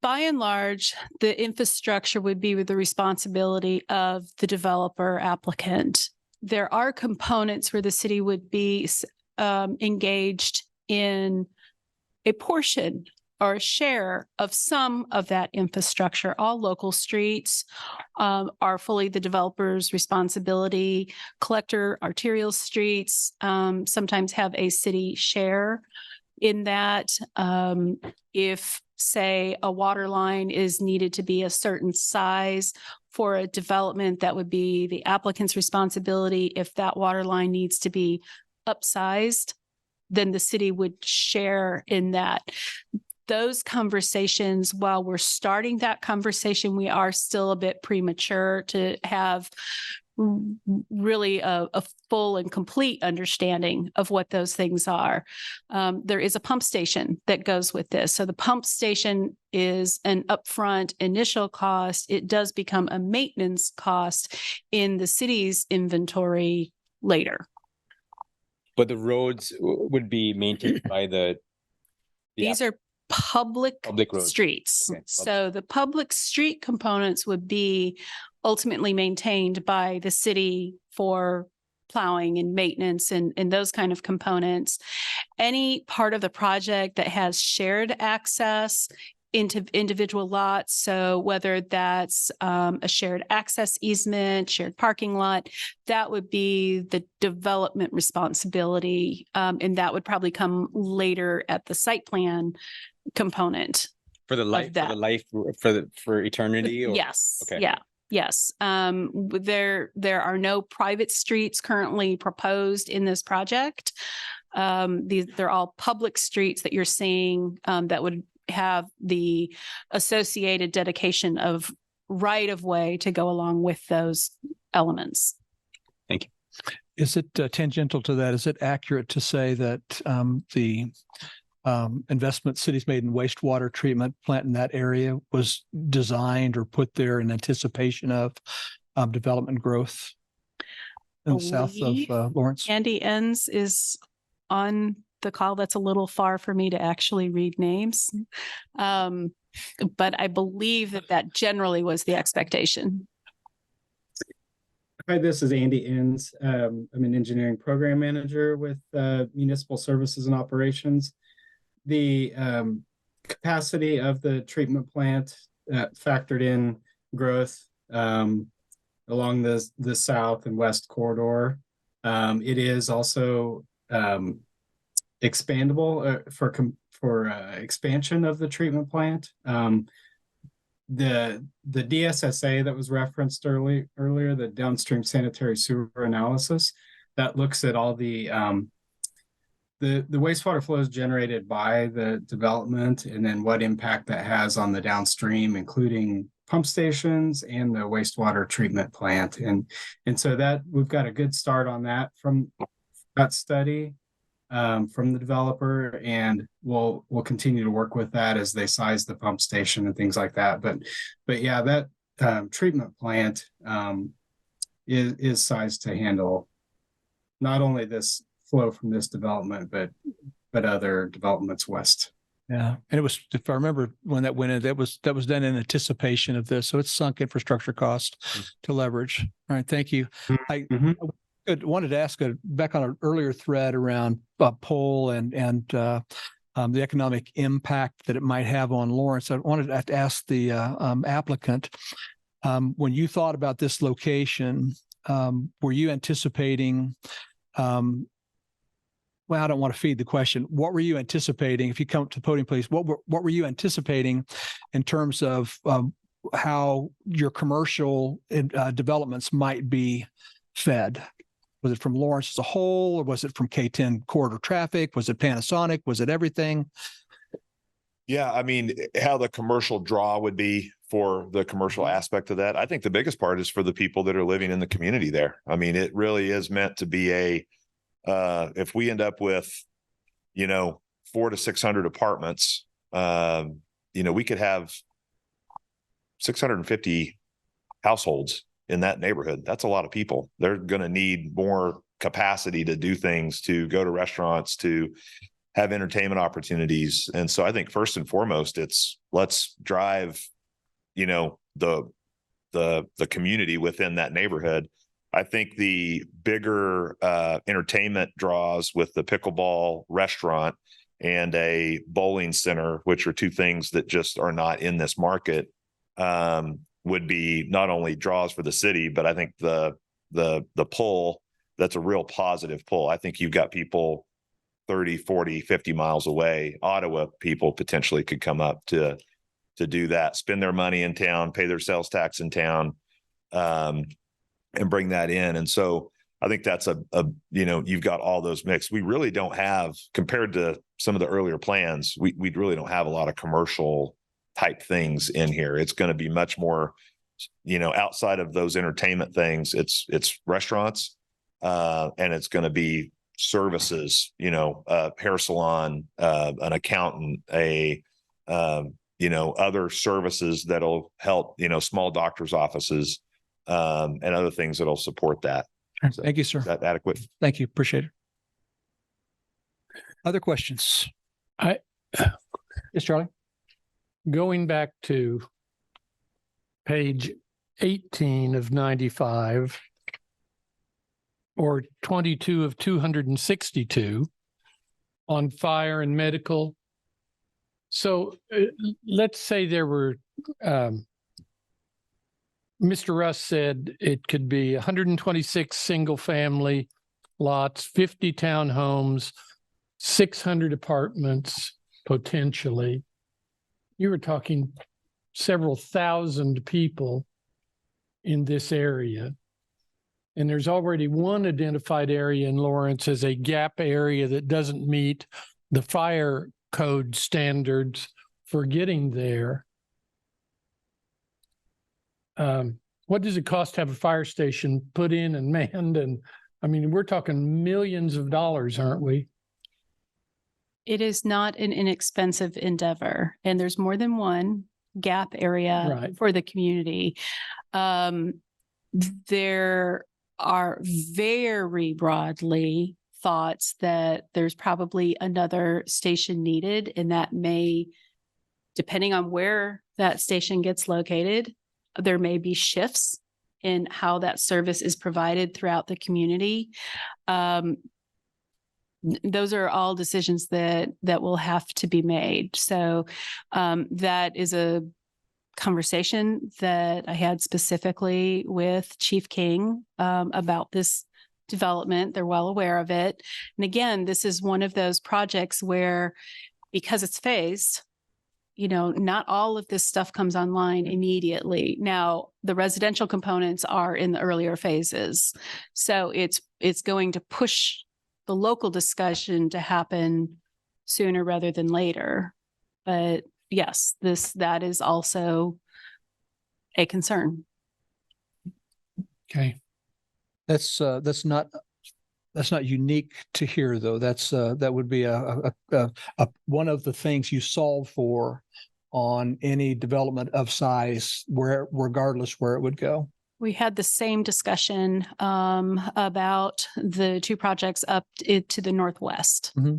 By and large, the infrastructure would be with the responsibility of the developer applicant. There are components where the city would be engaged in a portion or a share of some of that infrastructure. All local streets are fully the developer's responsibility. Collector arterial streets sometimes have a city share in that. If, say, a water line is needed to be a certain size for a development, that would be the applicant's responsibility. If that water line needs to be upsized, then the city would share in that. Those conversations, while we're starting that conversation, we are still a bit premature to have really a full and complete understanding of what those things are. There is a pump station that goes with this. So the pump station is an upfront initial cost. It does become a maintenance cost in the city's inventory later. But the roads would be maintained by These are public roads. streets. Okay, So the public street components would be ultimately maintained by the city for plowing and maintenance and those kind of components. Any part of the project that has shared access into individual lots, so whether that's a shared access easement, shared parking lot, that would be the development responsibility, and that would probably come later at the site plan component. For the life, for eternity? Or? Yes. Okay. Yeah. Yes. There are no private streets currently proposed in this project. They're all public streets that you're seeing that would have the associated dedication of right of way to go along with those elements. Thank you. Is it tangential to that? Is it accurate to say that the investment cities made in wastewater treatment plant in that area was designed or put there in anticipation of development growth in the south of Lawrence? Andy Enns is on the call. That's a little far for me to actually read names. But I believe that generally was the expectation. Hi, this is Andy Enns. I'm an engineering program manager with Municipal Services and Operations. The capacity of the treatment plant factored in growth along the south and west corridor. It is also expandable for expansion of the treatment plant. The DSSA that was referenced earlier, the downstream sanitary sewer analysis, that looks at all the wastewater flows generated by the development and then what impact that has on the downstream, including pump stations and the wastewater treatment plant. And so that we've got a good start on that from that study from the developer, and we'll continue to work with that as they size the pump station and things like that. But yeah, that treatment plant is sized to handle not only this flow from this development, but other developments west. Yeah, and it was, if I remember when that went in, that was done in anticipation of this. So it's sunk infrastructure cost to leverage. All right, thank you. I wanted to ask back on an earlier thread around poll and the economic impact that it might have on Lawrence. I wanted to ask the applicant, when you thought about this location, were you anticipating? Well, I don't want to feed the question. What were you anticipating? If you come to the podium, please. What were you anticipating in terms of how your commercial developments might be fed? Was it from Lawrence as a whole, or was it from K-10 corridor traffic? Was it Panasonic? Was it everything? Yeah, I mean, how the commercial draw would be for the commercial aspect of that. I think the biggest part is for the people that are living in the community there. I mean, it really is meant to be if we end up with, 400 to 600 apartments, we could have 650 households in that neighborhood. That's a lot of people. They're going to need more capacity to do things, to go to restaurants, to have entertainment opportunities. And so I think first and foremost, let's drive, the community within that neighborhood. I think the bigger entertainment draws with the pickleball restaurant and a bowling center, which are two things that just are not in this market, would be not only draws for the city, but I think the pull, that's a real positive pull. I think you've got people 30, 40, 50 miles away. Ottawa people potentially could come up to do that, spend their money in town, pay their sales tax in town, and bring that in. And so I think that's you've got all those mixed. We really don't have, compared to some of the earlier plans, we really don't have a lot of commercial type things in here. It's going to be much more, outside of those entertainment things, it's restaurants, and it's going to be services, a hair salon, an accountant, other services that'll help, small doctors' offices, and other things that'll support that. So, thank you, sir. is that adequate? Thank you. Appreciate it. Other questions? Yes, Charlie. Going back to page 18 of 95, or 22 of 262 on fire and medical. So let's say there were, Mr. Russ said it could be 126 single family lots, 50 townhomes, 600 apartments, potentially. You were talking several thousand people in this area. And there's already one identified area in Lawrence as a gap area that doesn't meet the fire code standards for getting there. What does it cost to have a fire station put in and manned? And I mean, we're talking millions of dollars, aren't we? It is not an inexpensive endeavor, and there's more than one gap area for the community. There are very broadly thoughts that there's probably another station needed, and that may, depending on where that station gets located, there may be shifts in how that service is provided throughout the community. Those are all decisions that will have to be made. So that is a conversation that I had specifically with Chief King about this development. They're well aware of it. And again, this is one of those projects where, because it's phased, not all of this stuff comes online immediately. Now, the residential components are in the earlier phases. So it's going to push the local discussion to happen sooner rather than later. But yes, that is also a concern. Okay. That's not unique to here, though. That would be a one of the things you solve for on any development of size, regardless where it would go. We had the same discussion about the two projects up to the northwest. Mm-hmm.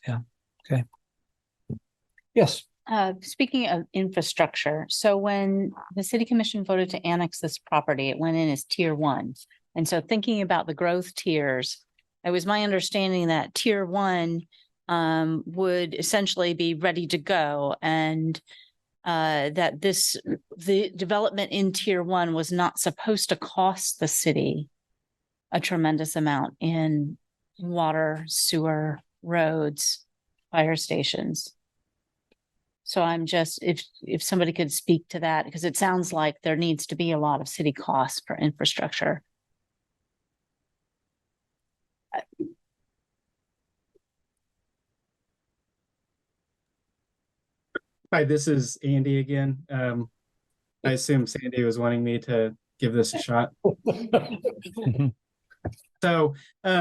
Yeah. Okay. Yes. Speaking of infrastructure, so when the city commission voted to annex this property, it went in as tier 1. And so thinking about the growth tiers, it was my understanding that tier 1 would essentially be ready to go, and that the development in tier 1 was not supposed to cost the city a tremendous amount in water, sewer, roads, fire stations. So I'm just, if somebody could speak to that, because it sounds like there needs to be a lot of city costs for infrastructure. Hi, this is Andy again. I assume Sandy was wanting me to give this a shot. So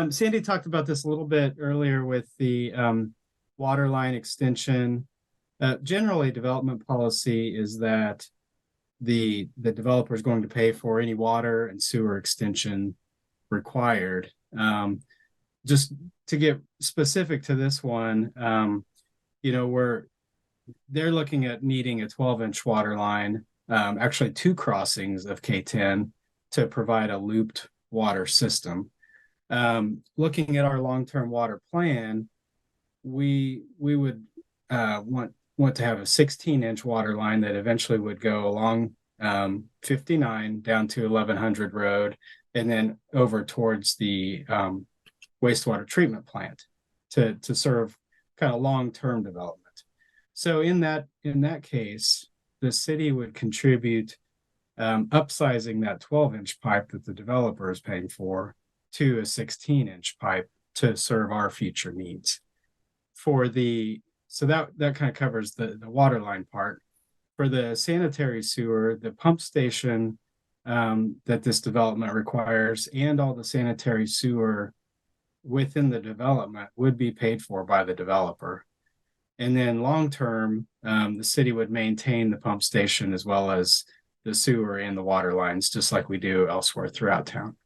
Sandy talked about this a little bit earlier with the water line extension. Generally, development policy is that the developer is going to pay for any water and sewer extension required. Just to get specific to this one, they're looking at needing a 12-inch water line, actually 2 crossings of K-10 to provide a looped water system. Looking at our long-term water plan, we would want to have a 16-inch water line that eventually would go along 59 down to 1100 Road and then over towards the wastewater treatment plant to serve kind of long-term development. So in that case, the city would contribute upsizing that 12-inch pipe that the developer is paying for to a 16-inch pipe to serve our future needs. So that kind of covers the water line part. For the sanitary sewer, the pump station that this development requires and all the sanitary sewer within the development would be paid for by the developer. And then long-term, the city would maintain the pump station as well as the sewer and the water lines, just like we do elsewhere throughout town.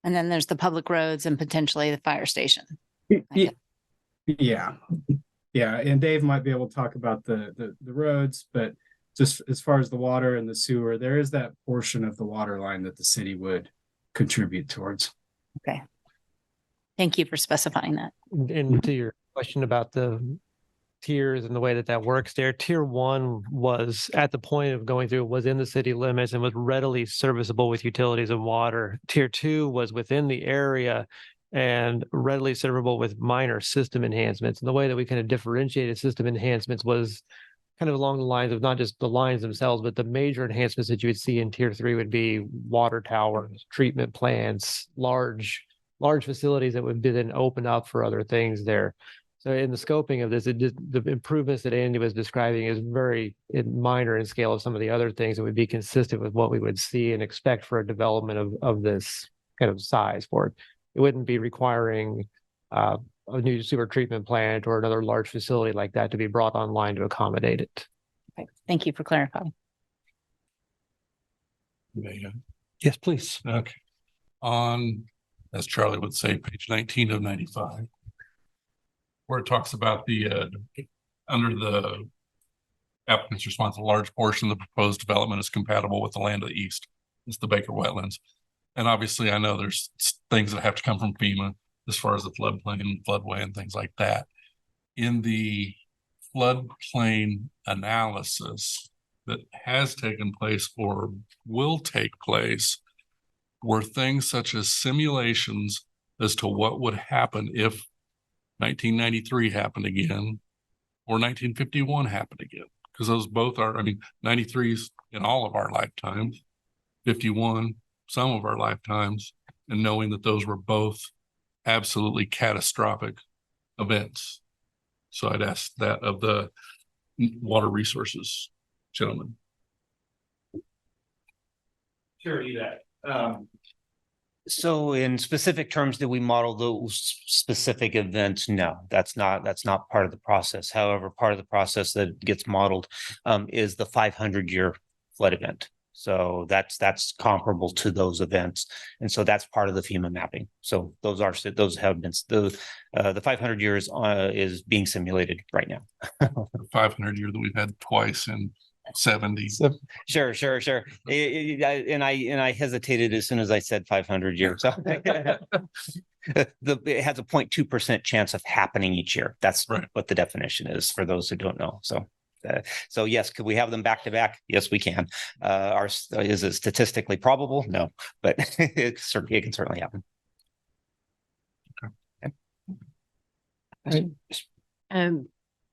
And then there's the public roads and potentially the fire station. Yeah. And Dave might be able to talk about the roads, but just as far as the water and the sewer, there is that portion of the water line that the city would contribute towards. Okay. Thank you for specifying that. And to your question about the tiers and the way that that works there, tier 1 was at the point of going through, was in the city limits and was readily serviceable with utilities and water. Tier 2 was within the area and readily servable with minor system enhancements. And the way that we kind of differentiated system enhancements was kind of along the lines of not just the lines themselves, but the major enhancements that you would see in tier 3 would be water towers, treatment plants, large facilities that would be then open up for other things there. So in the scoping of this, the improvements that Andy was describing is very minor in scale of some of the other things that would be consistent with what we would see and expect for a development of this kind of size for it. It wouldn't be requiring a new sewer treatment plant or another large facility like that to be brought online to accommodate it. Okay. Thank you for clarifying. Yes, please. Okay. On, as Charlie would say, page 19 of 95, where it talks about the under the applicant's response, a large portion of the proposed development is compatible with the land of the east. It's the Baker wetlands. And obviously I know there's things that have to come from FEMA as far as the floodplain, floodway, and things like that. In the floodplain analysis that has taken place or will take place, were things such as simulations as to what would happen if 1993 happened again or 1951 happened again, because those both are, 93's in all of our lifetimes, 51 some of our lifetimes, and knowing that those were both absolutely catastrophic events. So I'd ask that of the water resources gentlemen. Sure, you bet. So in specific terms, did we model those specific events? No, that's not part of the process. However, part of the process that gets modeled is the 500-year flood event. So that's comparable to those events, and so that's part of the FEMA mapping. So those have been the 500 years is being simulated right now. 500 year that we've had twice in 70. Sure. And I hesitated as soon as I said 500 years. So it has a 0.2% chance of happening each year. That's right. What the definition is for those who don't know. So yes, could we have them back to back? Yes, we can. Is it statistically probable? No, but it can certainly happen. Okay.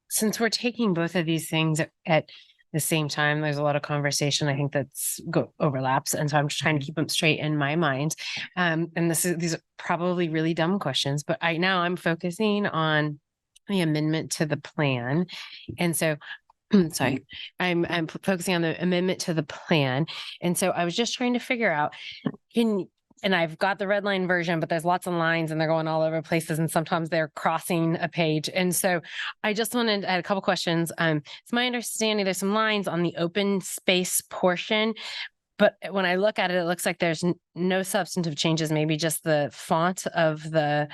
Since we're taking both of these things at the same time, there's a lot of conversation I think overlaps, and so I'm just trying to keep them straight in my mind. And these are probably really dumb questions, but I'm focusing on the amendment to the plan, and so. Sorry, I'm focusing on the amendment to the plan. And so I was just trying to figure out, and I've got the red line version, but there's lots of lines and they're going all over places and sometimes they're crossing a page. And so I had a couple questions. It's my understanding there's some lines on the open space portion, but when I look at it, it looks like there's no substantive changes, maybe just the font of the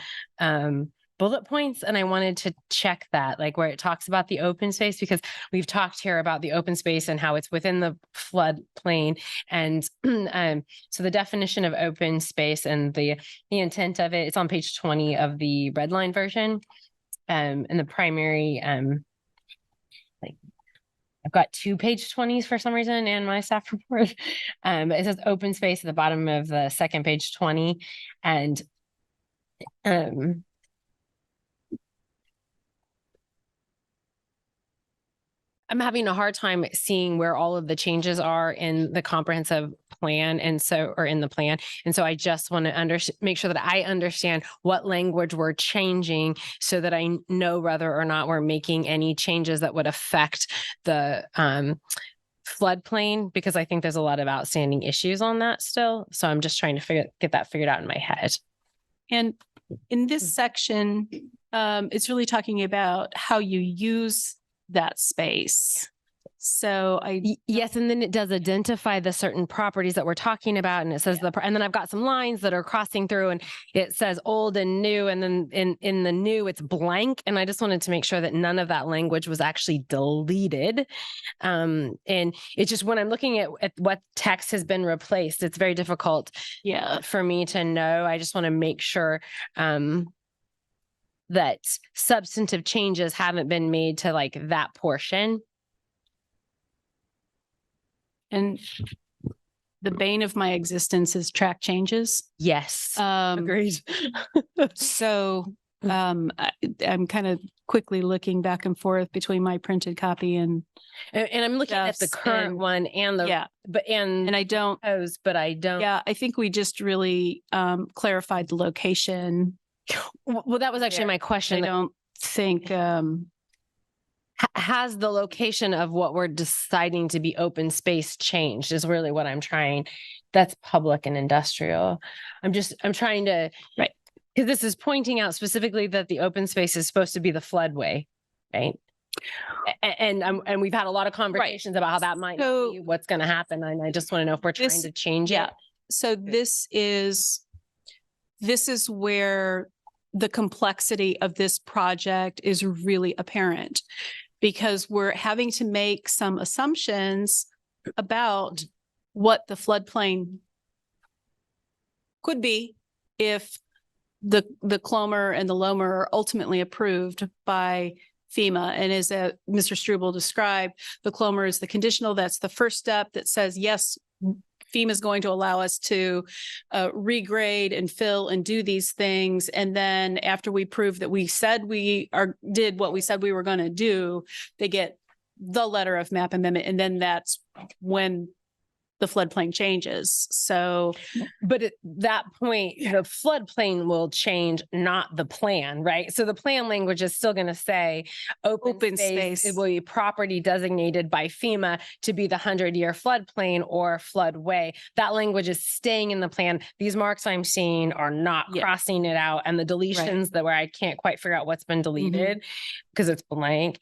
bullet points. And I wanted to check that, like where it talks about the open space, because we've talked here about the open space and how it's within the flood plain. And so the definition of open space and the intent of it, it's on page 20 of the red line version. in the primary, like I've got 2 page 20s for some reason in my staff report. It says open space at the bottom of the second page 20. And I'm having a hard time seeing where all of the changes are in the comprehensive plan or in the plan. And so I just want to make sure that I understand what language we're changing so that I know whether or not we're making any changes that would affect the floodplain, because I think there's a lot of outstanding issues on that still. So I'm just trying to get that figured out in my head. And in this section, it's really talking about how you use that space. So yes, and then it does identify the certain properties that we're talking about, and it says and then I've got some lines that are crossing through, and it says old and new, and then in the new it's blank, and I just wanted to make sure that none of that language was actually deleted. And it's just when I'm looking at what text has been replaced, it's very difficult for me to know. I just want to make sure that substantive changes haven't been made to like that portion. And the bane of my existence is track changes. Yes. Agreed. So I'm kind of quickly looking back and forth between my printed copy and I'm looking at the current one and the and I don't but I don't. Yeah, I think we just really clarified the location. Well, that was actually my question. I don't think has the location of what we're deciding to be open space changed is really what I'm trying. That's public and industrial. I'm trying to, right. Because this is pointing out specifically that the open space is supposed to be the floodway, right? And we've had a lot of conversations about how that might be what's going to happen. And I just want to know if we're trying to change it. So this is where the complexity of this project is really apparent, because we're having to make some assumptions about what the floodplain could be if the Clomer and the Lomer are ultimately approved by FEMA. And as Mr. Struble described, the Clomer is the conditional. That's the first step that says, yes, FEMA is going to allow us to regrade and fill and do these things. And then after we prove that we said did what we said we were going to do, they get the letter of map amendment. And then that's when the floodplain changes. So, but at that point, the floodplain will change, not the plan, right? So the plan language is still going to say open space. It will be property designated by FEMA to be the 100-year floodplain or floodway. That language is staying in the plan. These marks I'm seeing are not crossing it out, and the deletions where I can't quite figure out what's been deleted because it's blank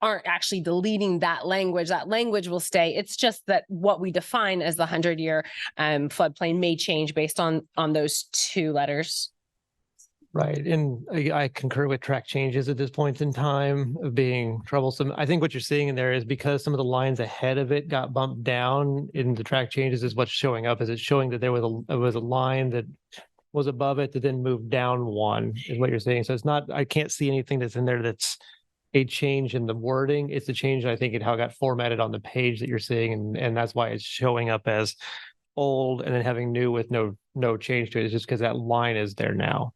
aren't actually deleting that language. That language will stay. It's just that what we define as the 100-year floodplain may change based on those 2 letters. Right. And I concur with track changes at this point in time of being troublesome. I think what you're seeing in there is because some of the lines ahead of it got bumped down in the track changes is what's showing up. Is it showing that there was a line that was above it that then moved down 1 is what you're saying. So it's not, I can't see anything that's in there that's a change in the wording. It's a change, I think, in how it got formatted on the page that you're seeing. And that's why it's showing up as old and then having new with no change to it. It's just because that line is there now.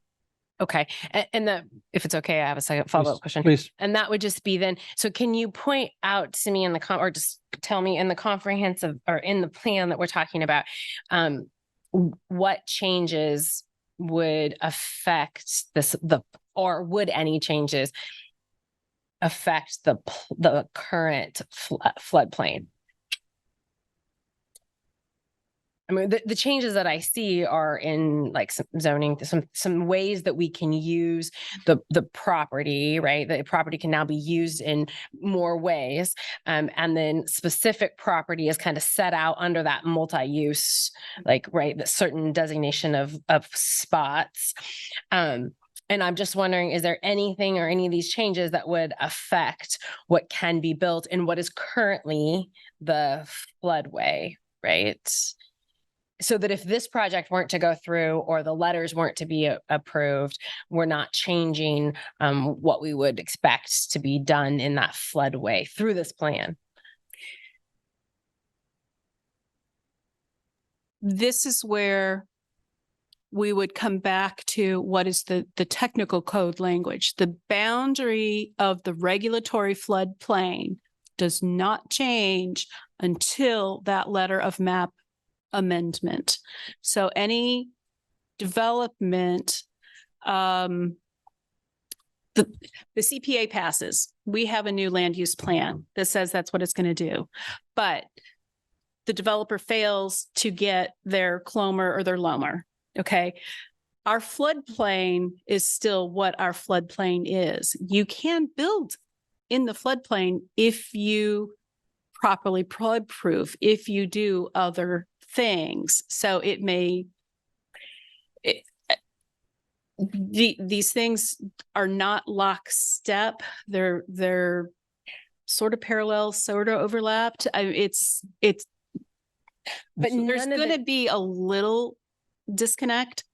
Okay. And that, if it's okay, I have a second follow-up question. Please. And that would just be then, so can you point out to me or just tell me in the comprehensive or in the plan that we're talking about, what changes would affect this, or would any changes affect the current floodplain? I mean, the changes that I see are in like some zoning, some ways that we can use the property, right? The property can now be used in more ways. And then specific property is kind of set out under that multi-use, like, right, the certain designation of spots. And I'm just wondering, is there anything or any of these changes that would affect what can be built in what is currently the floodway, right? so that if this project weren't to go through or the letters weren't to be approved, we're not changing what we would expect to be done in that floodway through this plan. This is where we would come back to what is the technical code language. The boundary of the regulatory floodplain does not change until that letter of map amendment. So any development, the CPA passes, we have a new land use plan that says that's what it's going to do. But the developer fails to get their CLOMR or their LOMR. Okay. Our floodplain is still what our floodplain is. You can build in the floodplain if you properly flood proof, if you do other things. So it may, these things are not lockstep. They're sort of parallel, sort of overlapped. But there's going to be a little disconnect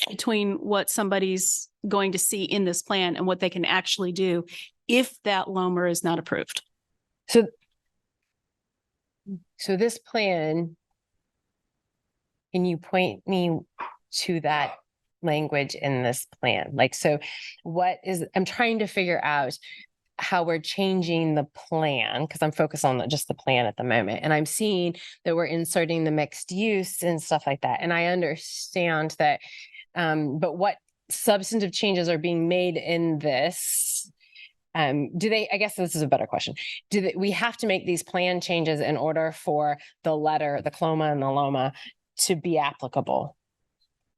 between what somebody's going to see in this plan and what they can actually do if that LOMR is not approved. So this plan, can you point me to that language in this plan? Like, so what is, I'm trying to figure out how we're changing the plan, because I'm focused on just the plan at the moment. And I'm seeing that we're inserting the mixed use and stuff like that. And I understand that, but what substantive changes are being made in this? Do they, I guess this is a better question. We have to make these plan changes in order for the letter, the CLOMA and the LOMA to be applicable?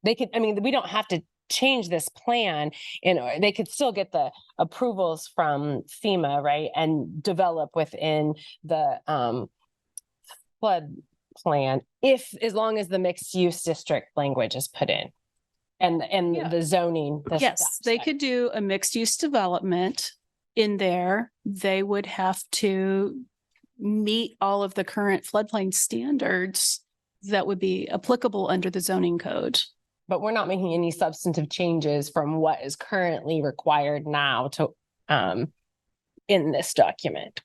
They could, I mean, we don't have to change this plan, and they could still get the approvals from FEMA, right, and develop within the flood plan, as long as the mixed use district language is put in, and the zoning. Yes, they could do a mixed use development in there. They would have to meet all of the current floodplain standards that would be applicable under the zoning code. But we're not making any substantive changes from what is currently required now to in this document,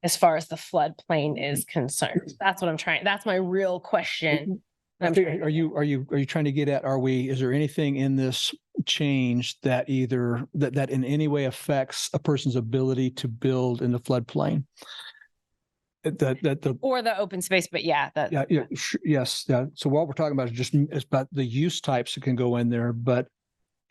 as far as the floodplain is concerned. That's what I'm trying. That's my real question. Are you trying to get at, is there anything in this change that that in any way affects a person's ability to build in the floodplain? Or the open space, but yes. So what we're talking about is about the use types that can go in there, but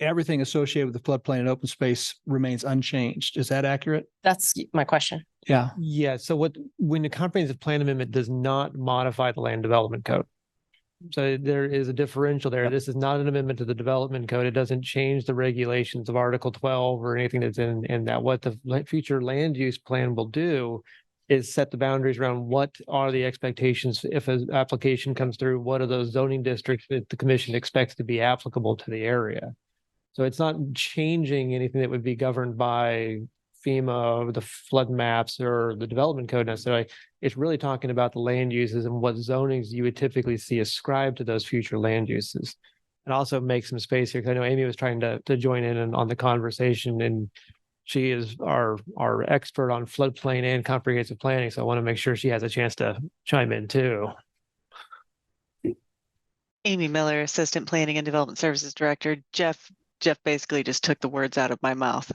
everything associated with the floodplain and open space remains unchanged. Is that accurate? That's my question. Yeah. Yeah. So when the comprehensive plan amendment does not modify the land development code. So there is a differential there. Yep. This is not an amendment to the development code. It doesn't change the regulations of Article 12 or anything that's in that. What the future land use plan will do is set the boundaries around what are the expectations if an application comes through, what are those zoning districts that the commission expects to be applicable to the area. So it's not changing anything that would be governed by FEMA or the flood maps or the development code necessarily. It's really talking about the land uses and what zonings you would typically see ascribed to those future land uses. And also make some space here, because I know Amy was trying to join in on the conversation, and she is our expert on floodplain and comprehensive planning. So I want to make sure she has a chance to chime in too. Amy Miller, Assistant Planning and Development Services Director. Jeff basically just took the words out of my mouth.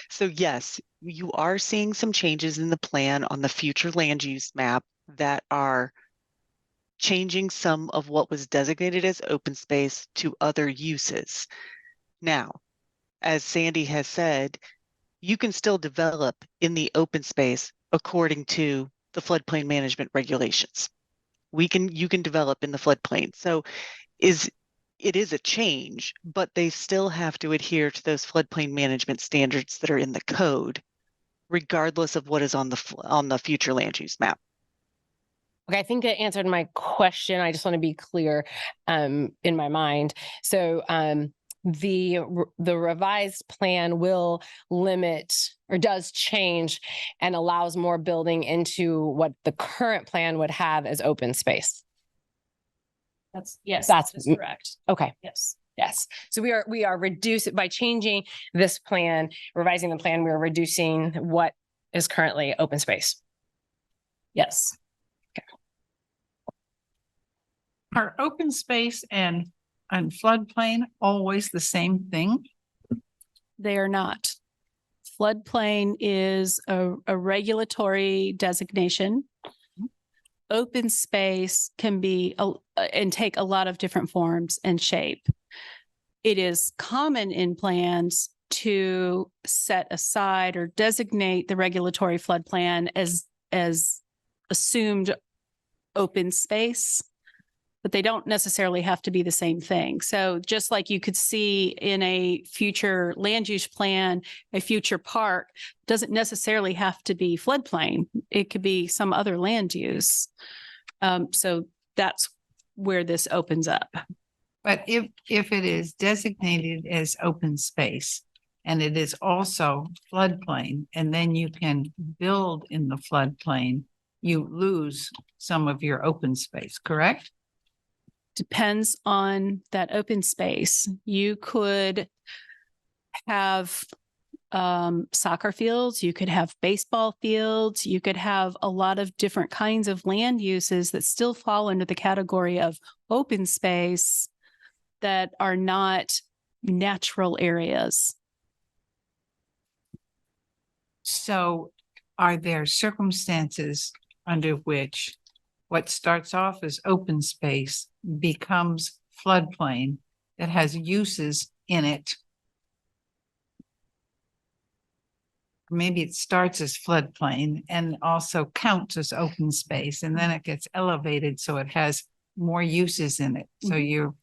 So yes, you are seeing some changes in the plan on the future land use map that are changing some of what was designated as open space to other uses. Now, as Sandy has said, you can still develop in the open space according to the floodplain management regulations. You can develop in the floodplain. So it is a change, but they still have to adhere to those floodplain management standards that are in the code, regardless of what is on the future land use map. Okay, I think that answered my question. I just want to be clear in my mind. So the revised plan will limit or does change and allows more building into what the current plan would have as open space. Yes, That's that is correct. okay. Yes. Yes. So we are reducing by changing this plan, revising the plan, we are reducing what is currently open space. Yes. Are open space and floodplain always the same thing? They are not. Floodplain is a regulatory designation. Open space can be and take a lot of different forms and shape. It is common in plans to set aside or designate the regulatory flood plan as assumed open space, but they don't necessarily have to be the same thing. So just like you could see in a future land use plan, a future park doesn't necessarily have to be floodplain. It could be some other land use. So that's where this opens up. But if it is designated as open space and it is also floodplain, and then you can build in the floodplain, you lose some of your open space, correct? Depends on that open space. You could have soccer fields, you could have baseball fields, you could have a lot of different kinds of land uses that still fall under the category of open space that are not natural areas. So are there circumstances under which what starts off as open space becomes floodplain that has uses in it? Maybe it starts as floodplain and also counts as open space, and then it gets elevated so it has more uses in it. So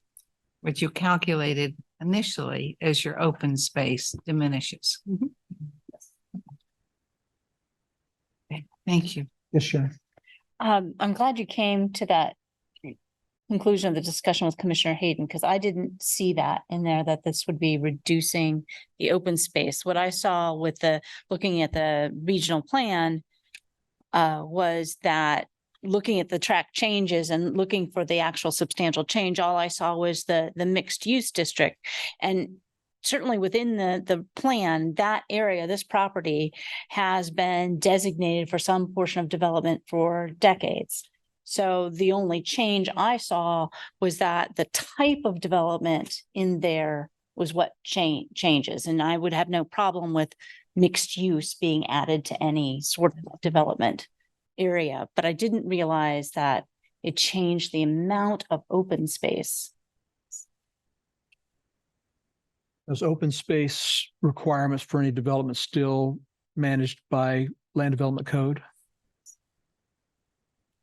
what you calculated initially as your open space diminishes. Okay, thank you. Yes, Sharon. I'm glad you came to that conclusion of the discussion with Commissioner Hayden, because I didn't see that in there, that this would be reducing the open space. What I saw with looking at the regional plan was that looking at the track changes and looking for the actual substantial change, all I saw was the mixed use district. And certainly within the plan, that area, this property has been designated for some portion of development for decades. So the only change I saw was that the type of development in there was what changes. And I would have no problem with mixed use being added to any sort of development area, but I didn't realize that it changed the amount of open space. Those open space requirements for any development still managed by land development code.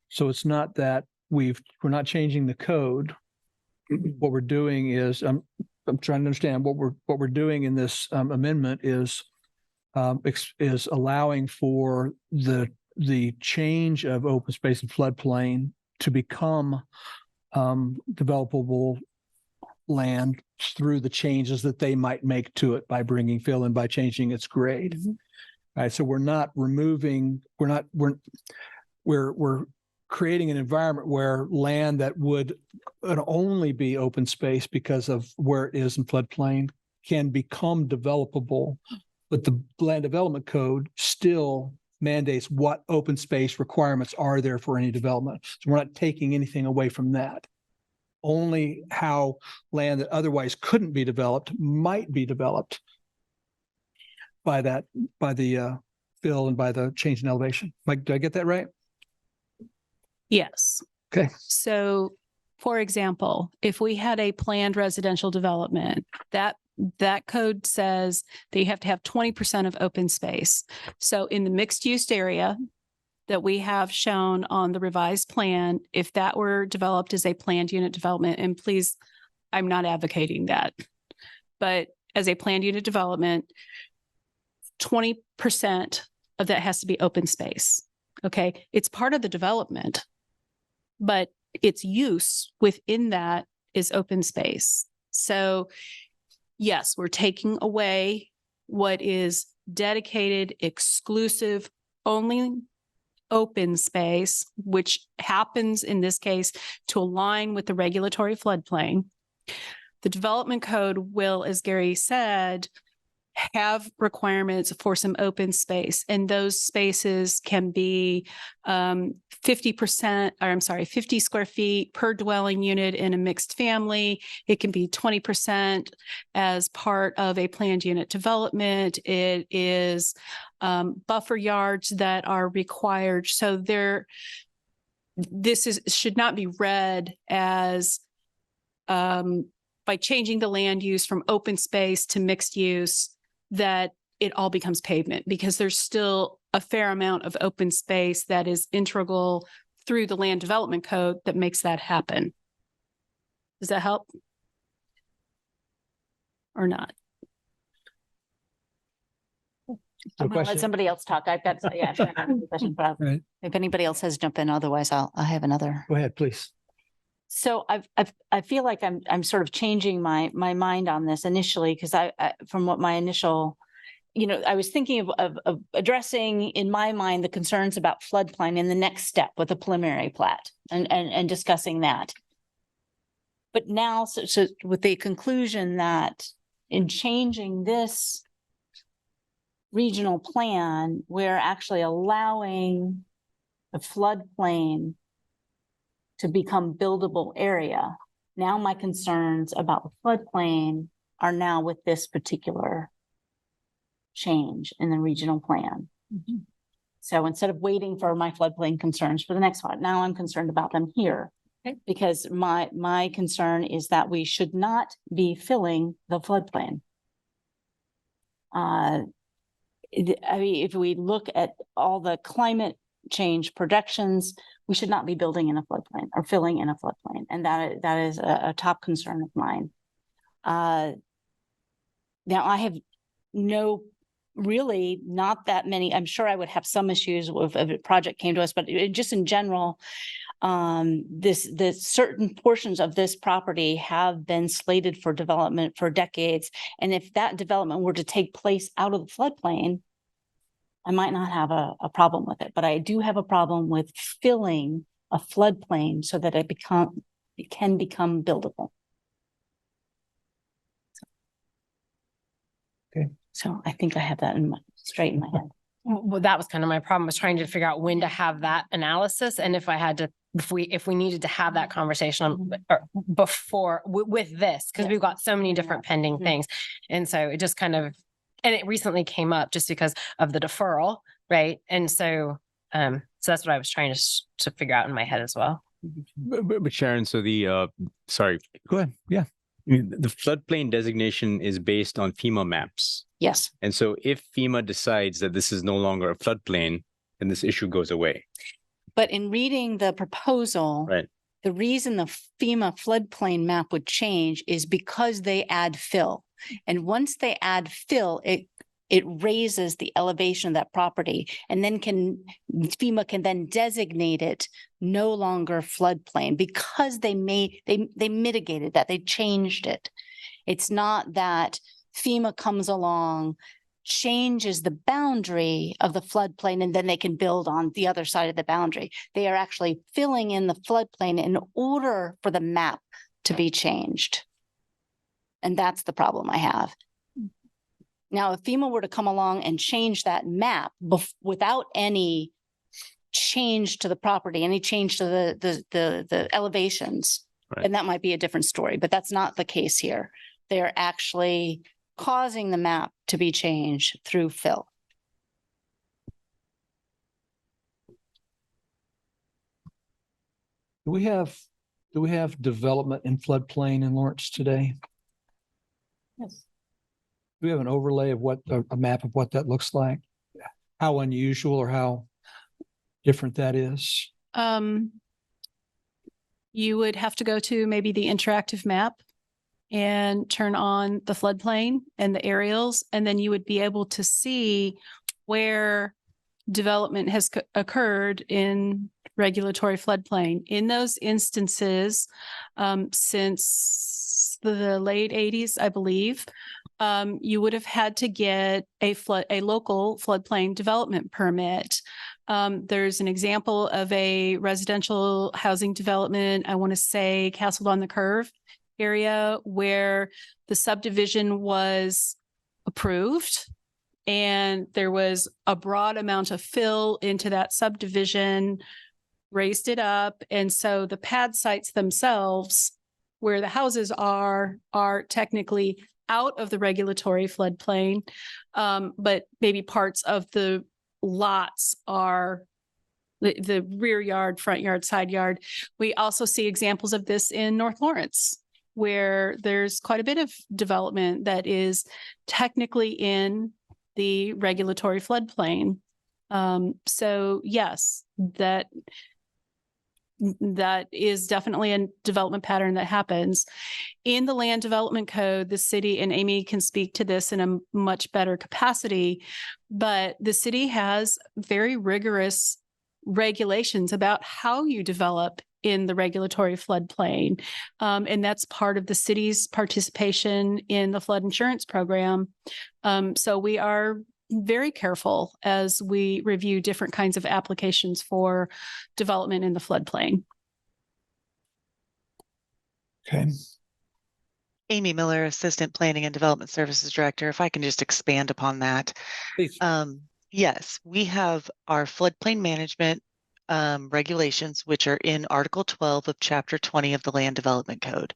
So it's not that we're not changing the code. What we're doing is, I'm trying to understand what we're doing in this amendment is allowing for the change of open space and floodplain to become developable land through the changes that they might make to it by bringing fill in, by changing its grade. Mm-hmm. All right, so we're not removing, we're creating an environment where land that would only be open space because of where it is in floodplain can become developable, but the land development code still mandates what open space requirements are there for any development. So we're not taking anything away from that. Only how land that otherwise couldn't be developed might be developed by the fill and by the change in elevation. Mike, did I get that right? Yes. Okay. So, for example, if we had a planned residential development, that code says that you have to have 20% of open space. So in the mixed use area that we have shown on the revised plan, if that were developed as a planned unit development, and please, I'm not advocating that, but as a planned unit development, 20% of that has to be open space. Okay. It's part of the development, but its use within that is open space. So yes, we're taking away what is dedicated, exclusive, only open space, which happens in this case to align with the regulatory floodplain. The development code will, as Gary said, have requirements for some open space, and those spaces can be 50 square feet per dwelling unit in a mixed family. It can be 20% as part of a planned unit development. It is buffer yards that are required. So should not be read as by changing the land use from open space to mixed use, that it all becomes pavement, because there's still a fair amount of open space that is integral through the land development code that makes that happen. Does that help? Or not? I'm gonna let somebody else talk. I've got, yeah, sure, I have a question, but Right. if anybody else has jump in, otherwise I have another. Go ahead, please. So I feel like I'm sort of changing my mind on this initially, because I from what my initial, I was thinking of addressing in my mind the concerns about floodplain in the next step with the preliminary plat and discussing that. But now, so with the conclusion that in changing this regional plan, we're actually allowing the floodplain to become buildable area. Now my concerns about the floodplain are now with this particular change in the regional plan. Mm-hmm. So instead of waiting for my floodplain concerns for the next one, now I'm concerned about them here. Okay. Because my concern is that we should not be filling the floodplain. I mean, if we look at all the climate change projections, we should not be building in a floodplain or filling in a floodplain. And that is a top concern of mine. Now I have not that many, I'm sure I would have some issues if a project came to us, but just in general, the certain portions of this property have been slated for development for decades. And if that development were to take place out of the floodplain, I might not have a problem with it, but I do have a problem with filling a floodplain so that it can become buildable. Okay. So I think I have that straight in my head. Well, that was kind of my problem, was trying to figure out when to have that analysis, and if we needed to have that conversation before with this, because we've got so many different pending things, and so it just kind of. And it recently came up just because of the deferral, right? And so that's what I was trying to figure out in my head as well. But Sharon, so sorry. Go ahead. Yeah. The floodplain designation is based on FEMA maps. Yes. And so if FEMA decides that this is no longer a floodplain, then this issue goes away. But in reading the proposal, right, the reason the FEMA floodplain map would change is because they add fill. And once they add fill, it raises the elevation of that property, and then FEMA can then designate it no longer floodplain, because they mitigated that, they changed it. It's not that FEMA comes along, changes the boundary of the floodplain, and then they can build on the other side of the boundary. They are actually filling in the floodplain in order for the map to be changed. And that's the problem I have. Now, if FEMA were to come along and change that map without any change to the property, any change to the elevations, right, then that might be a different story. But that's not the case here. They're actually causing the map to be changed through fill. Do we have development in floodplain in Lawrence today? Yes. Do we have an overlay of a map of what that looks like? How unusual or how different that is? You would have to go to maybe the interactive map and turn on the floodplain and the aerials, and then you would be able to see where development has occurred in regulatory floodplain. In those instances, since the late 80s, I believe, you would have had to get a local floodplain development permit. There's an example of a residential housing development, I want to say Castle on the Curve area, where the subdivision was approved and there was a broad amount of fill into that subdivision, raised it up. And so the pad sites themselves, where the houses are technically out of the regulatory floodplain, but maybe parts of the lots are the rear yard, front yard, side yard. We also see examples of this in North Lawrence, where there's quite a bit of development that is technically in the regulatory floodplain. So yes, that is definitely a development pattern that happens. In the land development code, the city, and Amy can speak to this in a much better capacity, but the city has very rigorous regulations about how you develop in the regulatory floodplain. And that's part of the city's participation in the flood insurance program. So we are very careful as we review different kinds of applications for development in the floodplain. Okay. Amy Miller, Assistant Planning and Development Services Director. If I can just expand upon that. Please. Yes, we have our floodplain management regulations, which are in Article 12 of Chapter 20 of the Land Development Code.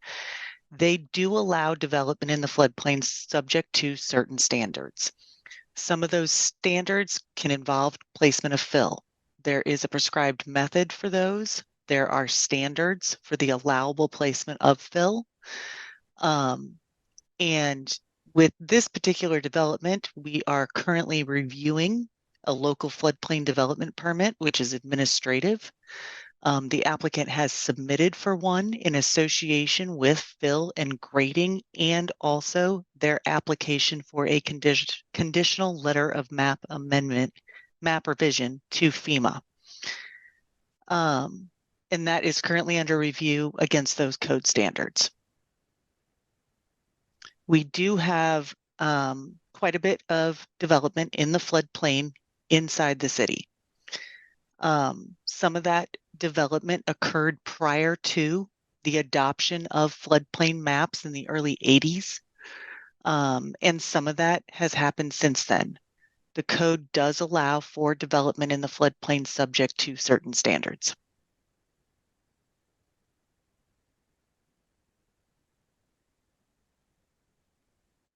They do allow development in the floodplain subject to certain standards. Some of those standards can involve placement of fill. There is a prescribed method for those. There are standards for the allowable placement of fill. And with this particular development, we are currently reviewing a local floodplain development permit, which is administrative. The applicant has submitted for one in association with fill and grading, and also their application for a conditional letter of map amendment, map revision to FEMA. And that is currently under review against those code standards. We do have quite a bit of development in the floodplain inside the city. Some of that development occurred prior to the adoption of floodplain maps in the early 80s. And some of that has happened since then. The code does allow for development in the floodplain subject to certain standards.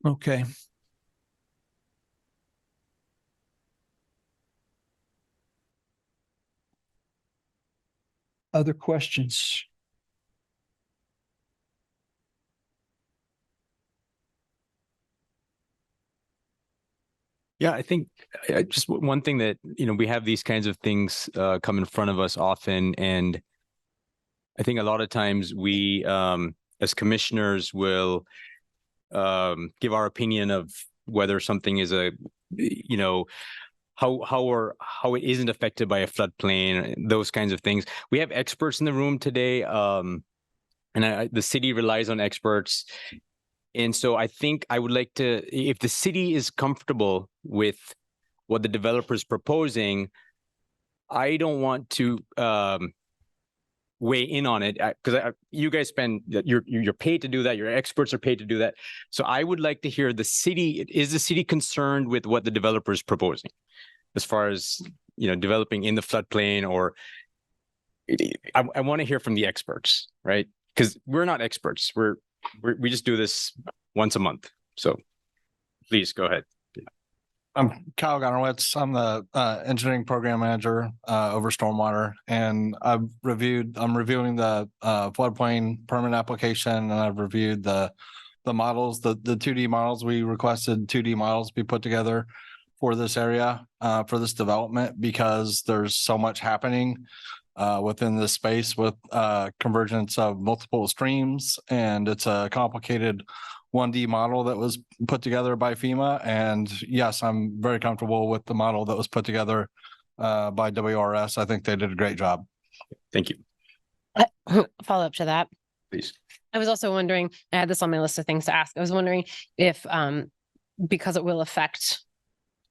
Okay. Other questions? Yeah, I think just one thing that, we have these kinds of things come in front of us often. And I think a lot of times we, as commissioners, will give our opinion of whether something is how it isn't affected by a floodplain, those kinds of things. We have experts in the room today, and the city relies on experts. And so I think I would like to, if the city is comfortable with what the developer is proposing, I don't want to weigh in on it, because you guys you're paid to do that. Your experts are paid to do that. So I would like to hear is the city concerned with what the developer is proposing, as far as developing in the floodplain? Or I want to hear from the experts, right? Because we're not experts. We just do this once a month. So please go ahead. I'm Kyle Gonowitz. I'm the engineering program manager over stormwater, and I'm reviewing the floodplain permit application, and I've reviewed the models, the 2D models. We requested 2D models be put together for this area, for this development, because there's so much happening within this space with convergence of multiple streams, and it's a complicated 1D model that was put together by FEMA. And yes, I'm very comfortable with the model that was put together by WRS. I think they did a great job. Thank you. Follow up to that. Please. I was also wondering, I had this on my list of things to ask. I was wondering if because it will affect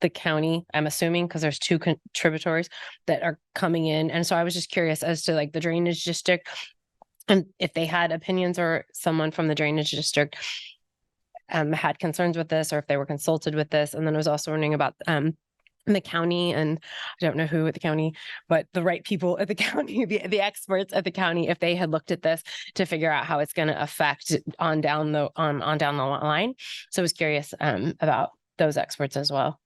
the county, I'm assuming, because there's two contributors that are coming in. And so I was just curious as to like the drainage district and if they had opinions or someone from the drainage district had concerns with this or if they were consulted with this. And then I was also wondering about the county, and I don't know who at the county, but the right people at the county, the experts at the county, if they had looked at this to figure out how it's going to affect on down the line. So I was curious about those experts as well.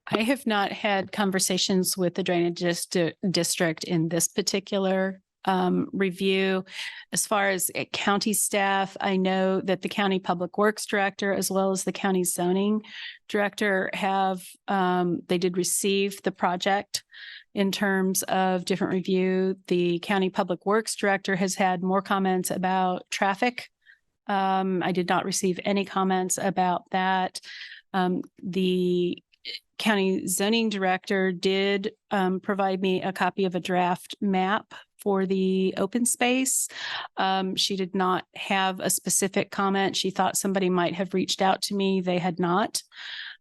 I have not had conversations with the drainage district in this particular review. As far as county staff, I know that the county public works director, as well as the county zoning director they did receive the project in terms of different review. The county public works director has had more comments about traffic. I did not receive any comments about that. The county zoning director did provide me a copy of a draft map for the open space. She did not have a specific comment. She thought somebody might have reached out to me. They had not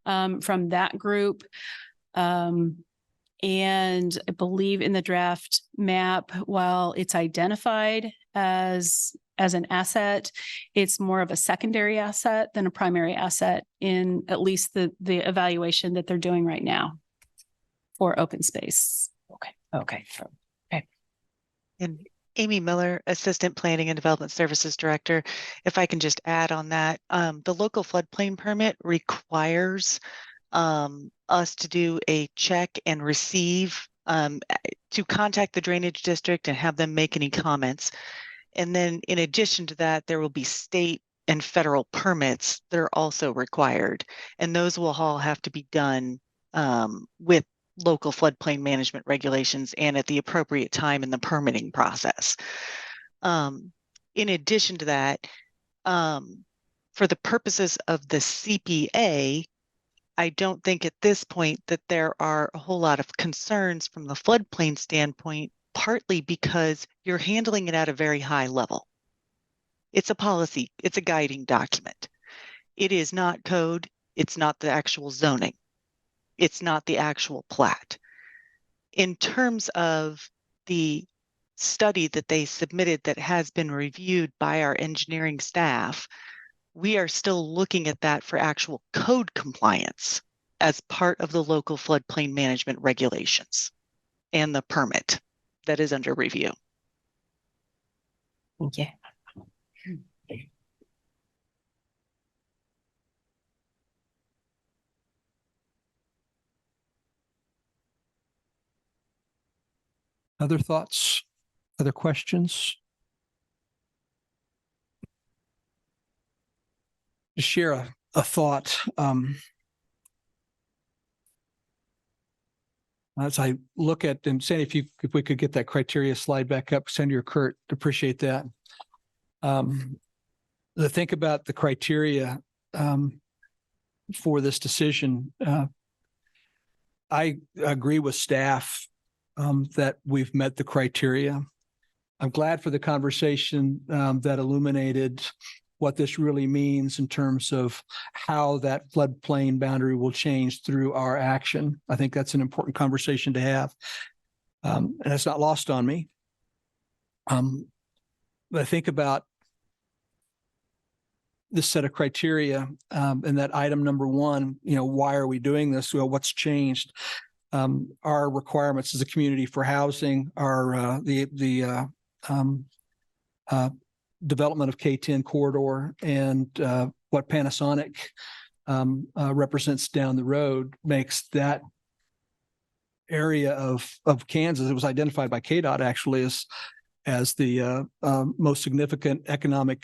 from that group. And I believe in the draft map, while it's identified as an asset, it's more of a secondary asset than a primary asset in at least the evaluation that they're doing right now for open space. Okay. And Amy Miller, Assistant Planning and Development Services Director. If I can just add on that, the local floodplain permit requires us to do a check and receive, to contact the drainage district and have them make any comments. And then in addition to that, there will be state and federal permits that are also required. And those will all have to be done with local floodplain management regulations and at the appropriate time in the permitting process. In addition to that, for the purposes of the CPA, I don't think at this point that there are a whole lot of concerns from the floodplain standpoint, partly because you're handling it at a very high level. It's a policy, it's a guiding document. It is not code, it's not the actual zoning. It's not the actual plat. In terms of the study that they submitted that has been reviewed by our engineering staff, we are still looking at that for actual code compliance as part of the local floodplain management regulations and the permit that is under review. Yeah. Other thoughts? Other questions? To share a thought. As I look at, and Sandy, if we could get that criteria slide back up, Sandy or Kurt, appreciate that. To think about the criteria for this decision, I agree with staff that we've met the criteria. I'm glad for the conversation that illuminated what this really means in terms of how that floodplain boundary will change through our action. I think that's an important conversation to have. And it's not lost on me. But I think about this set of criteria and that item number one, why are we doing this? Well, what's changed? Our requirements as a community for housing are the development of K-10 corridor and what Panasonic represents down the road makes that area of Kansas. It was identified by KDOT actually as the most significant economic.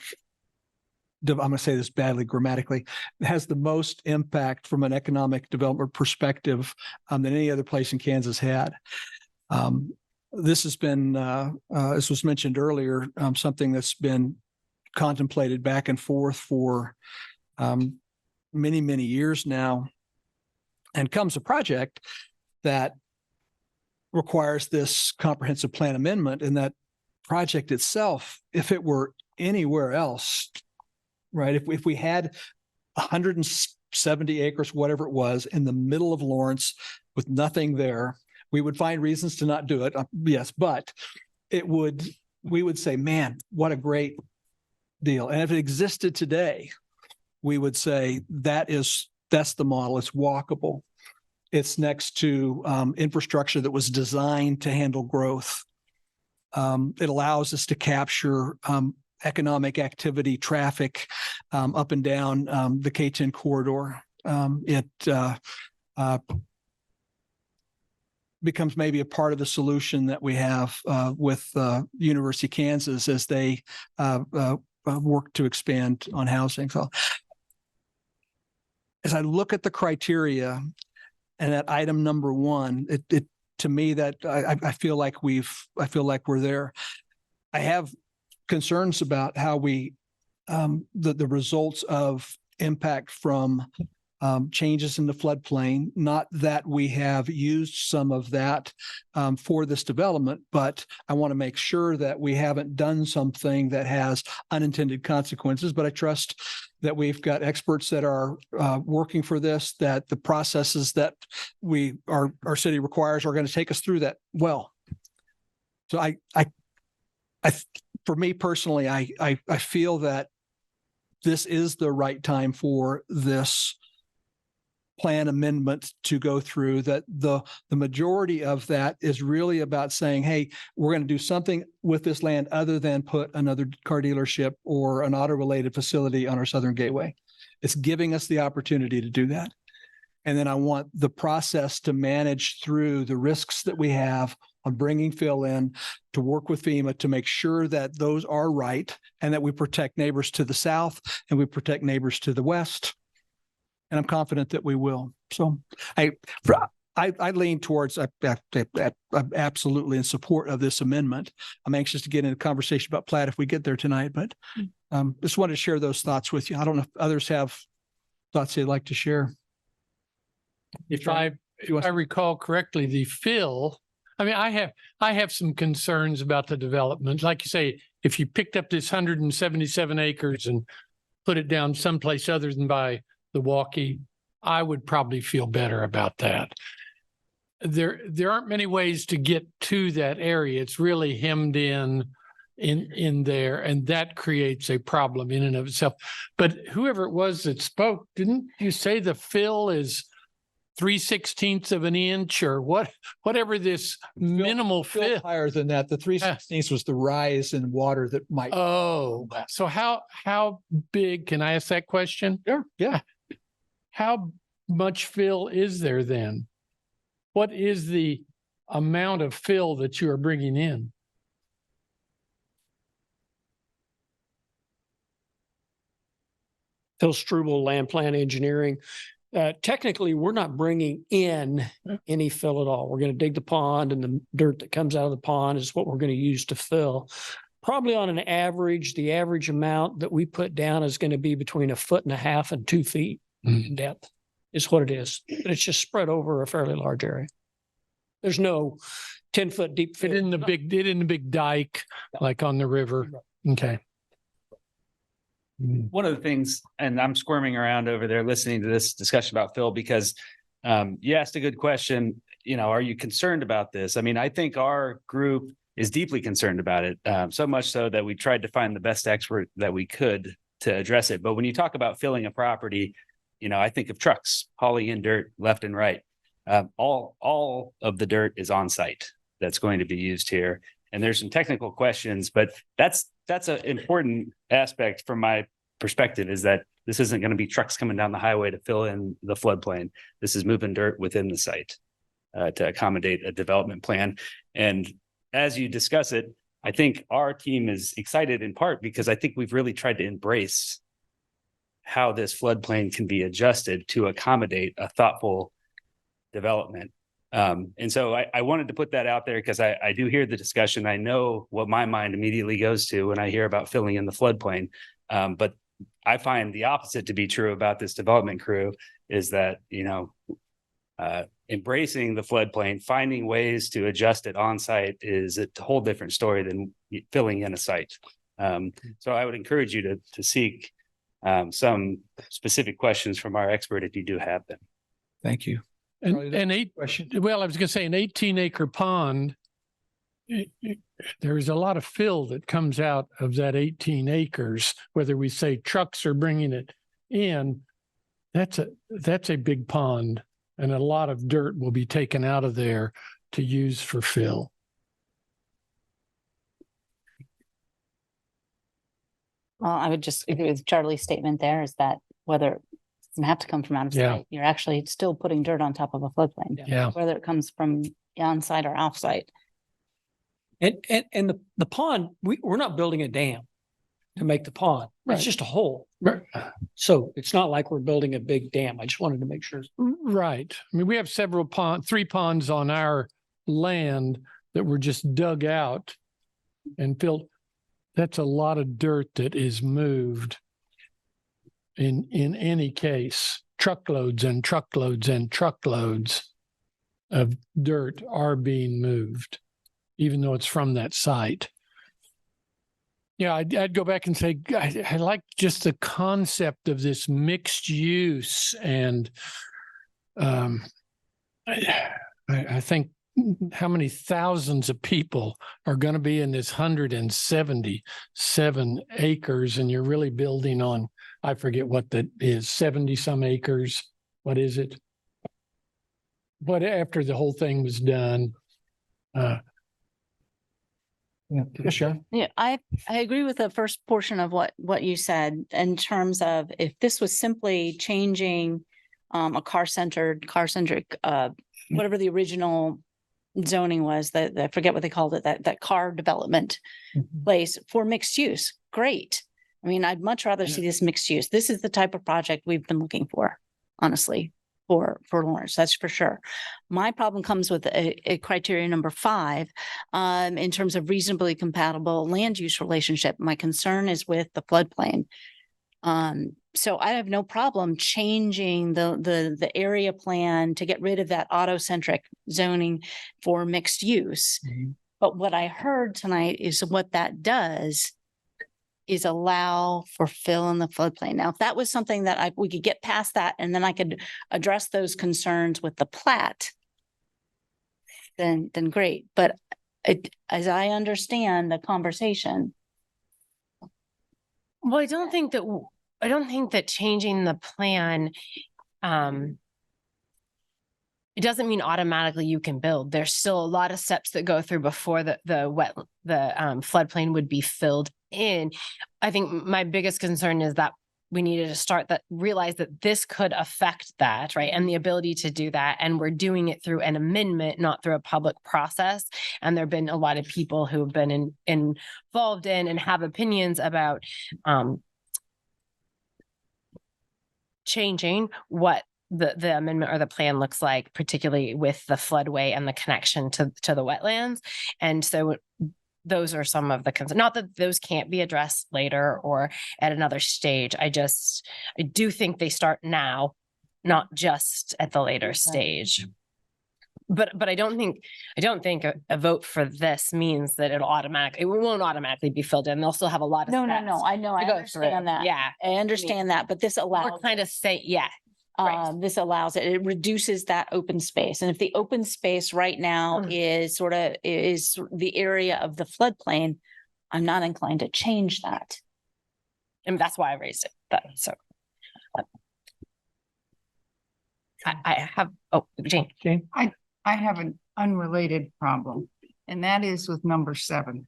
I'm going to say this badly grammatically. It has the most impact from an economic development perspective than any other place in Kansas had. This has been, as was mentioned earlier, something that's been contemplated back and forth for many, many years now, and comes a project that requires this comprehensive plan amendment. And that project itself, if it were anywhere else, right, if we had 70 acres, whatever it was, in the middle of Lawrence with nothing there, we would find reasons to not do it. Yes, but we would say, man, what a great deal. And if it existed today, we would say that's the model. It's walkable. It's next to infrastructure that was designed to handle growth. It allows us to capture economic activity, traffic up and down the K-10 corridor. It becomes maybe a part of the solution that we have with University of Kansas as they work to expand on housing. So as I look at the criteria and at item number 1, it to me that I feel like we're there. I have concerns about how we the results of impact from changes in the floodplain. Not that we have used some of that for this development, but I want to make sure that we haven't done something that has unintended consequences. But I trust that we've got experts that are working for this, that the processes that our city requires are going to take us through that well. So I for me personally, I feel that this is the right time for this plan amendment to go through, that the majority of that is really about saying, hey, we're going to do something with this land other than put another car dealership or an auto-related facility on our southern gateway. It's giving us the opportunity to do that. And then I want the process to manage through the risks that we have on bringing fill in, to work with FEMA to make sure that those are right and that we protect neighbors to the south and we protect neighbors to the west. And I'm confident that we will. So I lean towards absolutely in support of this amendment. I'm anxious to get into a conversation about plat if we get there tonight, but just wanted to share those thoughts with you. I don't know if others have thoughts they'd like to share. If I recall correctly, the fill, I mean, I have some concerns about the development. Like you say, if you picked up this 177 acres and put it down someplace other than by the walkie, I would probably feel better about that. There aren't many ways to get to that area. It's really hemmed in there, and that creates a problem in and of itself. But whoever it was that spoke, didn't you say the fill is 3/16 of an inch or whatever this minimal fill? Higher than that. The 3/16 was the rise in water that might. Oh, so how big, can I ask that question? Sure. Yeah. How much fill is there then? What is the amount of fill that you are bringing in? Phil Struble, Landplan Engineering. Technically, we're not bringing in any fill at all. We're going to dig the pond, and the dirt that comes out of the pond is what we're going to use to fill. Probably on an average, the average amount that we put down is going to be between 1.5 feet and 2 feet in depth, is what it is. But it's just spread over a fairly large area. There's no 10-foot deep fill. It in the big dike, like on the river. Okay. One of the things, and I'm squirming around over there listening to this discussion about fill, because you asked a good question. Are you concerned about this? I mean, I think our group is deeply concerned about it, so much so that we tried to find the best expert that we could to address it. But when you talk about filling a property, I think of trucks hauling in dirt left and right. All of the dirt is on site that's going to be used here. And there's some technical questions, but that's an important aspect from my perspective, is that this isn't going to be trucks coming down the highway to fill in the floodplain. This is moving dirt within the site to accommodate a development plan. And as you discuss it, I think our team is excited in part because I think we've really tried to embrace how this floodplain can be adjusted to accommodate a thoughtful development. And so I wanted to put that out there because I do hear the discussion. I know what my mind immediately goes to when I hear about filling in the floodplain. But I find the opposite to be true about this development crew, is that, embracing the floodplain, finding ways to adjust it on site is a whole different story than filling in a site. So I would encourage you to seek some specific questions from our expert if you do have them. Thank you. And well, I was going to say an 18-acre pond, there's a lot of fill that comes out of that 18 acres, whether we say trucks are bringing it in, that's a big pond, and a lot of dirt will be taken out of there to use for fill. Well, I would just agree with Charlie's statement there is that whether it doesn't have to come from out of Yeah. sight, you're actually still putting dirt on top of a floodplain. Yeah. Whether it comes from on site or off site. And the pond, we're not building a dam to make the pond. Right. It's just a hole. Right. So it's not like we're building a big dam. I just wanted to make sure. Right. I mean, we have three ponds on our land that were just dug out and filled. That's a lot of dirt that is moved in any case. Truckloads and truckloads and truckloads of dirt are being moved, even though it's from that site. Yeah, I'd go back and say, I like just the concept of this mixed use. And I think how many thousands of people are going to be in this 177 acres, and you're really building on, I forget what that is, 70 some acres. What is it? But after the whole thing was done, Yeah, sure. Yeah, I agree with the first portion of what you said in terms of if this was simply changing a car-centric, whatever the original zoning was, that I forget what they called it, that car development place for mixed use. Great. I mean, I'd much rather see this mixed use. This is the type of project we've been looking for, honestly, for Lawrence, that's for sure. My problem comes with a criteria number 5, in terms of reasonably compatible land use relationship. My concern is with the floodplain. So I have no problem changing the area plan to get rid of that auto-centric zoning for mixed use. But what I heard tonight is what that does is allow for fill in the floodplain. Now, if that was something that we could get past that, and then I could address those concerns with the plat, then great. But as I understand the conversation. Well, I don't think that changing the plan, it doesn't mean automatically you can build. There's still a lot of steps that go through before the floodplain would be filled in. I think my biggest concern is that we needed to realize that this could affect that, right? And the ability to do that. And we're doing it through an amendment, not through a public process. And there've been a lot of people who have been involved in and have opinions about changing what the amendment or the plan looks like, particularly with the floodway and the connection to the wetlands. And so those are some of the concerns. Not that those can't be addressed later or at another stage. I do think they start now, not just at the later stage. But I don't think a vote for this means that it won't automatically be filled in. They'll still have a lot of No, steps I know, I to go understand through. that. Yeah, I understand that, but this allows. We're kind of right. This allows it. It reduces that open space. And if the open space right now is the area of the floodplain, I'm not inclined to change that. And that's why I raised it. I have, Jane. I have an unrelated problem, and that is with number 7.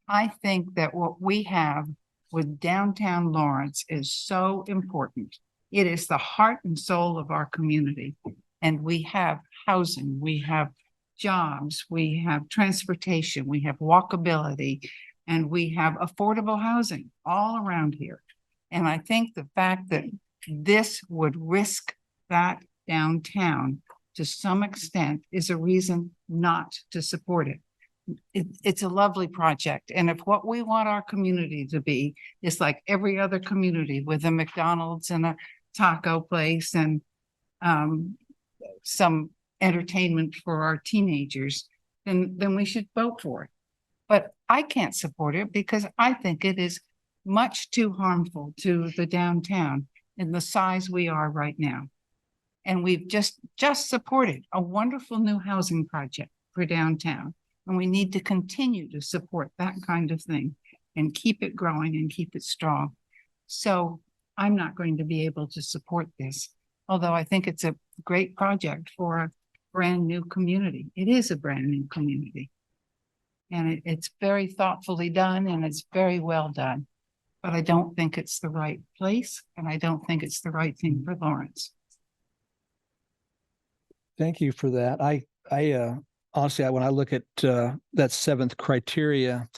I think that what we have with downtown Lawrence is so important. It is the heart and soul of our community. And we have housing, we have jobs, we have transportation, we have walkability, and we have affordable housing all around here. And I think the fact that this would risk that downtown to some extent is a reason not to support it. It's a lovely project. And if what we want our community to be is like every other community with a McDonald's and a taco place and some entertainment for our teenagers, then we should vote for it. But I can't support it because I think it is much too harmful to the downtown in the size we are right now. And we've just supported a wonderful new housing project for downtown. And we need to continue to support that kind of thing and keep it growing and keep it strong. So I'm not going to be able to support this, although I think it's a great project for a brand new community. It is a brand new community. And it's very thoughtfully done and it's very well done. But I don't think it's the right place and I don't think it's the right thing for Lawrence. Thank you for that. I honestly, when I look at that seventh criteria,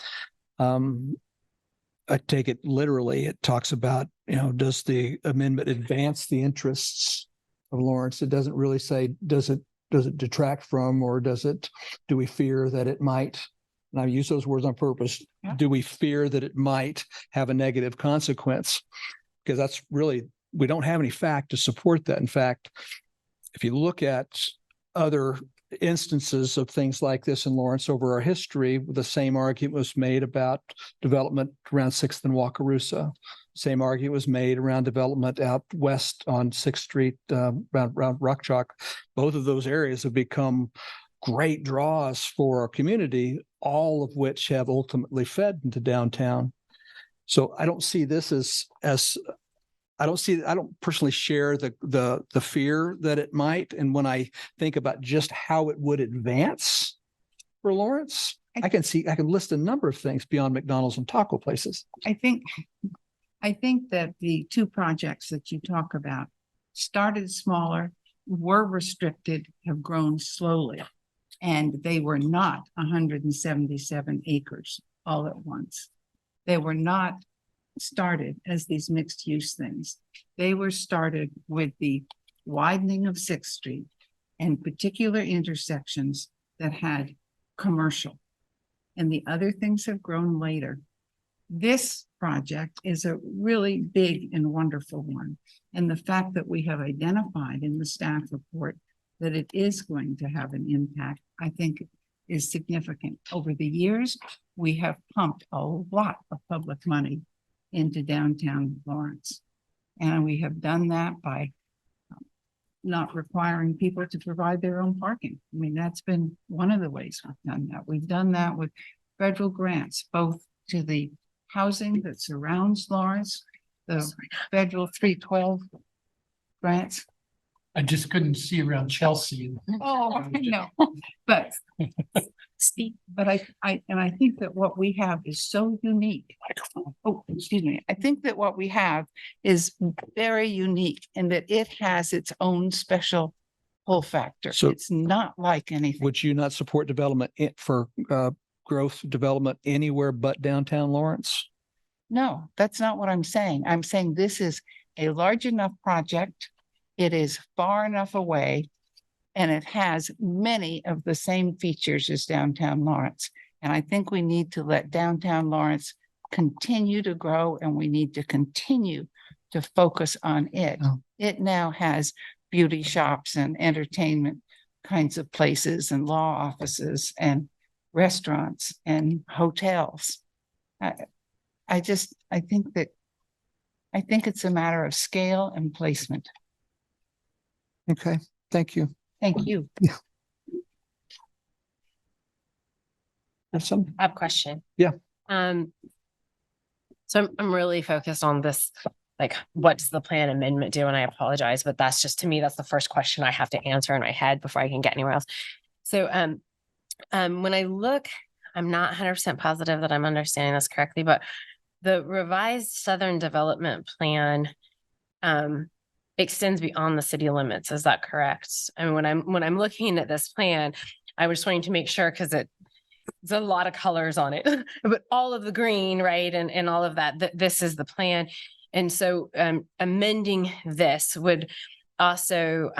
I take it literally. It talks about, does the amendment advance the interests of Lawrence? It doesn't really say, does it detract from, or do we fear that it might? And I use those words on purpose. Yeah. Do we fear that it might have a negative consequence? Because that's really, we don't have any fact to support that. In fact, if you look at other instances of things like this in Lawrence over our history, the same argument was made about development around 6th and Wakarusa. Same argument was made around development out west on 6th Street, around Rock Chalk. Both of those areas have become great draws for our community, all of which have ultimately fed into downtown. So I don't see this as I don't personally share the fear that it might. And when I think about just how it would advance for Lawrence, I can list a number of things beyond McDonald's and taco places. I think that the two projects that you talk about started smaller, were restricted, have grown slowly, and they were not 177 acres all at once. They were not started as these mixed use things. They were started with the widening of 6th Street and particular intersections that had commercial, and the other things have grown later. This project is a really big and wonderful one. And the fact that we have identified in the staff report that it is going to have an impact, I think is significant. Over the years, we have pumped a lot of public money into downtown Lawrence. And we have done that by not requiring people to provide their own parking. I mean, that's been one of the ways we've done that. We've done that with federal grants, both to the housing that surrounds Lawrence, the federal 312 grants. I just couldn't see around Chelsea. Oh, I know, but I think that what we have is so unique. Oh, excuse me. I think that what we have is very unique and that it has its own special pull factor. So it's not like anything. Would you not support development for growth development anywhere but downtown Lawrence? No, that's not what I'm saying. I'm saying this is a large enough project. It is far enough away, and it has many of the same features as downtown Lawrence. And I think we need to let downtown Lawrence continue to grow, and we need to continue to focus on it. Oh. It now has beauty shops and entertainment kinds of places and law offices and restaurants and hotels. I think it's a matter of scale and placement. Okay, thank you. Thank you. Yeah. I have a question. Yeah. So I'm really focused on this, like, what does the plan amendment do? And I apologize, but that's just, to me, that's the first question I have to answer in my head before I can get anywhere else. So when I look, I'm not 100% positive that I'm understanding this correctly, but the revised Southern Development Plan extends beyond the city limits. Is that correct? And when I'm looking at this plan, I was trying to make sure, because there's a lot of colors on it, but all of the green, right, and all of that, this is the plan. And so amending this would also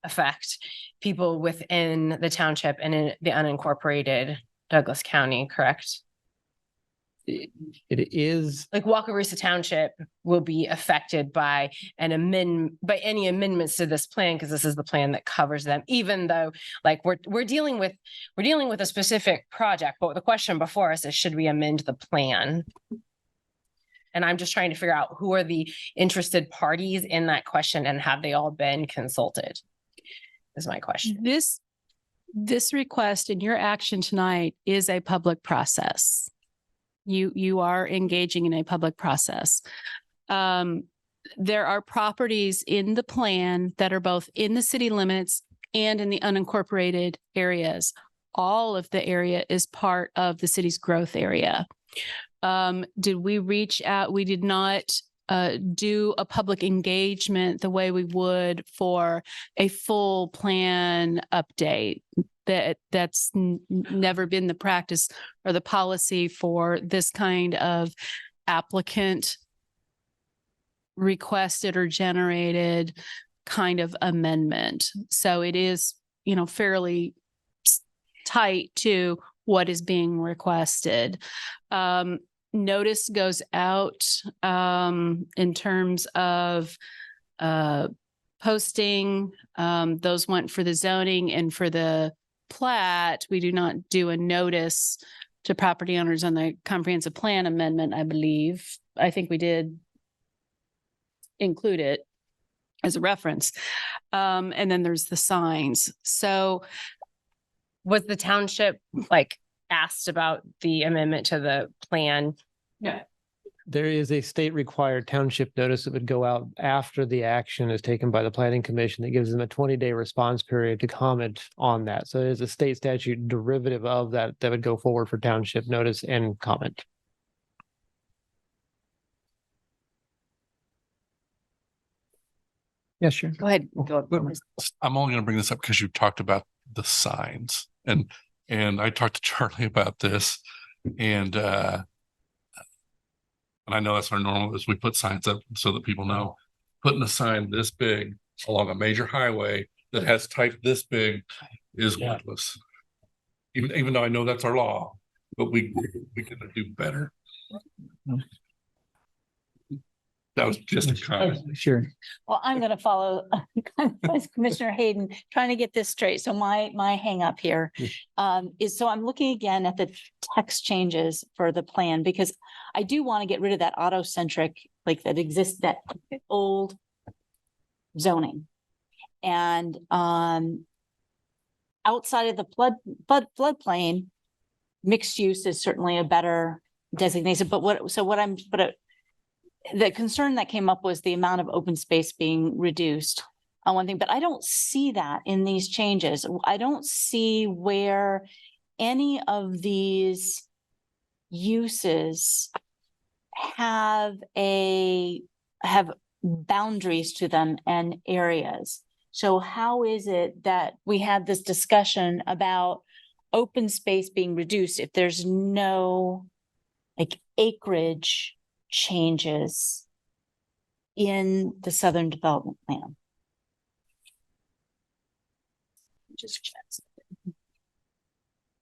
affect people within the township and in the unincorporated Douglas County, correct? It is, like, Wakarusa Township will be affected by any amendments to this plan, because this is the plan that covers them, even though, like, we're dealing with a specific project. But the question before us is, should we amend the plan? And I'm just trying to figure out who are the interested parties in that question and have they all been consulted? Is my question. This request and your action tonight is a public process. You are engaging in a public process. There are properties in the plan that are both in the city limits and in the unincorporated areas. All of the area is part of the city's growth area. Did we reach out? We did not do a public engagement the way we would for a full plan update. That's never been the practice or the policy for this kind of applicant requested or generated kind of amendment. So it is, fairly tight to what is being requested. Notice goes out in terms of posting. Those went for the zoning and for the plat. We do not do a notice to property owners on the comprehensive plan amendment, I believe. I think we did include it as a reference. And then there's the signs. So was the township asked about the amendment to the plan? No. There is a state required township notice that would go out after the action is taken by the planning commission that gives them a 20-day response period to comment on that. So there's a state statute derivative of that would go forward for township notice and comment. Yeah, sure. Go ahead. I'm only going to bring this up because you talked about the signs, and I talked to Charlie about this, and I know that's our normal is we put signs up so that people know. Putting a sign this big along a major highway that has type this big is worthless. Even though I know that's our law, but we can do better. That was just a comment. Sure. Well, I'm going to follow Commissioner Hayden, trying to get this straight. So my hang up here is, so I'm looking again at the text changes for the plan, because I do want to get rid of that auto-centric, that exists, that old zoning. And outside of the floodplain, mixed use is certainly a better designation. But the concern that came up was the amount of open space being reduced on one thing, but I don't see that in these changes. I don't see where any of these uses have boundaries to them and areas. So how is it that we had this discussion about open space being reduced if there's no acreage changes in the Southern Development Plan? Just check.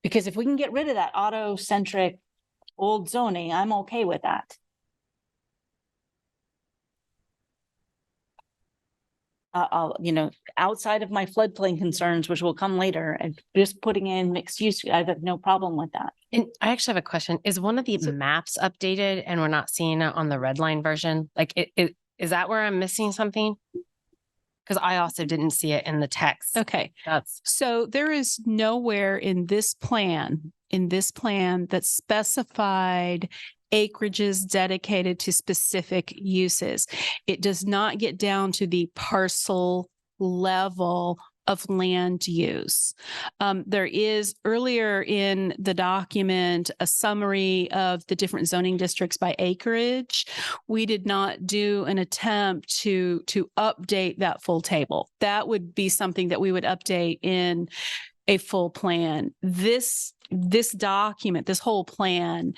Because if we can get rid of that auto-centric old zoning, I'm okay with that. Outside of my floodplain concerns, which will come later, and just putting in mixed use, I have no problem with that. And I actually have a question. Is one of the maps updated and we're not seeing it on the red line version? Is that where I'm missing something? Because I also didn't see it in the text. Okay. So there is nowhere in this plan that specified acreages dedicated to specific uses. It does not get down to the parcel level of land use. There is earlier in the document a summary of the different zoning districts by acreage. We did not do an attempt to update that full table. That would be something that we would update in a full plan. This document, this whole plan,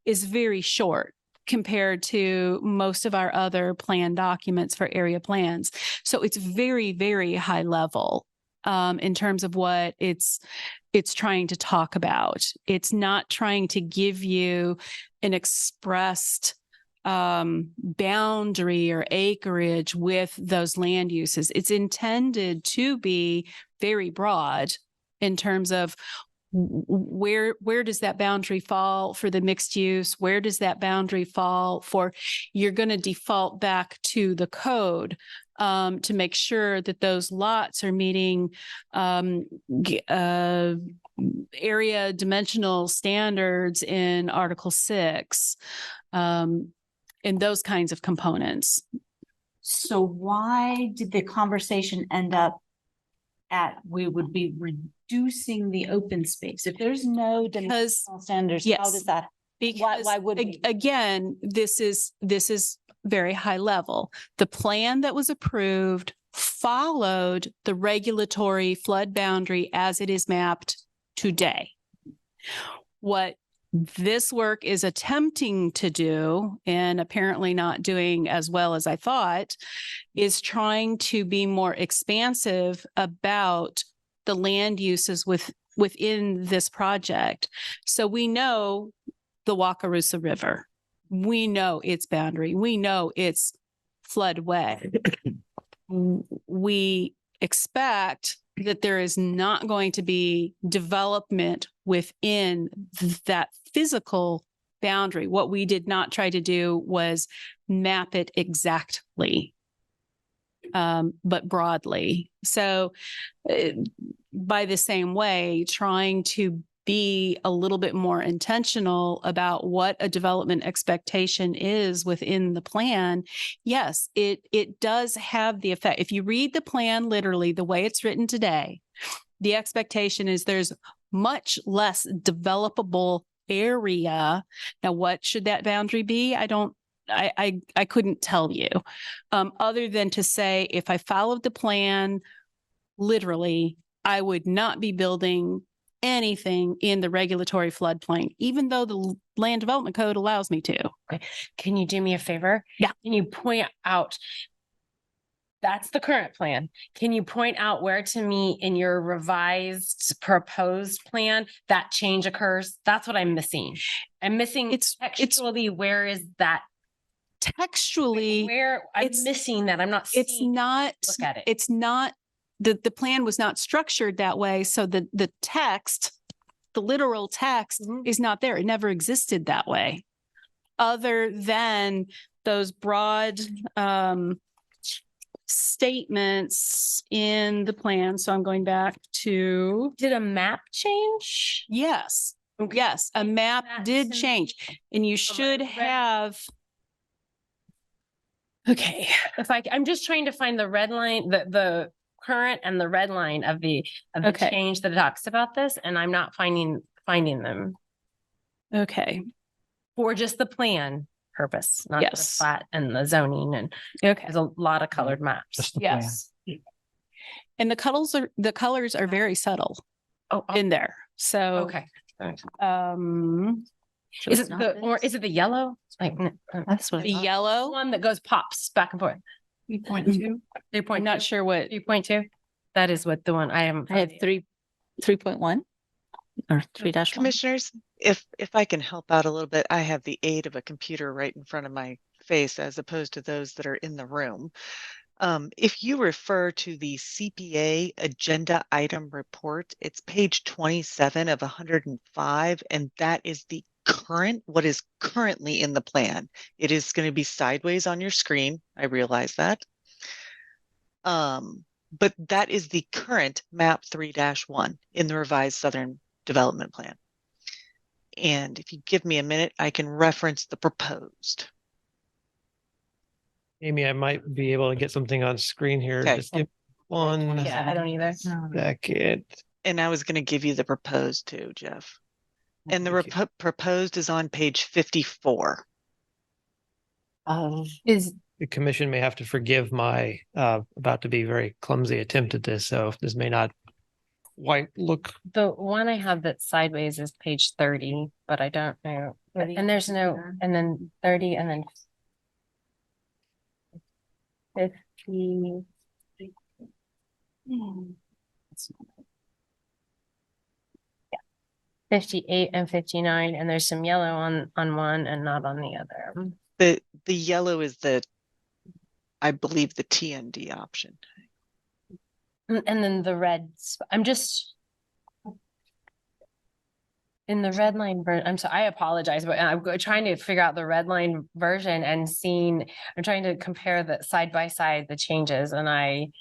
is very short compared to most of our other plan documents for area plans. So it's very, very high level in terms of what it's trying to talk about. It's not trying to give you an expressed boundary or acreage with those land uses. It's intended to be very broad in terms of where does that boundary fall for the mixed use? Where does that boundary fall for, you're going to default back to the code to make sure that those lots are meeting area dimensional standards in Article 6, and those kinds of components. So why did the conversation end up at, we would be reducing the open space? If there's no dimensional standards, how does that? Why would we? Again, this is very high level. The plan that was approved followed the regulatory flood boundary as it is mapped today. What this work is attempting to do, and apparently not doing as well as I thought, is trying to be more expansive about the land uses within this project. So we know the Wakarusa River. We know its boundary. We know its floodway. We expect that there is not going to be development within that physical boundary. What we did not try to do was map it exactly, but broadly. So by the same way, trying to be a little bit more intentional about what a development expectation is within the plan. Yes, it does have the effect. If you read the plan literally the way it's written today, the expectation is there's much less developable area. Now, what should that boundary be? I couldn't tell you, other than to say, if I followed the plan literally, I would not be building anything in the regulatory floodplain, even though the land development code allows me to. Okay. Can you do me a favor? Yeah. Can you point out, that's the current plan. Can you point out where to me in your revised proposed plan that change occurs? That's what I'm missing. I'm missing textually, where is that? Textually, where I'm missing that. I'm not seeing. It's not, look at it. It's not, the plan was not structured that way. So the text, the literal text is not there. It never existed that way, other than those broad statements in the plan. So I'm going back to. Did a map change? Yes. Okay. Yes, a map did change, and you should have. Okay, I'm just trying to find the red line, the current and the red line of the change that talks about this, and I'm not finding them. Okay. For just the plan purpose, not the plat and the zoning, and there's a lot of colored maps. Yes. And the colors are very subtle in there. So okay. Is it the yellow? Like that's what the yellow one that goes pops back and forth. 3.2. 3.2. I'm not sure what 3.2. That is what the one I have 3.1 or 3-1. Commissioners, if I can help out a little bit, I have the aid of a computer right in front of my face as opposed to those that are in the room. If you refer to the CPA agenda item report, it's page 27 of 105, and that is the what is currently in the plan. It is going to be sideways on your screen. I realize that. But that is the current map 3-1 in the revised Southern Development Plan. And if you give me a minute, I can reference the proposed. Amy, I might be able to get something on screen here. Okay. Just give one. Yeah, I don't either. Second. And I was going to give you the proposed too, Jeff. And the proposed is on page 54. Is the commission may have to forgive my about to be very clumsy attempt at this. So if this may not quite look. The one I have that's sideways is page 30, but I don't know. And there's no, and then 30 and then 50. 58 and 59, and there's some yellow on one and not on the other. The yellow is I believe the TND option. And then the reds. I'm just In the red line version, I'm sorry, I apologize, but I'm trying to figure out the red line version and I'm trying to compare the side by side, the changes, and I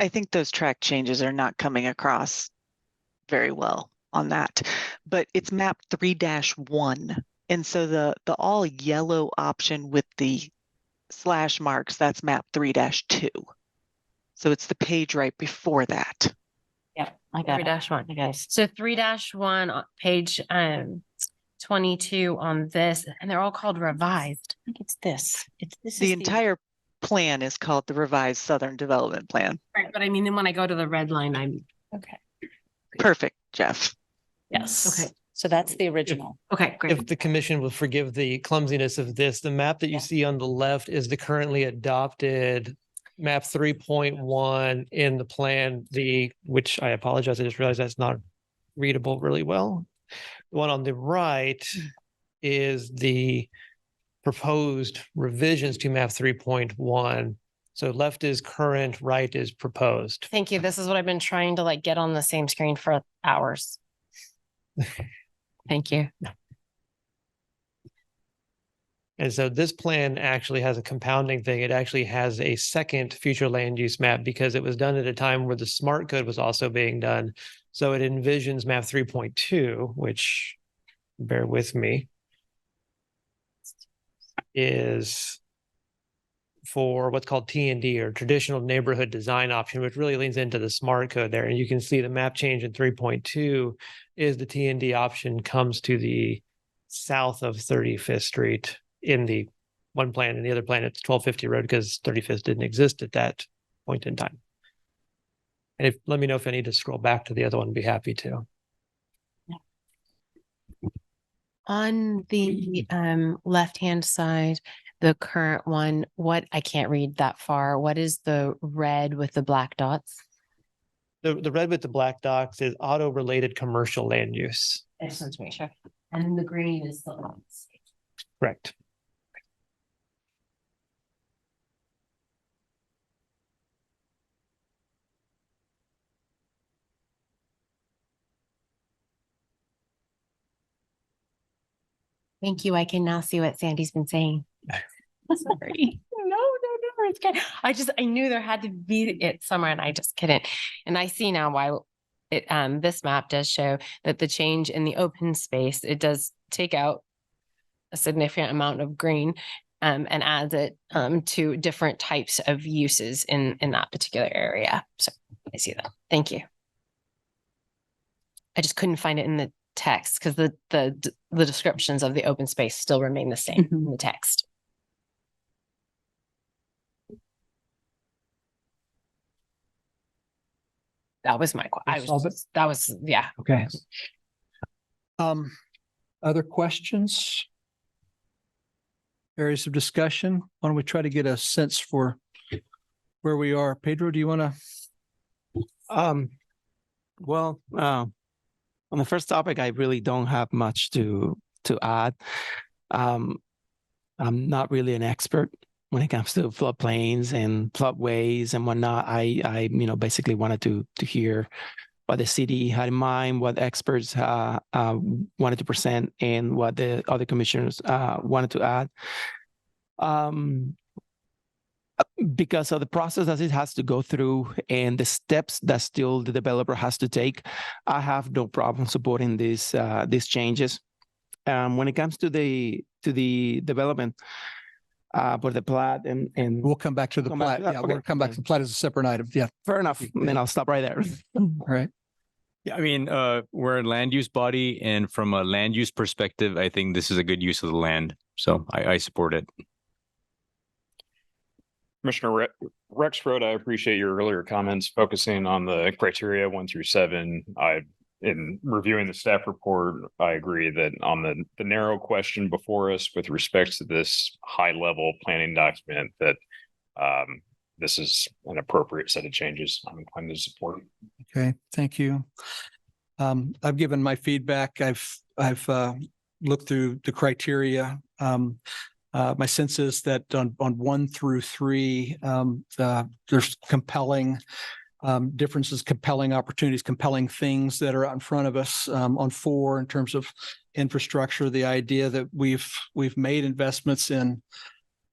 think those track changes are not coming across very well on that, but it's map 3-1. And so the all yellow option with the slash marks, that's map 3-2. So it's the page right before that. Yeah, I got 3-1. it, guys. So 3-1 on page 22 on this, and they're all called revised. I think it's this. This The is entire plan is called the Revised Southern Development Plan. Right, but I mean, then when I go to the red line, I'm okay. Perfect, Jeff. Yes. Okay. So that's the original. Okay, great. If the commission will forgive the clumsiness of this, the map that you see on the left is the currently adopted map 3.1 in the plan, which I apologize, I just realized that's not readable really well. The one on the right is the proposed revisions to map 3.1. So left is current, right is proposed. Thank you. This is what I've been trying to get on the same screen for hours. Thank you. And so this plan actually has a compounding thing. It actually has a second future land use map because it was done at a time where the smart code was also being done. So it envisions map 3.2, which, bear with me, is for what's called T&D, or traditional neighborhood design option, which really leans into the smart code there. And you can see the map change in 3.2 is the T&D option comes to the south of 35th Street in the one plan. And the other plan, it's 1250 Road because 35th didn't exist at that point in time. And let me know if I need to scroll back to the other one, I'd be happy to. On the left-hand side, the current one, I can't read that far. What is the red with the black dots? The red with the black dots is auto-related commercial land use. I just want to make sure. And the green is the lots. Correct. Thank you. I can now see what Sandy's been saying. Sorry. No, it's good. I knew there had to be it somewhere and I just couldn't. And I see now why it this map does show that the change in the open space, it does take out a significant amount of green and adds it to different types of uses in that particular area. So I see that. Thank you. I just couldn't find it in the text because the descriptions of the open space still remain the same in the text. That was my question. Yeah. Okay. Other questions? Areas of discussion? Why don't we try to get a sense for where we are? Pedro, do you want to? Well, on the first topic, I really don't have much to add. I'm not really an expert when it comes to floodplains and floodways and whatnot. I basically wanted to hear what the city had in mind, what experts wanted to present, and what the other commissioners wanted to add. Because of the process that it has to go through and the steps that still the developer has to take, I have no problem supporting these changes. When it comes to the development for the plat and we'll come back to the plat. Yeah, okay. we'll come back to the plat as a separate item. Yeah, fair enough. Then I'll stop right there. All right. Yeah, I mean, we're a land use body, and from a land use perspective, I think this is a good use of the land. So I support it. Commissioner Rexroad, I appreciate your earlier comments focusing on the criteria 1 through 7. In reviewing the staff report, I agree that on the narrow question before us with respect to this high level planning document, that this is an appropriate set of changes. I'm inclined to support it. Okay, thank you. I've given my feedback. I've looked through the criteria. My sense is that on 1 through 3, there's compelling differences, compelling opportunities, compelling things that are out in front of us on 4 in terms of infrastructure. The idea that we've made investments in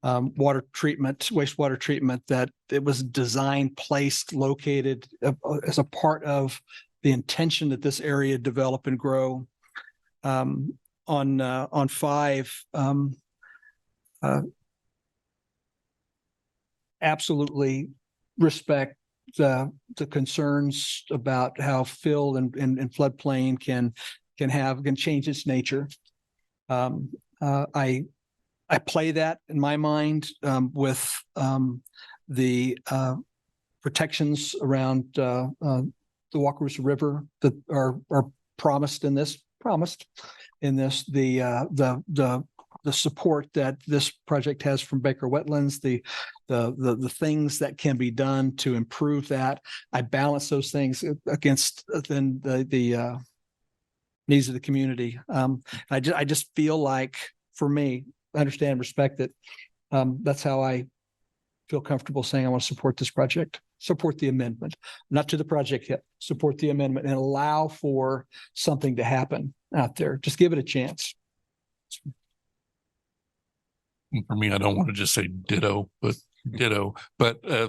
water treatment, wastewater treatment, that it was designed, placed, located as a part of the intention that this area develop and grow. On 5, absolutely respect the concerns about how fill and floodplain can change its nature. I play that in my mind with the protections around the Wakarusa River that are promised in this. The support that this project has from Baker Wetlands, the things that can be done to improve that. I balance those things against then the needs of the community. I just feel like, for me, I understand and respect that. That's how I feel comfortable saying I want to support this project, support the amendment, not to the project yet, support the amendment and allow for something to happen out there. Just give it a chance. For me, I don't want to just say ditto, but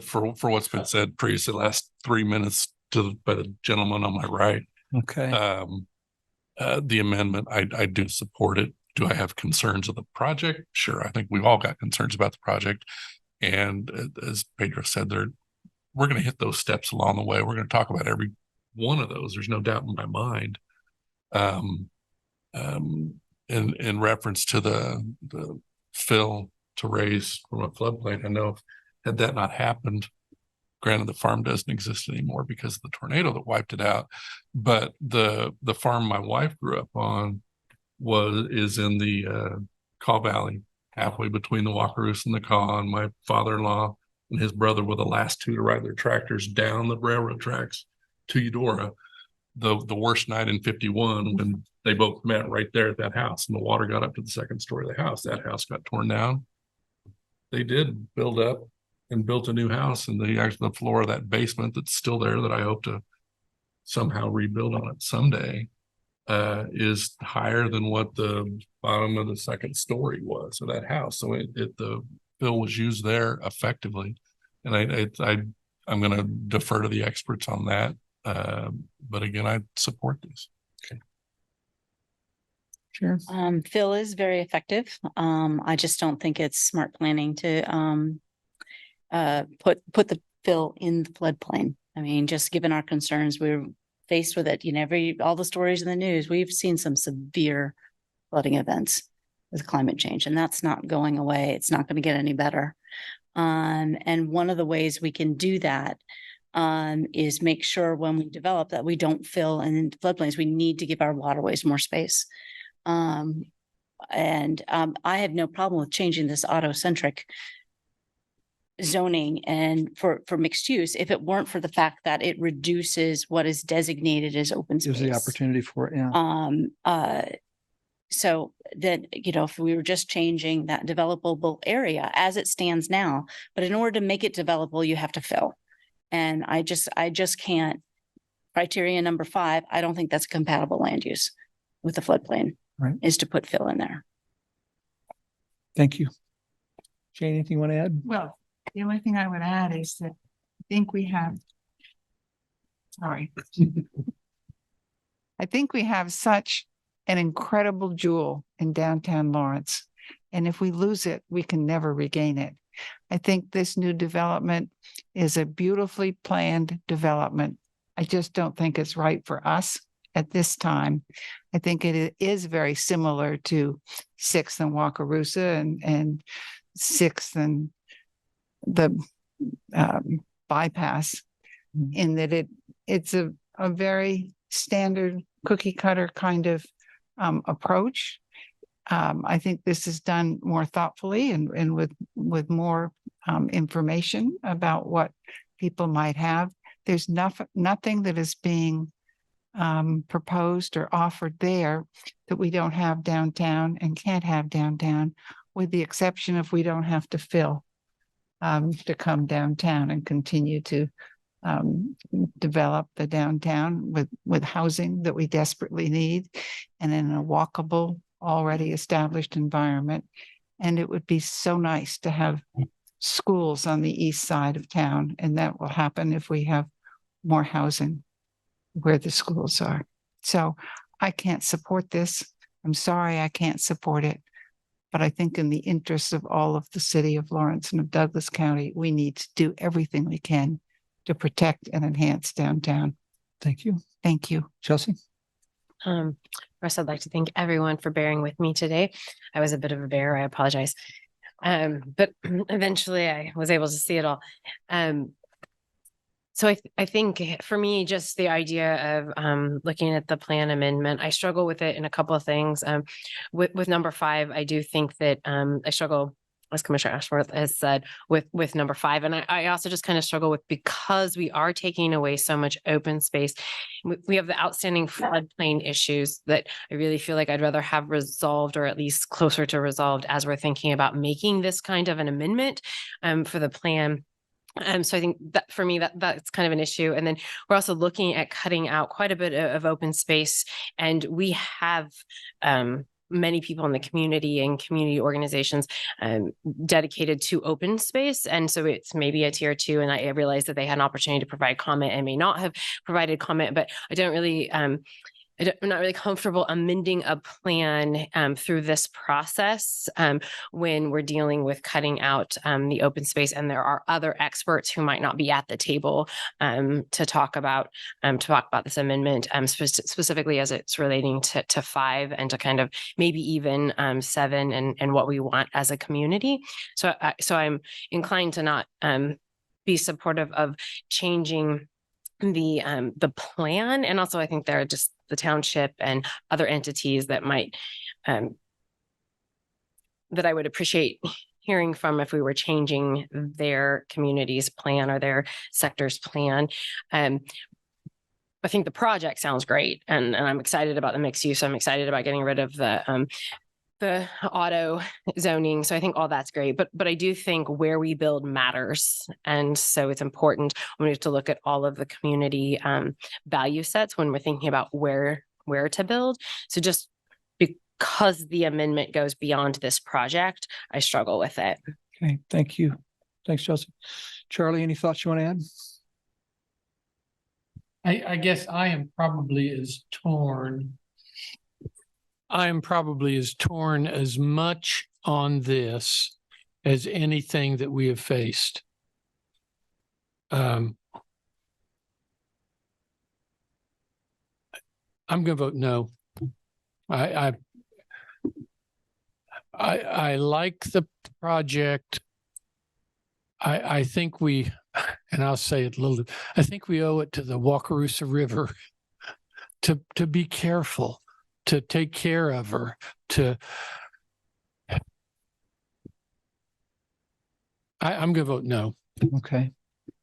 for what's been said previously, the last 3 minutes by the gentleman on my right. Okay. The amendment, I do support it. Do I have concerns of the project? Sure. I think we've all got concerns about the project. And as Pedro said, we're going to hit those steps along the way. We're going to talk about every one of those. There's no doubt in my mind. In reference to the fill to raise from a floodplain, I know had that not happened, granted the farm doesn't exist anymore because of the tornado that wiped it out, but the farm my wife grew up on is in the Kaw Valley, halfway between the Wakarusa and the Kaw, and my father-in-law and his brother were the last 2 to ride their tractors down the railroad tracks to Eudora, the worst night in 51, when they both met right there at that house and the water got up to the 2nd story of the house. That house got torn down. They did build up and built a new house, and the floor of that basement that's still there that I hope to somehow rebuild on it someday is higher than what the bottom of the 2nd story was of that house. So the fill was used there effectively, and I'm going to defer to the experts on that. But again, I support this. Okay. Sure. Fill is very effective. I just don't think it's smart planning to put the fill in the floodplain. I mean, just given our concerns, we're faced with it. All the stories in the news, we've seen some severe flooding events with climate change, and that's not going away. It's not going to get any better. And one of the ways we can do that is make sure when we develop that we don't fill in floodplains. We need to give our waterways more space. I have no problem with changing this auto-centric zoning and for mixed use if it weren't for the fact that it reduces what is designated as open space. Gives the opportunity for it, yeah. So that, if we were just changing that developable area as it stands now, but in order to make it developable, you have to fill. And I just can't. Criteria number 5, I don't think that's compatible land use with the floodplain, right? Is to put fill in there. Thank you. Jane, anything you want to add? Well, the only thing I would add is that I think we have such an incredible jewel in downtown Lawrence. And if we lose it, we can never regain it. I think this new development is a beautifully planned development. I just don't think it's right for us at this time. I think it is very similar to 6th and Wakarusa and 6th and the bypass, in that it's a very standard cookie cutter kind of approach. I think this is done more thoughtfully and with more information about what people might have. There's nothing that is being proposed or offered there that we don't have downtown and can't have downtown, with the exception of we don't have to fill to come downtown and continue to develop the downtown with housing that we desperately need and in a walkable, already established environment. And it would be so nice to have schools on the east side of town, and that will happen if we have more housing where the schools are. So I can't support this. I'm sorry I can't support it. But I think in the interests of all of the city of Lawrence and of Douglas County, we need to do everything we can to protect and enhance downtown. Thank you. Thank you. Chelsea? First, I'd like to thank everyone for bearing with me today. I was a bit of a bear. I apologize. But eventually I was able to see it all. So I think for me, just the idea of looking at the plan amendment, I struggle with it in a couple of things. With number 5, I do think that I struggle, as Commissioner Ashworth has said, with number 5. And I also just kind of struggle with, because we are taking away so much open space. We have the outstanding floodplain issues that I really feel like I'd rather have resolved, or at least closer to resolved, as we're thinking about making this kind of an amendment for the plan. So I think that for me, that's kind of an issue. And then we're also looking at cutting out quite a bit of open space. And we have many people in the community and community organizations dedicated to open space. And so it's maybe a tier 2. And I realized that they had an opportunity to provide comment and may not have provided comment, but I don't really I'm not really comfortable amending a plan through this process when we're dealing with cutting out the open space, and there are other experts who might not be at the table to talk about this amendment, specifically as it's relating to 5 and to kind of maybe even 7 and what we want as a community. So I'm inclined to not be supportive of changing the plan, and also I think there are just the township and other entities that might that I would appreciate hearing from if we were changing their community's plan or their sector's plan. I think the project sounds great, and I'm excited about the mixed use. I'm excited about getting rid of the auto zoning. So I think all that's great, but I do think where we build matters. And so it's important when we have to look at all of the community value sets when we're thinking about where to build. So just because the amendment goes beyond this project, I struggle with it. Okay, thank you. Thanks, Chelsea. Charlie, any thoughts you want to add? I guess I am probably as torn as much on this as anything that we have faced. I'm going to vote no. I like the project. I think we, and I'll say it a little, I think we owe it to the Wakarusa River to be careful, to take care of her, I'm going to vote no. Okay.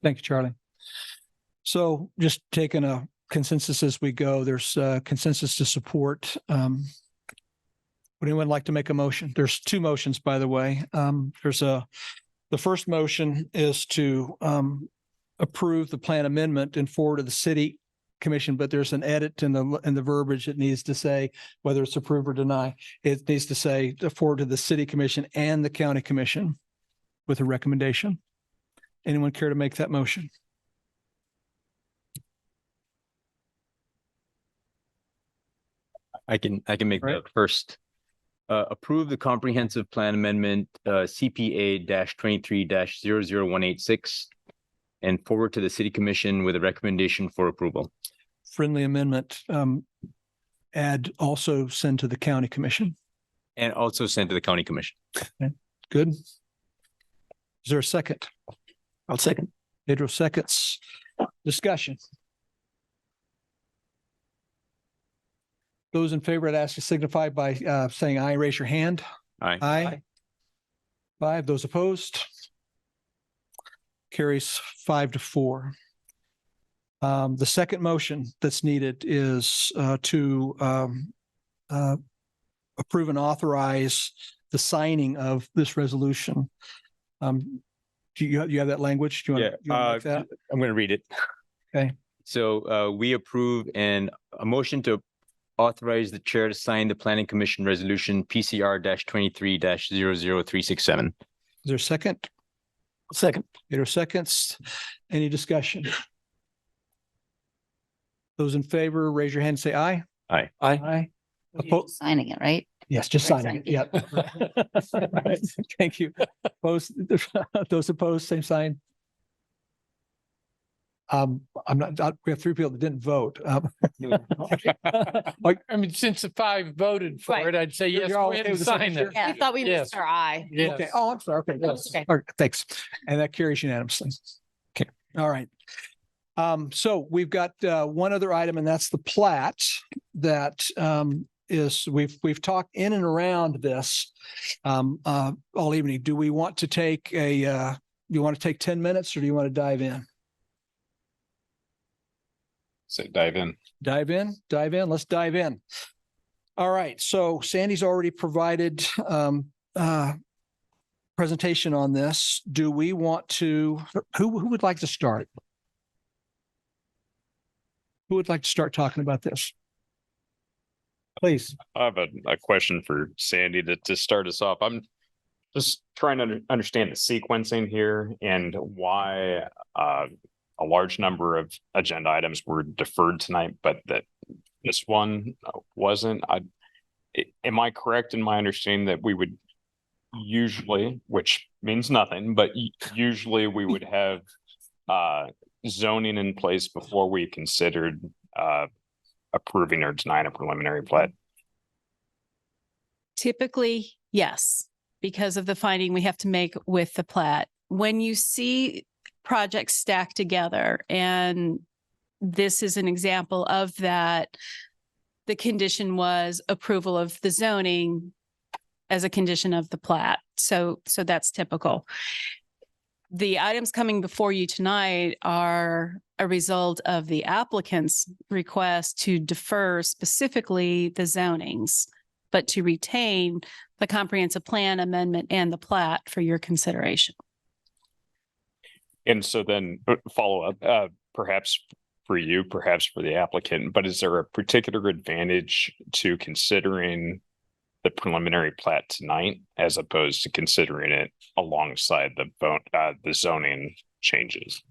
Thank you, Charlie. So just taking a consensus as we go, there's consensus to support. Would anyone like to make a motion? There's 2 motions, by the way. The first motion is to approve the plan amendment and forward to the city commission, but there's an edit in the verbiage. It needs to say whether it's approve or deny. It needs to say to forward to the city commission and the county commission with a recommendation. Anyone care to make that motion? I can make that first. Approve the comprehensive plan amendment CPA-23-00186 and forward to the city commission with a recommendation for approval. Friendly amendment. Add also send to the county commission. And also send to the county commission. Okay. Good. Is there a second? I'll second. Pedro seconds. Discussion. Those in favor, I'd ask you to signify by saying aye. Raise your hand. Aye. Aye. 5. Those opposed? Carries 5-4. The second motion that's needed is to approve and authorize the signing of this resolution. Do you have that language? Do you want, you want to make that? I'm going to read it. Okay. So we approve a motion to authorize the chair to sign the Planning Commission Resolution PCR-23-00367. Is there a second? Second. Peter seconds. Any discussion? Those in favor, raise your hand and say aye. Aye. Aye. Signing it, right? Yes, just signing it. Yep. Right. Thank you. Opposed, those opposed, same sign. I'm not, we have 3 people that didn't vote. Like, I mean, since the 5 voted for Right. it, I'd say yes, You're all go ahead okay and with the sign signature? it. We thought we Yes. missed our eye. Yes. Okay. Oh, I'm sorry. Okay. Yes. Okay. All right. Thanks. And that carries unanimously. Okay. All right. So we've got one other item, and that's the plat that we've talked in and around this all evening. Do we want to take you want to take 10 minutes, or do you want to dive in? So dive in. Dive in. Let's dive in. All right. So Sandy's already provided presentation on this. Do we want to, who would like to start? Who would like to start talking about this? Please. I have a question for Sandy to start us off. I'm just trying to understand the sequencing here and why a large number of agenda items were deferred tonight, but that this one wasn't. Am I correct in my understanding that we would usually, which means nothing, but usually we would have zoning in place before we considered approving or denying a preliminary plat? Typically, yes, because of the finding we have to make with the plat. When you see projects stacked together, and this is an example of that, the condition was approval of the zoning as a condition of the plat. So that's typical. The items coming before you tonight are a result of the applicant's request to defer specifically the zonings, but to retain the comprehensive plan amendment and the plat for your consideration. And so then follow up, perhaps for you, perhaps for the applicant, but is there a particular advantage to considering the preliminary plat tonight as opposed to considering it alongside the zoning changes?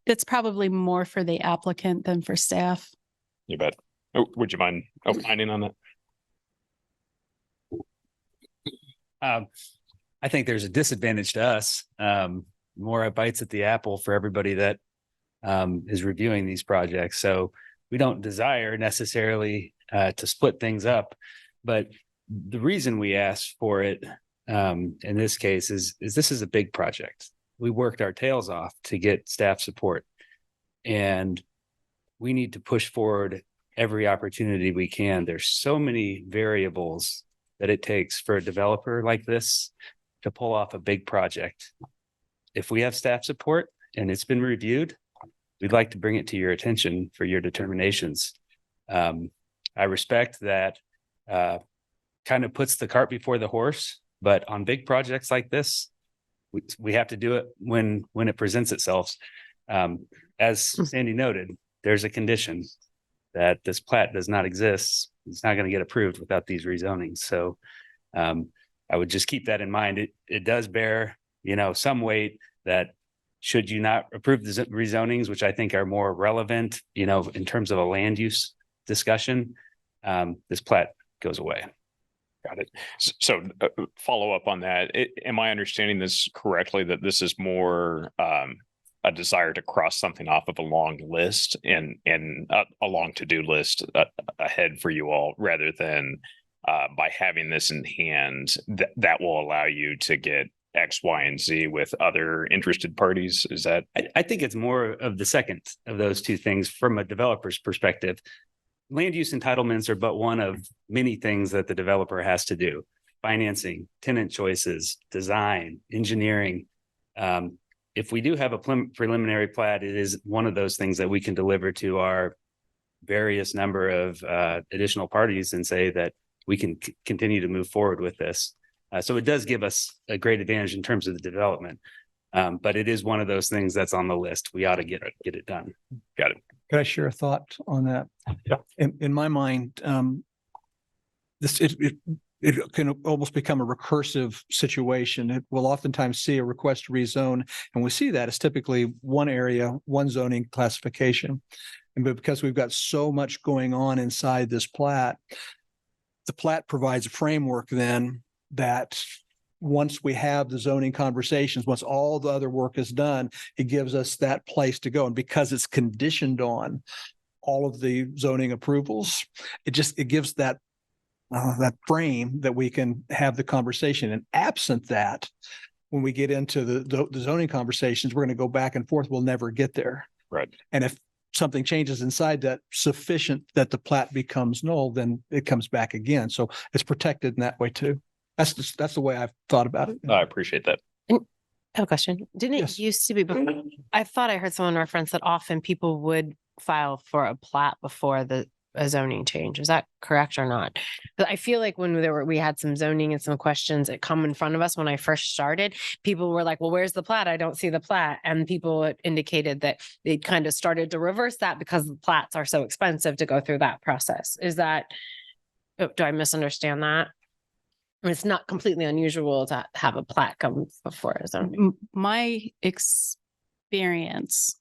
It's probably more for the applicant than for staff. You bet. Would you mind opining on that? I think there's a disadvantage to us. More bites at the apple for everybody that is reviewing these projects. So we don't desire necessarily to split things up, but the reason we asked for it in this case is this is a big project. We worked our tails off to get staff support, and we need to push forward every opportunity we can. There's so many variables that it takes for a developer like this to pull off a big project. If we have staff support and it's been reviewed, we'd like to bring it to your attention for your determinations. I respect that kind of puts the cart before the horse, but on big projects like this, we have to do it when it presents itself. As Sandy noted, there's a condition that this plat does not exist. It's not going to get approved without these rezonings. So I would just keep that in mind. It does bear, some weight that should you not approve the rezonings, which I think are more relevant, in terms of a land use discussion, this plat goes away. Got it. So follow up on that. Am I understanding this correctly, that this is more a desire to cross something off of a long list and a long to-do list ahead for you all, rather than by having this in hand, that will allow you to get X, Y, and Z with other interested parties? Is that? I think it's more of the second of those two things from a developer's perspective. Land use entitlements are but one of many things that the developer has to do. Financing, tenant choices, design, engineering. If we do have a preliminary plat, it is one of those things that we can deliver to our various number of additional parties and say that we can continue to move forward with this. So it does give us a great advantage in terms of the development. But it is one of those things that's on the list. We ought to get it done. Got it. Could I share a thought on that? Yeah. In my mind, it can almost become a recursive situation. It will oftentimes see a request to rezone, and we see that as typically one area, one zoning classification. And but because we've got so much going on inside this plat, the plat provides a framework then that once we have the zoning conversations, once all the other work is done, it gives us that place to go. And because it's conditioned on all of the zoning approvals, it gives that frame that we can have the conversation. And absent that, when we get into the zoning conversations, we're going to go back and forth. We'll never get there. Right. And if something changes inside that sufficient that the plat becomes null, then it comes back again. So it's protected in that way too. That's the way I've thought about it. I appreciate that. I have a question. Didn't it used to be before? I thought I heard someone reference that often people would file for a plat before a zoning change. Is that correct or not? But I feel like when we had some zoning and some questions that come in front of us when I first started, people were like, well, where's the plat? I don't see the plat. And people indicated that they kind of started to reverse that because the plats are so expensive to go through that process. Is that, do I misunderstand that? It's not completely unusual to have a plat come before a zoning. My experience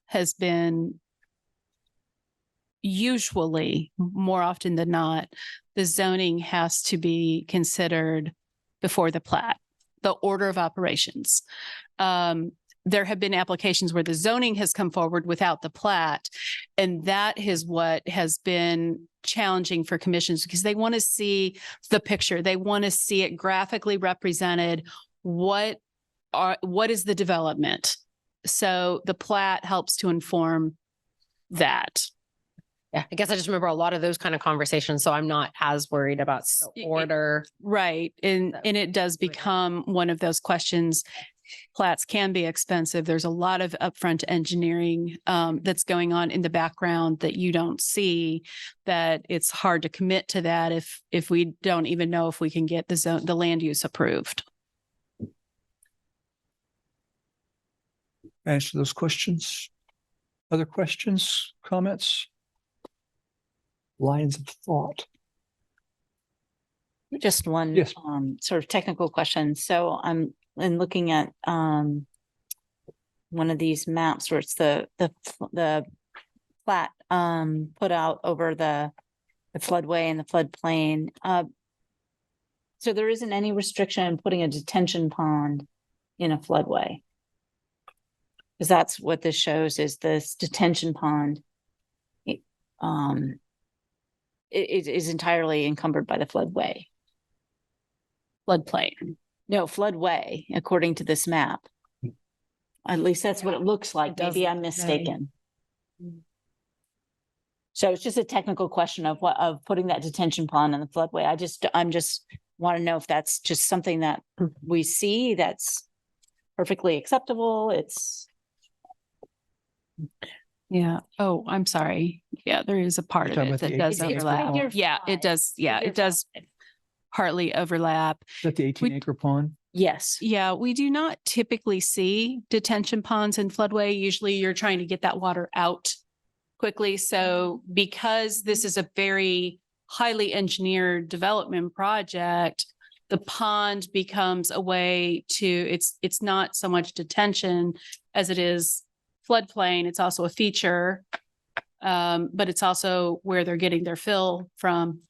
has been usually, more often than not, the zoning has to be considered before the plat, the order of operations. There have been applications where the zoning has come forward without the plat, and that is what has been challenging for commissions because they want to see the picture. They want to see it graphically represented. What is the development? So the plat helps to inform that. Yeah, I guess I just remember a lot of those kind of conversations, so I'm not as worried about the order. Right. And it does become one of those questions. Plats can be expensive. There's a lot of upfront engineering that's going on in the background that you don't see, that it's hard to commit to that if we don't even know if we can get the land use approved. Answer those questions. Other questions, comments? Lines of thought. Just one Yes. Sort of technical question. So I'm looking at one of these maps where it's the plat put out over the floodway and the floodplain. So there isn't any restriction in putting a detention pond in a floodway. Because that's what this shows is this detention pond. It is entirely encumbered by the floodway. Floodplain. No, floodway, according to this map. At least that's what it looks like. Maybe I'm mistaken. So it's just a technical question of putting that detention pond in the floodway. I'm just want to know if that's just something that we see that's perfectly acceptable. Yeah. Oh, I'm sorry. Yeah, there is a part of talking it about that the does 18 overlap. acre pond? Yeah, it does. Yeah, it does partly overlap. Is that the 18 acre pond? Yes. Yeah, we do not typically see detention ponds in floodway. Usually you're trying to get that water out quickly. So because this is a very highly engineered development project, the pond becomes a way to, it's not so much detention as it is floodplain. It's also a feature, but it's also where they're getting their fill from.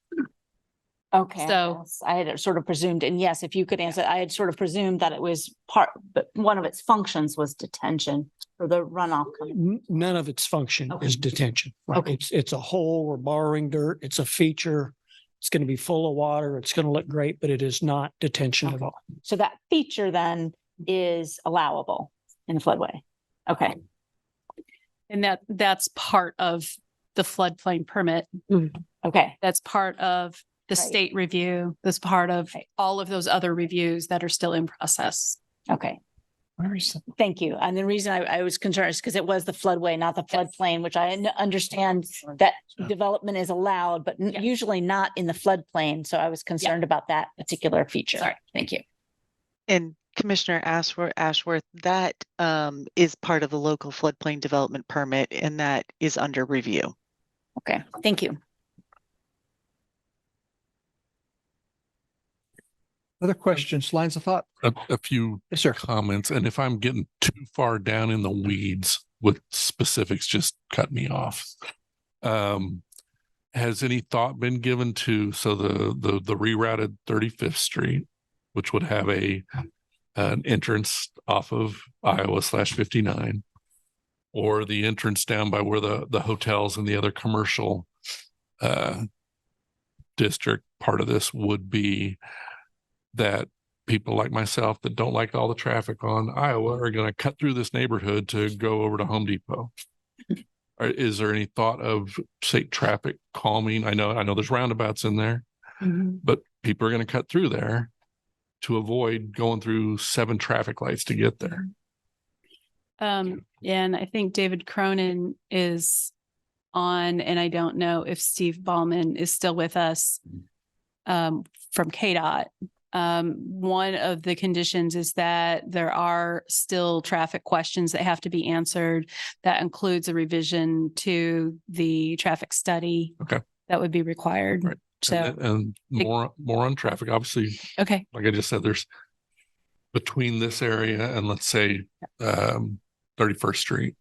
Okay. So- Yes, I had sort of presumed, and yes, if you could answer, I had sort of presumed that it was but one of its functions was detention for the runoff. None of its function Okay. is detention. Okay. It's a hole. We're borrowing dirt. It's a feature. It's going to be full of water. It's going to look great, but it is not detention at all. So that feature then is allowable in the floodway. Okay. And that's part of the floodplain permit. Okay. That's part of the Right. state review. That's part of all of those other reviews that are still in process. Okay. Thank you. And the reason I was concerned is because it was the floodway, not the floodplain, which I understand that development is allowed, but usually not in the floodplain. So I was concerned about that particular feature. Sorry, thank you. And Commissioner Ashworth, that is part of the local floodplain development permit, and that is under review. Okay, thank you. Other questions, lines of thought? A few Yes, sir. comments, and if I'm getting too far down in the weeds with specifics, just cut me off. Has any thought been given to the rerouted 35th Street, which would have an entrance off of Iowa/59, or the entrance down by where the hotels and the other commercial district part of this would be, that people like myself that don't like all the traffic on Iowa are going to cut through this neighborhood to go over to Home Depot? Is there any thought of, say, traffic calming? I know there's roundabouts in there, but people are going to cut through there to avoid going through 7 traffic lights to get there. And I think David Cronin is on, and I don't know if Steve Ballman is still with us from KDOT. One of the conditions is that there are still traffic questions that have to be answered. That includes a revision to the traffic study. Okay. That would be required. Right. So, and more on traffic, obviously. Okay. Like I just said, there's between this area and let's say 31st Street,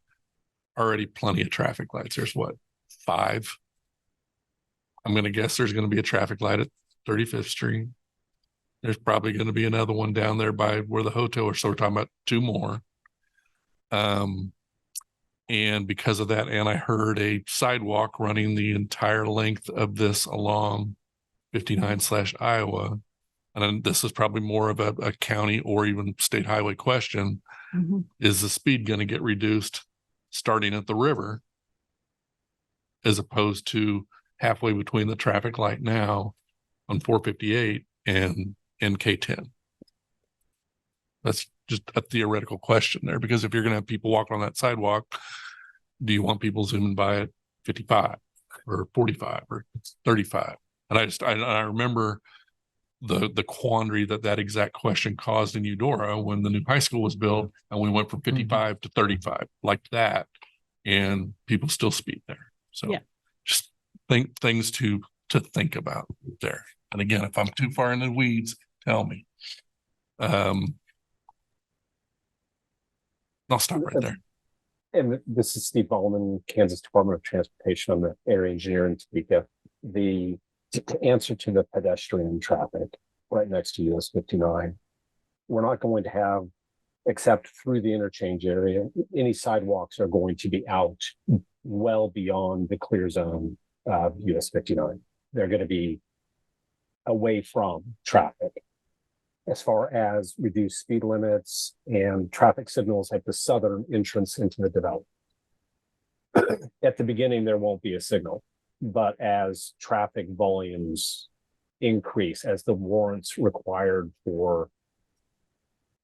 already plenty of traffic lights. There's what, 5? I'm going to guess there's going to be a traffic light at 35th Street. There's probably going to be another one down there by where the hotel is. So we're talking about 2 more. And because of that, and I heard a sidewalk running the entire length of this along 59/Iowa. And then this is probably more of a county or even state highway question. Is the speed going to get reduced starting at the river as opposed to halfway between the traffic light now on 458 and K-10? That's just a theoretical question there, because if you're going to have people walk on that sidewalk, do you want people zooming by at 55 or 45 or 35? And I remember the quandary that exact question caused in Eudora when the new high school was built and we went from 55 to 35 like that, and people still speed there. So just things to think about there. And again, if I'm too far in the weeds, tell me. I'll stop right there. And this is Steve Ballman, Kansas Department of Transportation. I'm the area engineer in Topeka. To answer to the pedestrian traffic right next to US 59, we're not going to have, except through the interchange area, any sidewalks are going to be out well beyond the clear zone of US 59. They're going to be away from traffic. As far as reduced speed limits and traffic signals at the southern entrance into the development. At the beginning, there won't be a signal, but as traffic volumes increase, as the warrants required for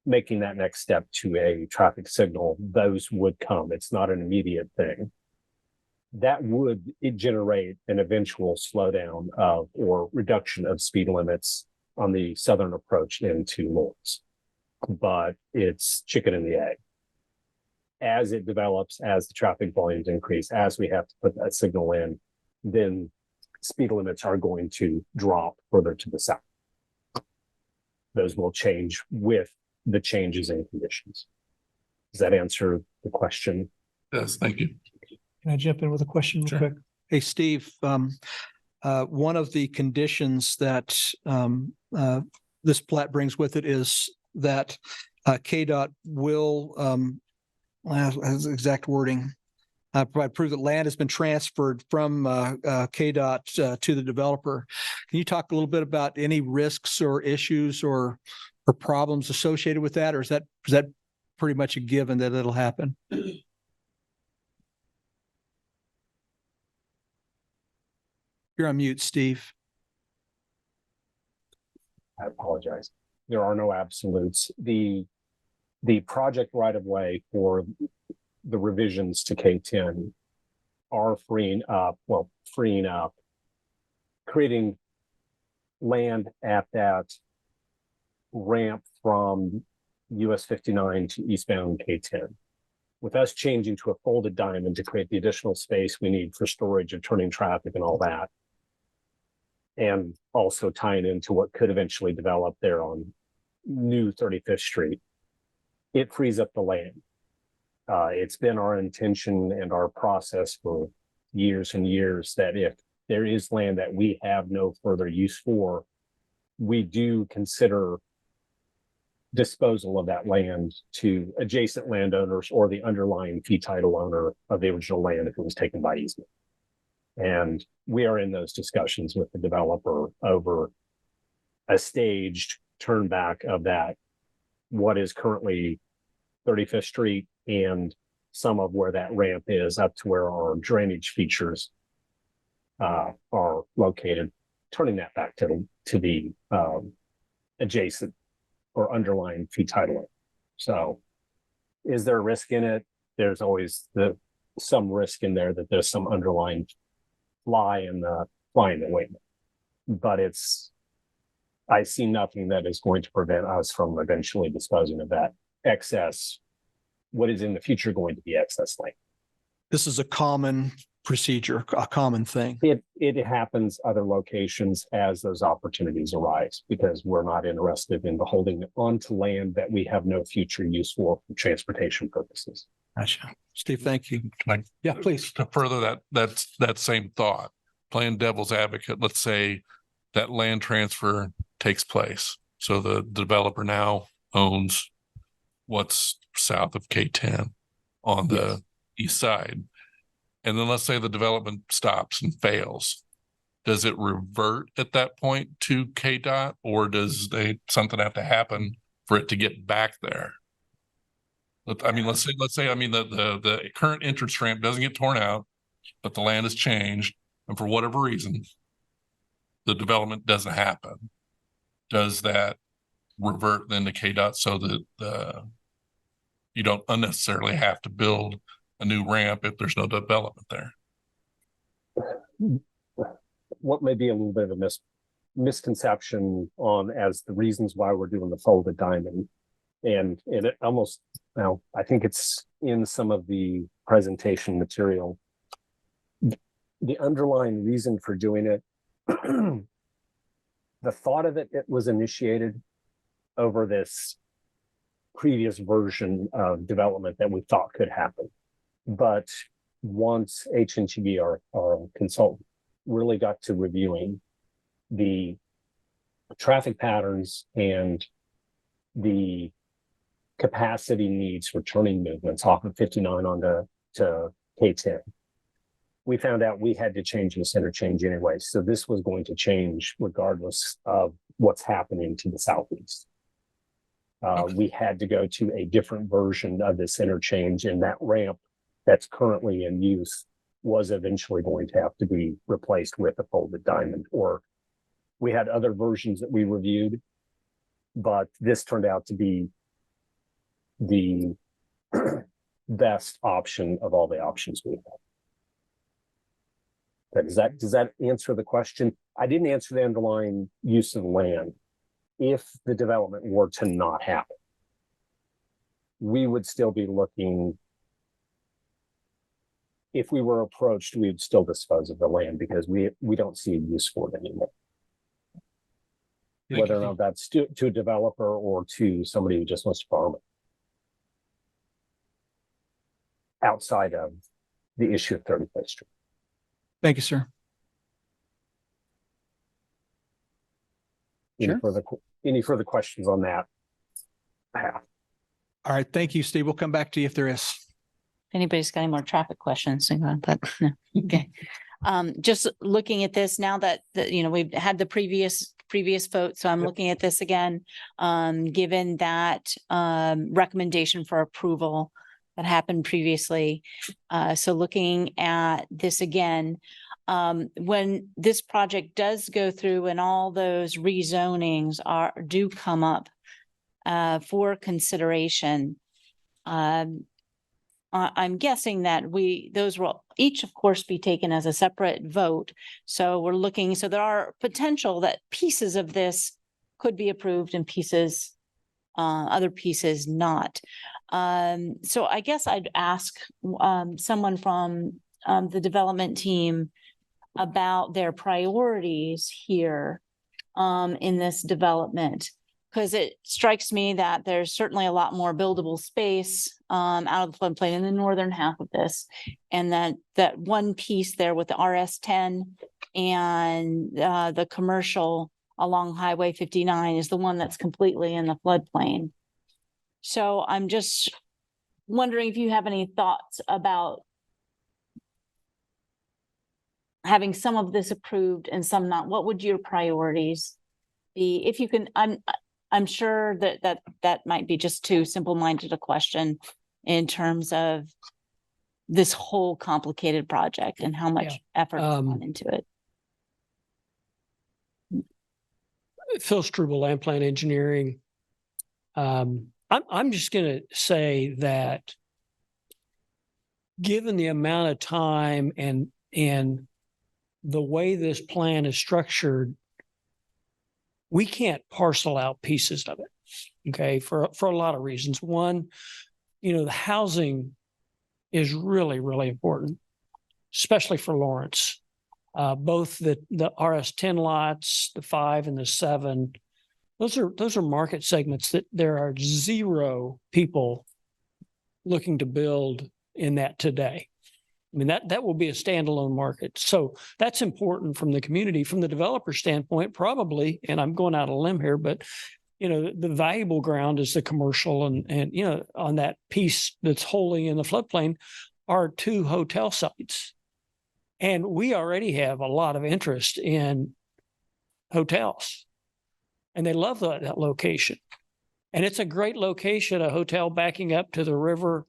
making that next step to a traffic signal, those would come. It's not an immediate thing. That would generate an eventual slowdown of or reduction of speed limits on the southern approach into Lawrence, but it's chicken and the egg. As it develops, as the traffic volumes increase, as we have to put that signal in, then speed limits are going to drop further to the south. Those will change with the changes in conditions. Does that answer the question? Yes, thank you. Can I jump in with a question real quick? Hey, Steve, one of the conditions that this plat brings with it is that KDOT will, has the exact wording, prove that land has been transferred from KDOT to the developer. Can you talk a little bit about any risks or issues or problems associated with that, or is that pretty much a given that it'll happen? You're on mute, Steve. I apologize. There are no absolutes. The the project right of way for the revisions to K-10 are freeing up, creating land at that ramp from US 59 to eastbound K-10. With us changing to a folded diamond to create the additional space we need for storage and turning traffic and all that, and also tying into what could eventually develop there on new 35th Street, it frees up the land. It's been our intention and our process for years and years that if there is land that we have no further use for, we do consider disposal of that land to adjacent landowners or the underlying fee title owner of the original land if it was taken by easement. And we are in those discussions with the developer over a staged turn back of that, what is currently 35th Street and some of where that ramp is up to where our drainage features are located, turning that back to the adjacent or underlying fee title. So is there a risk in it? There's always some risk in there that there's some underlying fly in the wing. But I see nothing that is going to prevent us from eventually disposing of that excess, what is in the future going to be excess land. This is a common procedure, a common thing. It happens other locations as those opportunities arise, because we're not interested in holding onto land that we have no future use for transportation purposes. Gotcha. Steve, thank you. Yeah, please. To further that same thought, playing devil's advocate, let's say that land transfer takes place. So the developer now owns what's south of K-10 on the east side. And then let's say the development stops and fails. Does it revert at that point to KDOT, or does something have to happen for it to get back there? I mean, let's say the current entrance ramp doesn't get torn out, but the land has changed, and for whatever reason, the development doesn't happen. Does that revert then to KDOT so that you don't unnecessarily have to build a new ramp if there's no development there? What may be a little bit of a misconception on as the reasons why we're doing the folded diamond, and it almost, now I think it's in some of the presentation material, the underlying reason for doing it, the thought of it was initiated over this previous version of development that we thought could happen. But once H&G, our consultant, really got to reviewing the traffic patterns and the capacity needs for turning movements off of 59 onto K-10, we found out we had to change this interchange anyway. So this was going to change regardless of what's happening to the southeast. We had to go to a different version of this interchange, and that ramp that's currently in use was eventually going to have to be replaced with a folded diamond, or we had other versions that we reviewed, but this turned out to be the best option of all the options we had. Does that answer the question? I didn't answer the underlying use of land. If the development were to not happen, we would still be looking. If we were approached, we would still dispose of the land because we don't see a use for it anymore. Whether or not that's to a developer or to somebody who just wants to farm it. Outside of the issue of 35th Street. Thank you, sir. Any further questions on that? All right. Thank you, Steve. We'll come back to you if there is. If anybody's got any more traffic questions, hang on, but no. Okay. Just looking at this now that we've had the previous vote, so I'm looking at this again. Given that recommendation for approval that happened previously, so looking at this again, when this project does go through and all those rezonings do come up for consideration. I'm guessing that those will each, of course, be taken as a separate vote. So we're looking, so there are potential that pieces of this could be approved and other pieces not. So I guess I'd ask someone from the development team about their priorities here in this development. Because it strikes me that there's certainly a lot more buildable space out of the floodplain in the northern half of this. And that one piece there with the RS10 and the commercial along Highway 59 is the one that's completely in the floodplain. So I'm just wondering if you have any thoughts about having some of this approved and some not. What would your priorities be? If you can, I'm sure that might be just too simple-minded a question in terms of this whole complicated project and how much effort has gone into it. Phil Struble, Landplan Engineering. I'm just going to say that given the amount of time and the way this plan is structured, we can't parcel out pieces of it, okay, for a lot of reasons. One, the housing is really, really important, especially for Lawrence. Both the RS10 lots, the 5 and the 7, those are market segments that there are zero people looking to build in that today. I mean, that will be a standalone market. So that's important from the community. From the developer standpoint, probably, and I'm going out on a limb here, but the valuable ground is the commercial and on that piece that's wholly in the floodplain are 2 hotel sites. And we already have a lot of interest in hotels. And they love that location. And it's a great location, a hotel backing up to the river.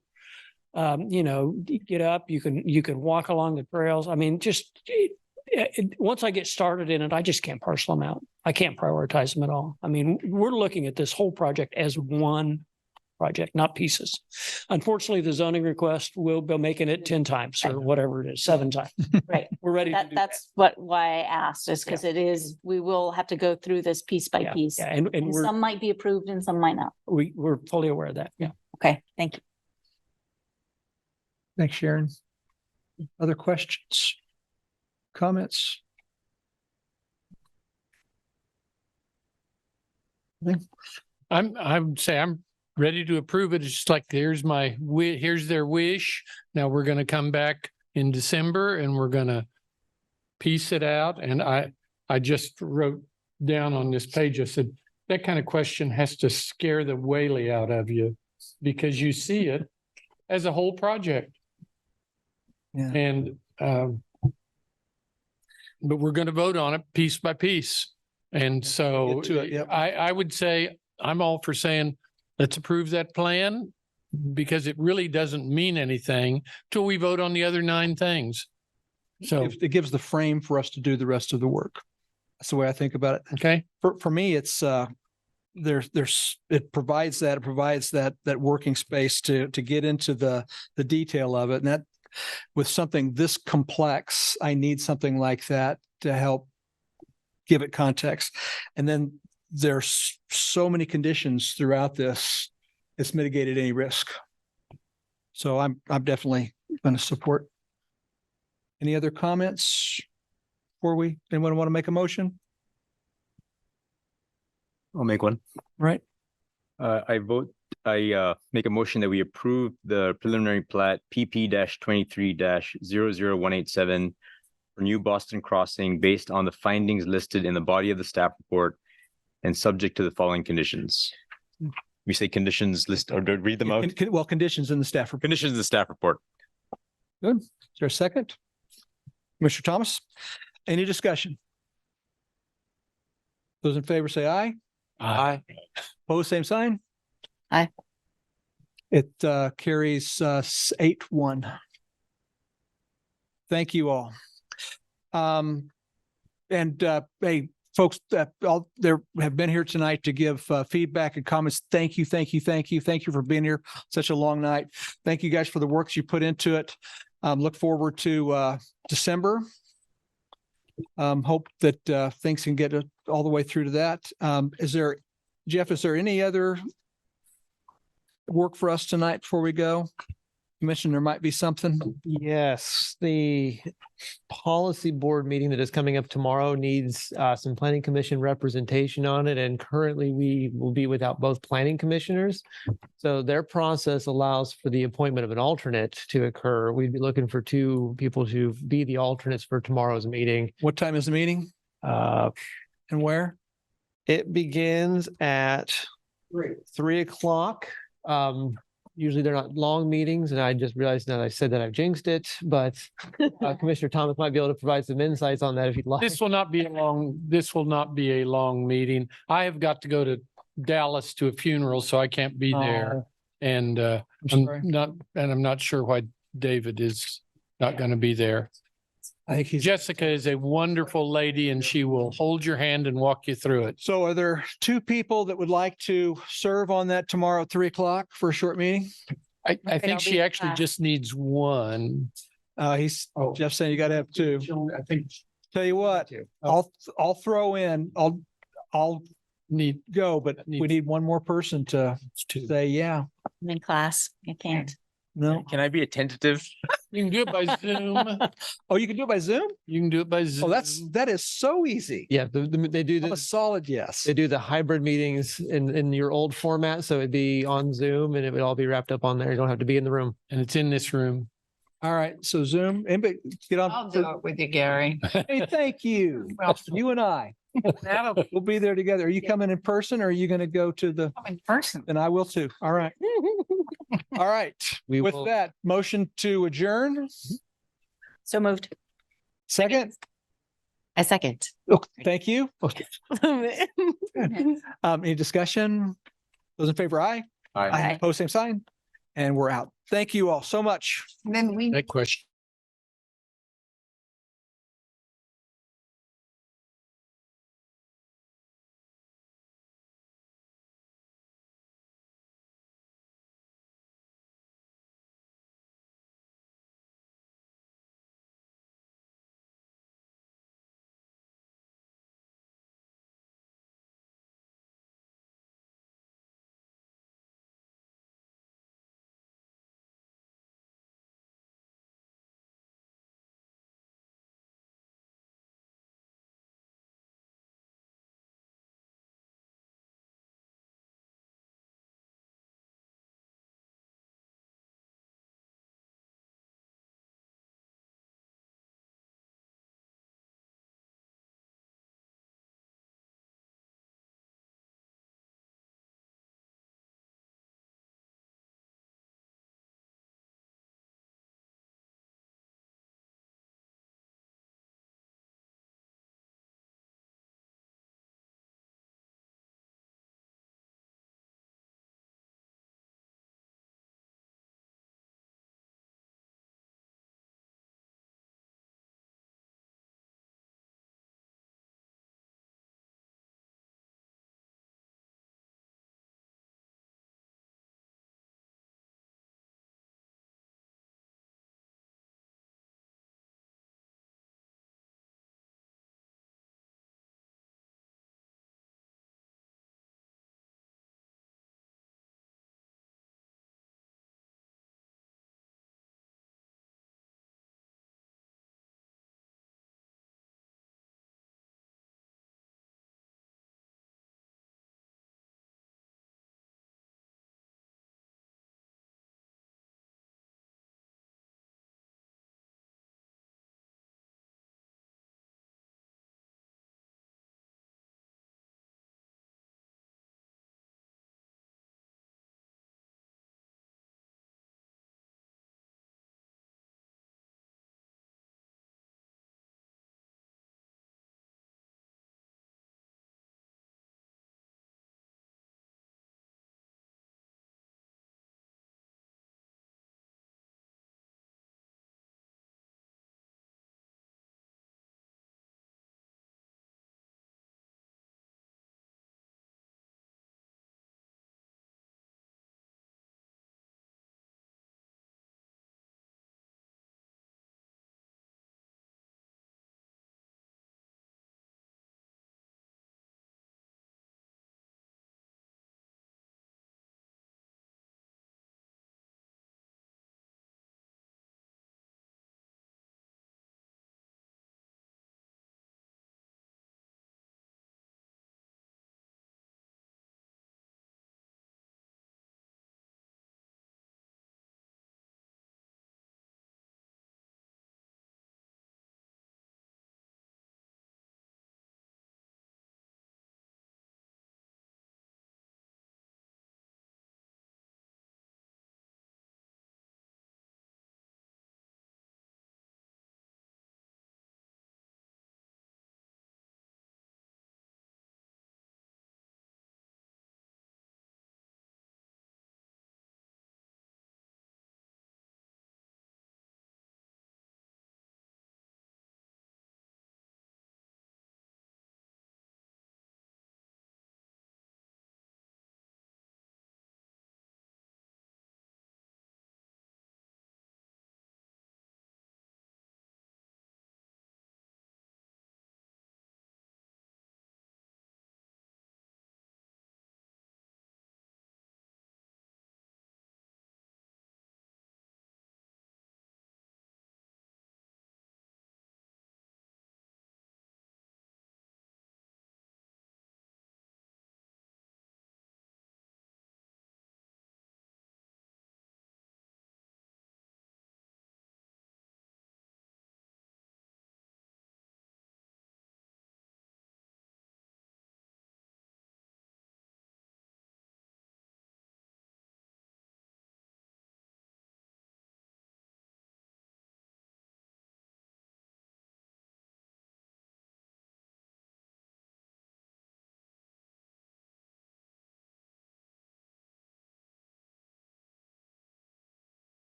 Get up, you can walk along the trails. I mean, once I get started in it, I just can't parcel them out. I can't prioritize them at all. I mean, we're looking at this whole project as one project, not pieces. Unfortunately, the zoning request will be making it 10 times or whatever it is, 7 times. Right. We're ready to do that's why I asked, is because we will have to go through this piece by piece. Yeah, and some might be approved and some might not. We're fully aware of that. Yeah. Okay, thank you. Thanks, Sharon. Other questions? Comments? I would say I'm ready to approve it. It's just like, here's their wish. Now we're going to come back in December and we're going to piece it out. And I just wrote down on this page, I said, that kind of question has to scare the whaley out of you because you see it as a whole project. Yeah. And, but we're going to vote on it piece by piece. And so I would say I'm all for saying, let's approve that plan because it really doesn't mean anything till we vote on the other 9 things. So it gives the frame for us to do the rest of the work. That's the way I think about it. Okay. For me, it's it provides that working space to get into the detail of it. And that with something this complex, I need something like that to help give it context. And then there's so many conditions throughout this, it's mitigated any risk. So I'm definitely going to support. Any other comments before anyone want to make a motion? I'll make one. Right. I make a motion that we approve the preliminary plat PP-23-00187 for New Boston Crossing based on the findings listed in the body of the staff report and subject to the following conditions. We say conditions list or read them out. Well, conditions in the staff report. Conditions in the staff report. Good. Is there a second? Mr. Thomas, any discussion? Those in favor say aye. Aye. Opposed, same sign. Aye. It carries 8-1. Thank you all. Hey, folks that all there have been here tonight to give feedback and comments. Thank you for being here. Such a long night. Thank you guys for the work you put into it. Look forward to December. Hope that things can get all the way through to that. Jeff, is there any other work for us tonight before we go? You mentioned there might be something. Yes, the policy board meeting that is coming up tomorrow needs some planning commission representation on it. And currently we will be without both planning commissioners. So their process allows for the appointment of an alternate to occur. We'd be looking for 2 people to be the alternates for tomorrow's meeting. What time is the meeting? And where? It begins at 3 o'clock. Usually they're not long meetings, and I just realized now that I said that I've jinxed it, but Commissioner Thomas might be able to provide some insights on that if you'd like. This will not be a long meeting. I have got to go to Dallas to a funeral, so I can't be there. And I'm not sure why David is not going to be there. I think Jessica is a wonderful lady, and she will hold your hand and walk you through it. So are there 2 people that would like to serve on that tomorrow at 3 o'clock for a short meeting? I think she actually just needs 1. Jeff's saying you got to have 2. I think. Tell you what, I'll throw in, I'll need go, but we need 1 more person to say, yeah. I'm in class. I can't. No. Can I be a tentative? You can do it by Zoom. Oh, you can do it by Zoom? You can do it by Zoom. Oh, that is so easy. Yeah, they do a solid yes. They do the hybrid meetings in your old format, so it'd be on Zoom and it would all be wrapped up on there. You don't have to be in the room. And it's in this room. All right, so Zoom, anybody get on. I'll do it with you, Gary. Hey, thank you. Well, you and I. We'll be there together. Are you coming in person or are you going to go to the? I'm in person. Then I will too. All right. All right. With that, motion to adjourn. So moved. Second. I second. Oh, thank you. Any discussion? Those in favor, aye. Aye. Opposed, same sign. And we're out. Thank you all so much. Then we. That question.